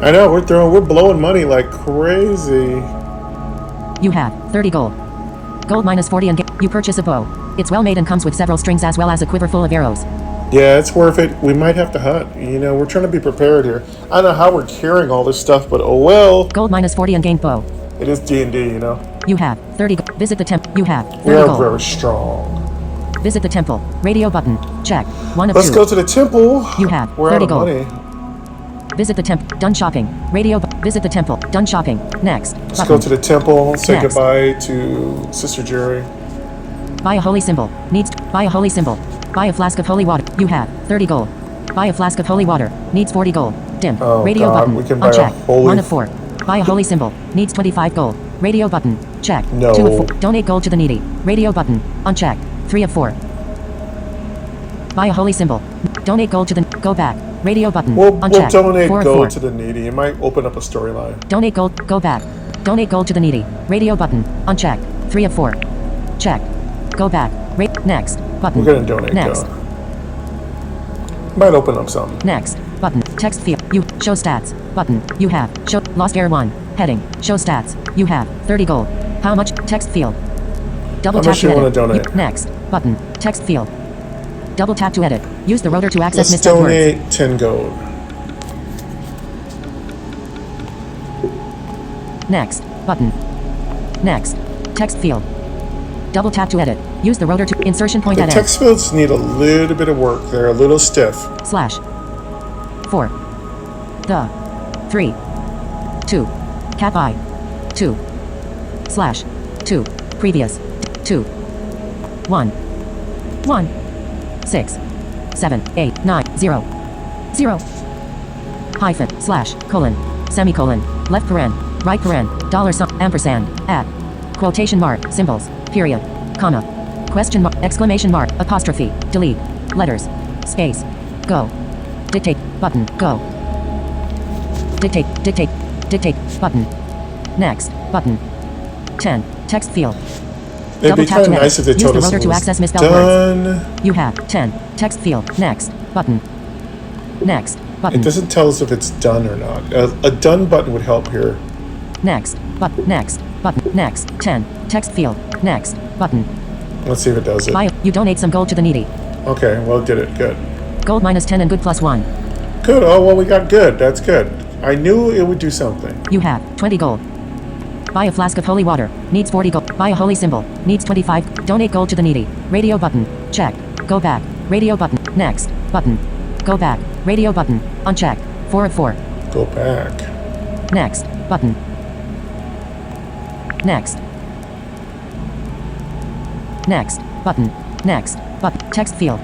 S1: I know, we're blowing money like crazy.
S2: You have 30 gold. Gold minus 40 and you purchase a bow. It's well made and comes with several strings as well as a quiver full of arrows.
S1: Yeah, it's worth it. We might have to hunt. You know, we're trying to be prepared here. I don't know how we're carrying all this stuff, but oh well.
S2: Gold minus 40 and gained bow.
S1: It is D&D, you know.
S2: You have 30 gold. Visit the temple. You have 30
S1: We are
S2: gold.
S1: very strong.
S2: Visit the temple. Radio button. Check. 1 of 2.
S1: Let's go to the temple.
S2: You have
S1: We're
S2: 30
S1: out of
S2: gold.
S1: money.
S2: Visit the temple. Done shopping. Radio. Visit the temple. Done shopping. Next.
S1: Let's go to the temple. Say
S2: Next.
S1: goodbye to Sister Jerry.
S2: Buy a holy symbol. Needs. Buy a holy symbol. Buy a flask of holy water. You have 30 gold. Buy a flask of holy water. Needs 40 gold. Dim.
S1: Oh,
S2: Radio
S1: God,
S2: button.
S1: we can buy a
S2: Unchecked.
S1: holy-
S2: 1 of 4. Buy a holy symbol. Needs 25 gold. Radio button. Check.
S1: No.
S2: 2 of 4. Donate gold to the needy. Radio button. Unchecked. 3 of 4. Buy a holy symbol. Donate gold to the. Go back. Radio button.
S1: We'll
S2: Unchecked.
S1: donate
S2: 4 of
S1: gold
S2: 4.
S1: to the needy. It might open up a storyline.
S2: Donate gold. Go back. Donate gold to the needy. Radio button. Unchecked. 3 of 4. Check. Go back. Next. Button.
S1: We're gonna donate
S2: Next.
S1: gold. Might open up something.
S2: Next. Button. Text field. You. Show stats. Button. You have. Show. Lost Heir 1. Heading. Show stats. You have. 30 gold. How much? Text field. Double
S1: How
S2: tap
S1: much
S2: to
S1: you
S2: edit.
S1: wanna donate?
S2: Next. Button. Text field. Double tap to edit. Use the rotor to access
S1: Let's
S2: misspelled words.
S1: donate 10 gold.
S2: Next. Button. Next. Text field. Double tap to edit. Use the rotor to insertion point
S1: The
S2: at
S1: text fields need a little bit of work. They're a little stiff.
S2: end. Slash. 4. The. 3. 2. Cap I. 2. Slash. 2. Previous. 2. 1 1 6 7 8 9 0 0 hyphen slash colon semicolon left paren right paren dollar sign ampersand at quotation mark symbols period comma question mark exclamation mark apostrophe delete letters space go dictate button go dictate button next button 10 text field
S1: It'd
S2: double
S1: be
S2: tap
S1: kind
S2: to
S1: of
S2: edit.
S1: nice if they
S2: Use
S1: told
S2: the
S1: us
S2: rotor
S1: it
S2: to
S1: was
S2: access misspelled
S1: done.
S2: words. You have 10 text field next button next button
S1: It doesn't tell us if it's done or not. A done button would help here.
S2: next button next 10 text field next button
S1: Let's see if it does it.
S2: buy you donate some gold to the needy
S1: Okay, well, it did it. Good.
S2: gold minus 10 and good plus 1
S1: Good. Oh, well, we got good. That's good. I knew it would do something.
S2: you have 20 gold buy a flask of holy water needs 40 gold buy a holy symbol needs 25 donate gold to the needy radio button check go back radio button next button go back radio button uncheck 4 of 4
S1: Go back.
S2: next button next button text field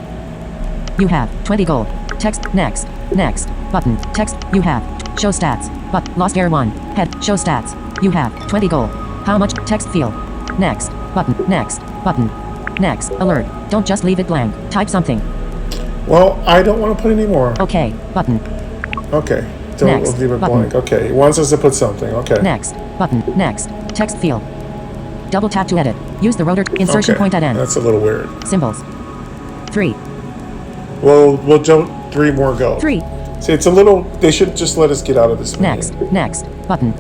S2: you have 20 gold text next button text you have show stats but lost air 1 head show stats you have 20 gold how much text field next button next alert don't just leave it blank type something
S1: Well, I don't want to put any more.
S2: okay button
S1: Okay. Don't
S2: Next
S1: leave it
S2: button.
S1: blank. Okay. It wants us to put something. Okay.
S2: next button next text field double tap to edit use the rotor insertion
S1: Okay.
S2: point at end
S1: That's a little weird.
S2: symbols 3
S1: Well, we'll do 3 more go.
S2: 3
S1: See, it's a little. They should just let us get out of this. menu.
S2: next button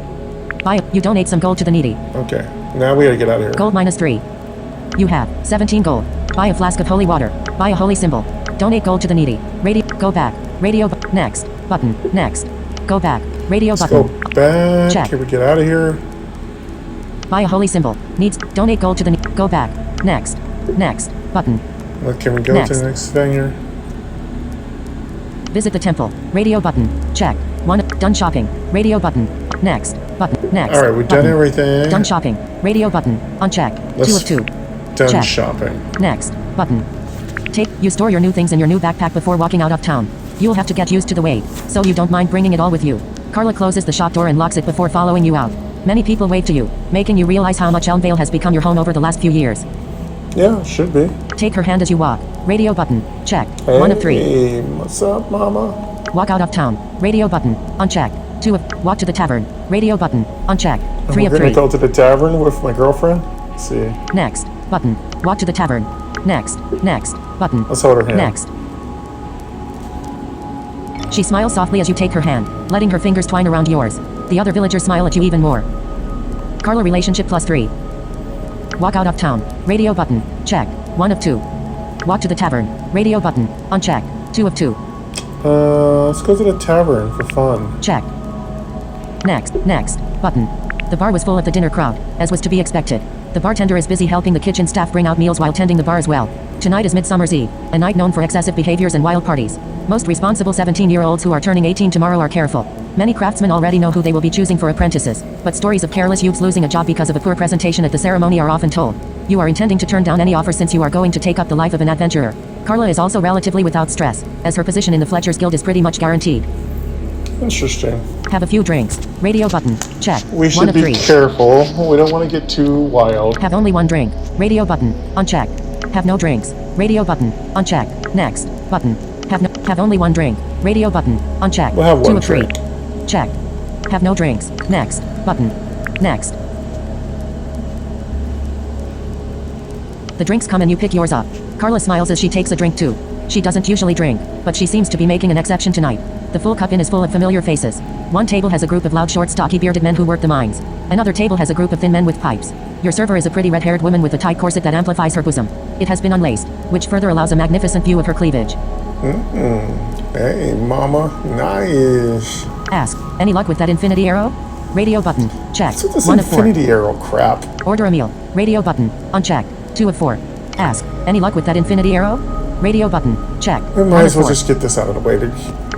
S2: buy you donate some gold to the needy
S1: Okay. Now we gotta get out of here.
S2: gold minus 3 you have 17 gold buy a flask of holy water buy a holy symbol donate gold to the needy radio go back radio next button next go back radio
S1: Let's
S2: button
S1: go back.
S2: Check.
S1: Can we get out of here?
S2: buy a holy symbol needs donate gold to the go back next button
S1: Well, can we go
S2: Next.
S1: to the next thing here?
S2: visit the temple radio button check 1 done shopping radio button next
S1: All right, we've done
S2: button.
S1: everything.
S2: Done shopping radio button uncheck 2 of 2
S1: Done
S2: check.
S1: shopping.
S2: next button you store your new things in your new backpack before walking out of town you'll have to get used to the wait so you don't mind bringing it all with you Carla closes the shop door and locks it before following you out many people wave to you making you realize how much Elmvale has become your home over the last few years
S1: Yeah, should be.
S2: take her hand as you walk radio button check 1 of 3
S1: Hey, what's up, mama?
S2: walk out of town radio button uncheck 2 of walk to the tavern radio button uncheck 3 of
S1: We're
S2: 3
S1: gonna go to the tavern with my girlfriend. Let's see.
S2: next button walk to the tavern next button
S1: Let's hold her hand.
S2: next she smiles softly as you take her hand letting her fingers twine around yours the other villagers smile at you even more Carla relationship plus 3 walk out of town radio button check 1 of 2 walk to the tavern radio button uncheck 2 of 2
S1: Let's go to the tavern for fun.
S2: check next button the bar was full of the dinner crowd as was to be expected the bartender is busy helping the kitchen staff bring out meals while tending the bar as well tonight is Midsummer's Eve a night known for excessive behaviors and wild parties most responsible 17-year-olds who are turning 18 tomorrow are careful many craftsmen already know who they will be choosing for apprentices but stories of careless youths losing a job because of a poor presentation at the ceremony are often told you are intending to turn down any offer since you are going to take up the life of an adventurer Carla is also relatively without stress as her position in the Fletcher's Guild is pretty much guaranteed
S1: Interesting.
S2: have a few drinks radio button check
S1: We
S2: 1
S1: should
S2: of
S1: be
S2: 3
S1: careful. We don't want to get too wild.
S2: have only 1 drink radio button uncheck have no drinks radio button uncheck next button have only 1 drink radio button uncheck
S1: We'll have
S2: 2
S1: one
S2: of 3
S1: drink.
S2: check have no drinks next button next the drinks come and you pick yours up Carla smiles as she takes a drink too she doesn't usually drink but she seems to be making an exception tonight the full cup in is full of familiar faces one table has a group of loud short stocky bearded men who work the mines another table has a group of thin men with pipes your server is a pretty red-haired woman with a tight corset that amplifies her bosom it has been unlaced which further allows a magnificent view of her cleavage
S1: Hey, mama. Nice.
S2: ask any luck with that infinity arrow radio button check
S1: What's with this
S2: 1 of 4
S1: infinity arrow crap?
S2: order a meal radio button uncheck 2 of 4 ask any luck with that infinity arrow radio button check
S1: We
S2: 1
S1: might
S2: of
S1: as well
S2: 4
S1: just get this out of the way.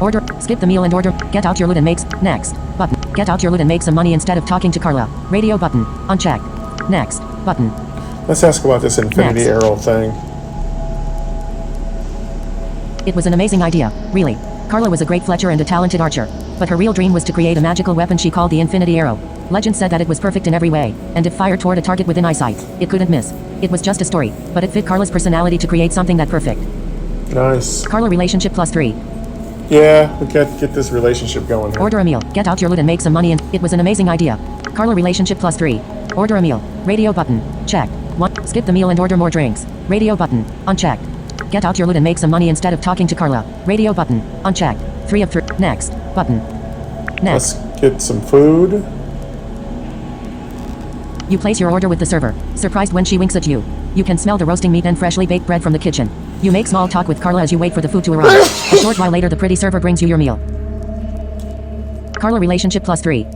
S2: order skip the meal and order get out your loot and makes next button get out your loot and make some money instead of talking to Carla radio button uncheck next button
S1: Let's ask about this infinity
S2: Next.
S1: arrow thing.
S2: It was an amazing idea, really. Carla was a great fletcher and a talented archer. But her real dream was to create a magical weapon she called the Infinity Arrow. Legend said that it was perfect in every way, and if fired toward a target within eyesight, it couldn't miss. It was just a story, but it fit Carla's personality to create something that perfect.
S1: Nice.
S2: Carla relationship +3.
S1: Yeah, we got to get this relationship going here.
S2: Order a meal, get out your loot and make some money and it was an amazing idea. Carla relationship +3. Order a meal. Radio button. Check. 1. Skip the meal and order more drinks. Radio button. Unchecked. Get out your loot and make some money instead of talking to Carla. Radio button. Unchecked. 3 of 3. Next. Button. Next.
S1: Let's get some food.
S2: You place your order with the server, surprised when she winks at you. You can smell the roasting meat and freshly baked bread from the kitchen. You make small talk with Carla as you wait for the food to arrive. A short while later the pretty server brings you your meal. Carla relationship +3.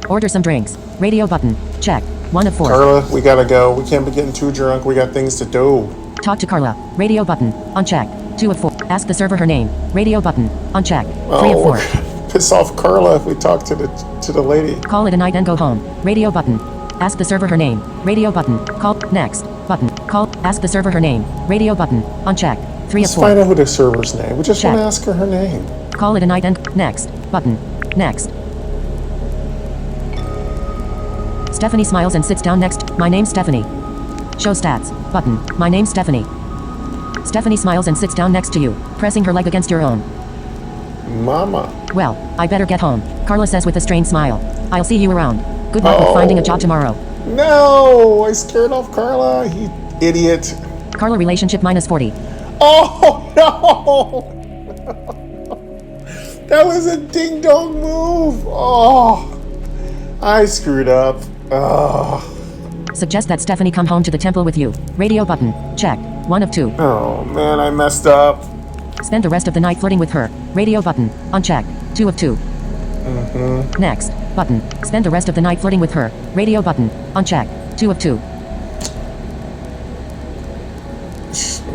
S2: Order some drinks. Radio button. Check. 1 of 4.
S1: Carla, we gotta go. We can't be getting too drunk. We got things to do.
S2: Talk to Carla. Radio button. Unchecked. 2 of 4. Ask the server her name. Radio button. Unchecked. 3 of 4.
S1: Piss off Carla if we talk to the lady.
S2: Call it a night and go home. Radio button. Ask the server her name. Radio button. Call. Next. Button. Call. Ask the server her name. Radio button. Unchecked. 3
S1: Let's
S2: of 4.
S1: find out who the server's name. We just
S2: Check.
S1: want to ask her name.
S2: Call it a night and next. Button. Next. Stephanie smiles and sits down next. My name's Stephanie. Show stats. Button. My name's Stephanie. Stephanie smiles and sits down next to you, pressing her leg against your own.
S1: Mama.
S2: Well, I better get home, Carla says with a strained smile. I'll see you around. Good luck with finding a job tomorrow.
S1: No, I scared off Carla, you idiot.
S2: Carla relationship -40.
S1: Oh, no. That was a ding-dong move. Oh, I screwed up. Oh.
S2: Suggest that Stephanie come home to the temple with you. Radio button. Check. 1 of 2.
S1: Oh, man, I messed up.
S2: Spend the rest of the night flirting with her. Radio button. Unchecked. 2 of 2. Next. Button. Spend the rest of the night flirting with her. Radio button. Unchecked. 2 of 2.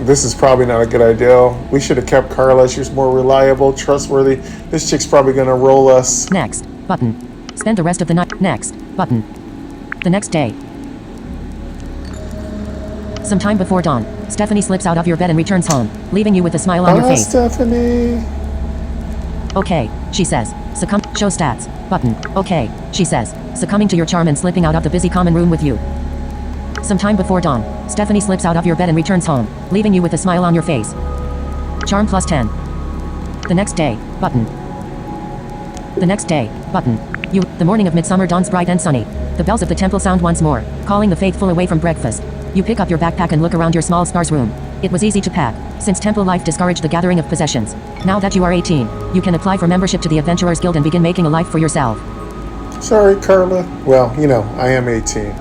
S1: This is probably not a good idea. We should have kept Carla. She was more reliable, trustworthy. This chick's probably going to roll us.
S2: Next. Button. Spend the rest of the night. Next. Button. The next day. Sometime before dawn, Stephanie slips out of your bed and returns home, leaving you with a smile on your face.
S1: Stephanie.
S2: Okay, she says. Show stats. Button. Okay, she says, succumbing to your charm and slipping out of the busy common room with you. Sometime before dawn, Stephanie slips out of your bed and returns home, leaving you with a smile on your face. Charm +10. The next day. Button. The next day. Button. The morning of midsummer dawns bright and sunny. The bells of the temple sound once more, calling the faithful away from breakfast. You pick up your backpack and look around your small sparse room. It was easy to pack, since temple life discouraged the gathering of possessions. Now that you are 18, you can apply for membership to the Adventurers Guild and begin making a life for yourself.
S1: Sorry, Carla. Well, I am 18.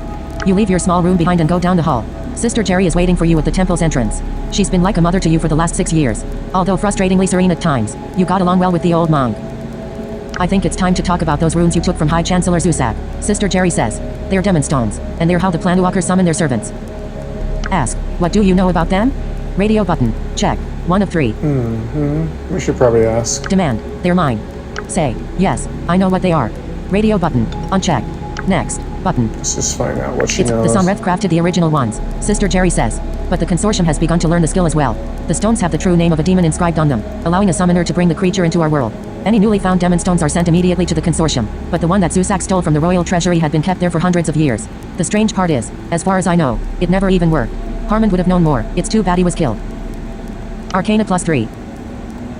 S2: You leave your small room behind and go down the hall. Sister Jerry is waiting for you at the temple's entrance. She's been like a mother to you for the last 6 years. Although frustratingly serene at times, you got along well with the old monk. I think it's time to talk about those runes you took from High Chancellor Zusak, Sister Jerry says. They're demon stones, and they're how the Planewalkers summon their servants. Ask, what do you know about them? Radio button. Check. 1 of 3.
S1: We should probably ask.
S2: Demand. They're mine. Say, yes, I know what they are. Radio button. Unchecked. Next. Button.
S1: Let's just find out what she
S2: The
S1: knows.
S2: Sunreth crafted the original ones, Sister Jerry says. But the consortium has begun to learn the skill as well. The stones have the true name of a demon inscribed on them, allowing a summoner to bring the creature into our world. Any newly found demon stones are sent immediately to the consortium, but the one that Zusak stole from the royal treasury had been kept there for hundreds of years. The strange part is, as far as I know, it never even worked. Harmon would have known more. It's too bad he was killed. Arcana +3.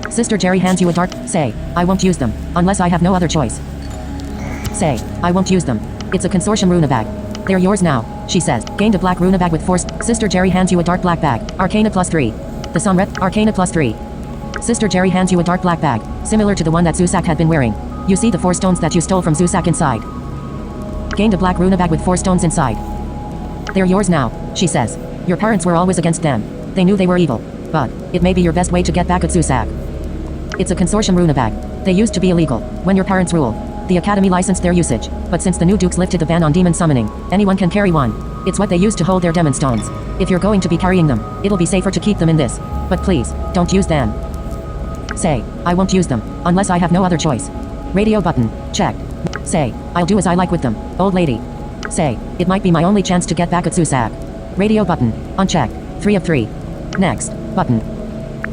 S2: Sister Jerry hands you a dart. Say, I won't use them, unless I have no other choice. Say, I won't use them. It's a consortium runa bag. They're yours now, she says. Gained a black runa bag with force. Sister Jerry hands you a dark black bag. Arcana +3. The Sunreth. Arcana +3. Sister Jerry hands you a dark black bag, similar to the one that Zusak had been wearing. You see the 4 stones that you stole from Zusak inside. Gained a black runa bag with 4 stones inside. They're yours now, she says. Your parents were always against them. They knew they were evil. But it may be your best way to get back at Zusak. It's a consortium runa bag. They used to be illegal when your parents ruled. The Academy licensed their usage, but since the new dukes lifted the ban on demon summoning, anyone can carry one. It's what they use to hold their demon stones. If you're going to be carrying them, it'll be safer to keep them in this. But please, don't use them. Say, I won't use them, unless I have no other choice. Radio button. Checked. Say, I'll do as I like with them, old lady. Say, it might be my only chance to get back at Zusak. Radio button. Unchecked. 3 of 3. Next. Button.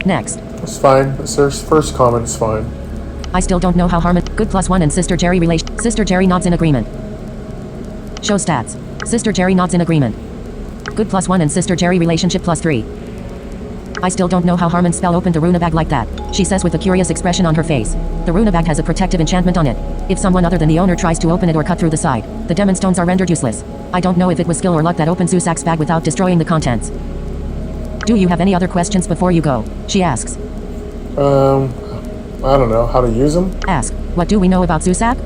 S2: Next.
S1: It's fine. It's their first comment is fine.
S2: I still don't know how Harmon. Good +1 and Sister Jerry relation. Sister Jerry nods in agreement. Show stats. Sister Jerry nods in agreement. Good +1 and Sister Jerry relationship +3. I still don't know how Harmon's spell opened a runa bag like that, she says with a curious expression on her face. The runa bag has a protective enchantment on it. If someone other than the owner tries to open it or cut through the side, the demon stones are rendered useless. I don't know if it was skill or luck that opened Zusak's bag without destroying the contents. Do you have any other questions before you go? She asks.
S1: I don't know. How to use them?
S2: Ask. What do we know about Zusak?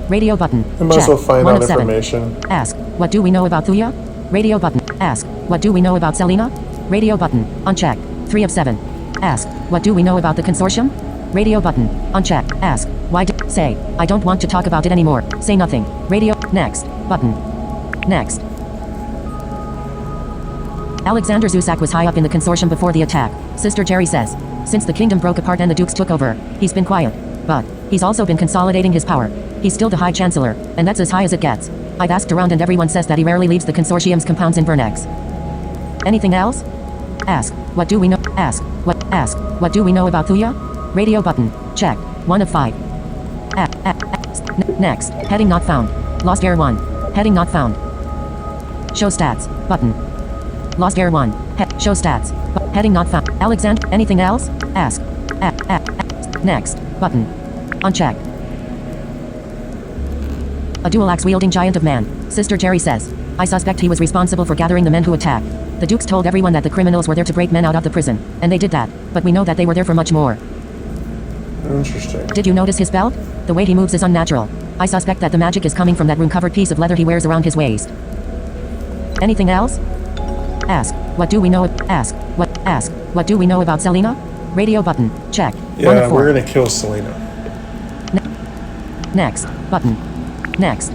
S2: Radio button.
S1: I might as
S2: Check.
S1: well find
S2: 1
S1: out
S2: of 7.
S1: information.
S2: Ask. What do we know about Thuya? Radio button. Ask. What do we know about Selena? Radio button. Unchecked. 3 of 7. Ask. What do we know about the consortium? Radio button. Unchecked. Ask. Why did... Say. I don't want to talk about it anymore. Say nothing. Radio... Next. Button. Next. Alexander Zusak was high up in the consortium before the attack. Sister Jerry says. Since the kingdom broke apart and the dukes took over, he's been quiet. But, he's also been consolidating his power. He's still the High Chancellor, and that's as high as it gets. I've asked around and everyone says that he rarely leaves the consortium's compounds in Vernex. Anything else? Ask. What do we know? Ask. What? Ask. What do we know about Thuya? Radio button. Check. 1 of 5. Next. Heading not found. Lost Heir 1. Heading not found. Show stats. Button. Lost Heir 1. Show stats. Heading not found. Alexander. Anything else? Ask. Next. Button. Unchecked. A dual axe wielding giant of man. Sister Jerry says. I suspect he was responsible for gathering the men who attacked. The dukes told everyone that the criminals were there to break men out of the prison, and they did that, but we know that they were there for much more.
S1: Interesting.
S2: Did you notice his belt? The way he moves is unnatural. I suspect that the magic is coming from that rune-covered piece of leather he wears around his waist. Anything else? Ask. What do we know? Ask. What? Ask. What do we know about Selena? Radio button. Check. 1
S1: Yeah,
S2: of 4.
S1: we're gonna kill Selena.
S2: Next. Button. Next.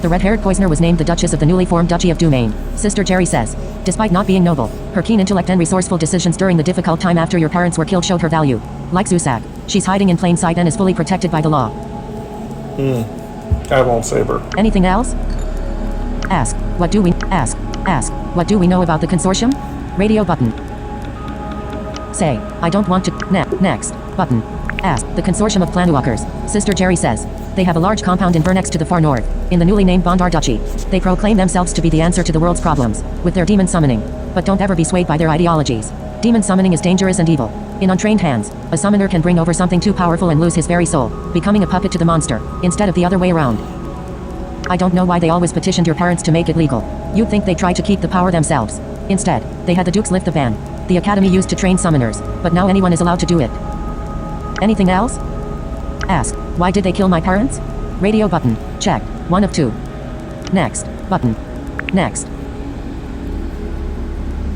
S2: The red-haired poisoner was named the Duchess of the newly formed Duchy of Domain. Sister Jerry says. Despite not being noble, her keen intellect and resourceful decisions during the difficult time after your parents were killed showed her value. Like Zusak, she's hiding in plain sight and is fully protected by the law.
S1: I won't save her.
S2: Anything else? Ask. What do we... Ask. Ask. What do we know about the consortium? Radio button. Say. I don't want to... Next. Button. Ask. The consortium of Planuwalkers. Sister Jerry says. They have a large compound in Vernex to the far north, in the newly named Bondar Duchy. They proclaim themselves to be the answer to the world's problems, with their demon summoning. But don't ever be swayed by their ideologies. Demon summoning is dangerous and evil. In untrained hands, a summoner can bring over something too powerful and lose his very soul, becoming a puppet to the monster, instead of the other way around. I don't know why they always petitioned your parents to make it legal. You'd think they tried to keep the power themselves. Instead, they had the dukes lift the ban. The academy used to train summoners, but now anyone is allowed to do it. Anything else? Ask. Why did they kill my parents? Radio button. Checked. 1 of 2. Next. Button. Next.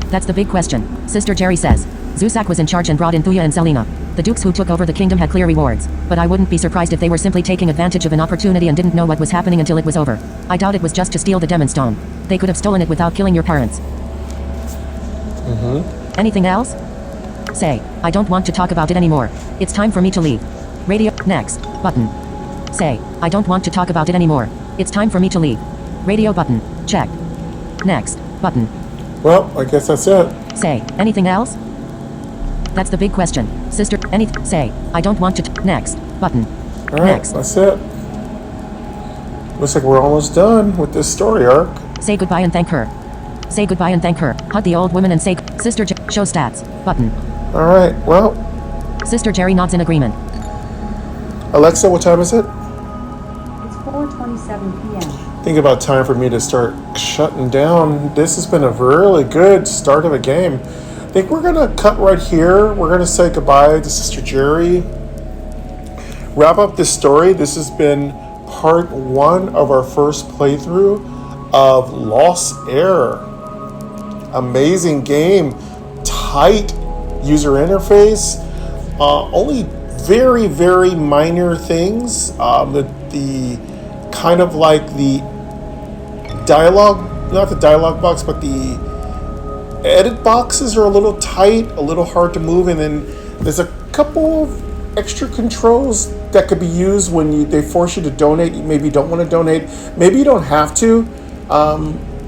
S2: That's the big question, Sister Jerry says. Zusak was in charge and brought in Thuya and Selena. The dukes who took over the kingdom had clear rewards, but I wouldn't be surprised if they were simply taking advantage of an opportunity and didn't know what was happening until it was over. I doubt it was just to steal the demon stone. They could have stolen it without killing your parents. Anything else? Say. I don't want to talk about it anymore. It's time for me to leave. Radio. Next. Button. Say. I don't want to talk about it anymore. It's time for me to leave. Radio button. Check. Next. Button.
S1: Well, I guess that's it.
S2: Say. Anything else? That's the big question. Sister. Say. I don't want to. Next. Button.
S1: Alright,
S2: Next.
S1: that's it. Looks like we're almost done with this story arc.
S2: Say goodbye and thank her. Say goodbye and thank her. Hug the old woman and say. Sister. Show stats. Button.
S1: Alright, well,
S2: Sister Jerry nods in agreement.
S1: Alexa, what time is it?
S3: It's 4:27 p.m.
S1: I think about time for me to start shutting down. This has been a really good start of a game. I think we're going to cut right here. We're going to say goodbye to Sister Jerry. Wrap up this story. This has been part 1 of our first playthrough of Lost Heir. Amazing game. Tight user interface. Only very, very minor things. The kind of like the dialogue, not the dialogue box, but the edit boxes are a little tight, a little hard to move, and then there's a couple of extra controls that could be used when they force you to donate. You maybe don't want to donate, maybe you don't have to.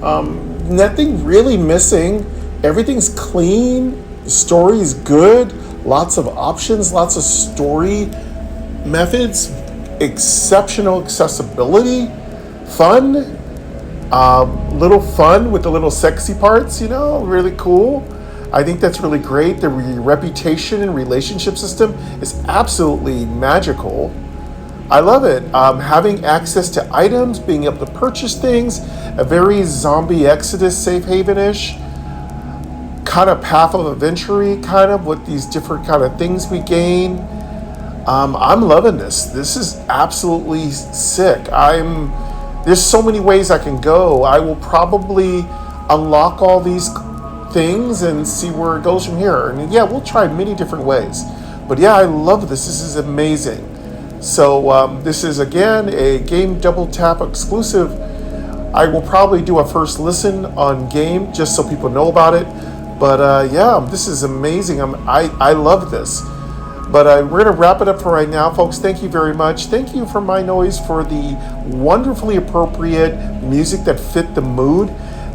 S1: Nothing really missing. Everything's clean. The story is good. Lots of options, lots of story methods, exceptional accessibility, fun, little fun with the little sexy parts, really cool. I think that's really great. The reputation and relationship system is absolutely magical. I love it. Having access to items, being able to purchase things, a very zombie Exodus safe haven-ish kind of path of adventure kind of with these different kind of things we gain. I'm loving this. This is absolutely sick. There's so many ways I can go. I will probably unlock all these things and see where it goes from here. And yeah, we'll try many different ways. But yeah, I love this. This is amazing. So this is again a Game Double Tap exclusive. I will probably do a first listen on game just so people know about it. But yeah, this is amazing. I love this. But we're going to wrap it up for right now, folks. Thank you very much. Thank you for MyNoise for the wonderfully appropriate music that fit the mood.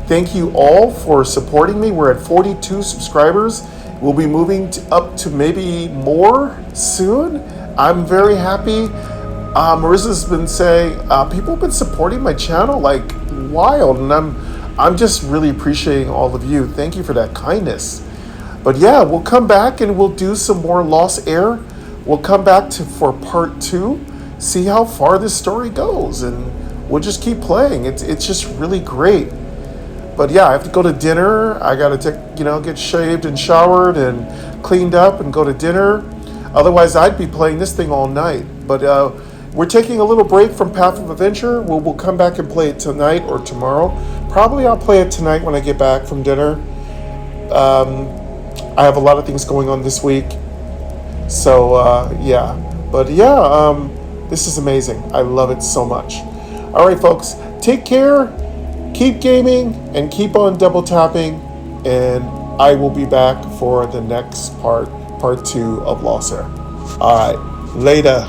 S1: Thank you all for supporting me. We're at 42 subscribers. We'll be moving up to maybe more soon. I'm very happy. Marissa's been saying people have been supporting my channel like wild, and I'm just really appreciating all of you. Thank you for that kindness. But yeah, we'll come back and we'll do some more Lost Heir. We'll come back for part 2, see how far this story goes, and we'll just keep playing. It's just really great. But yeah, I have to go to dinner. I gotta get shaved and showered and cleaned up and go to dinner. Otherwise, I'd be playing this thing all night. But we're taking a little break from Path of Adventure. We'll come back and play it tonight or tomorrow. Probably I'll play it tonight when I get back from dinner. I have a lot of things going on this week. So, yeah. But yeah, this is amazing. I love it so much. All right, folks. Take care. Keep gaming and keep on double tapping. And I will be back for the next part 2 of Lost Heir. All right. Later.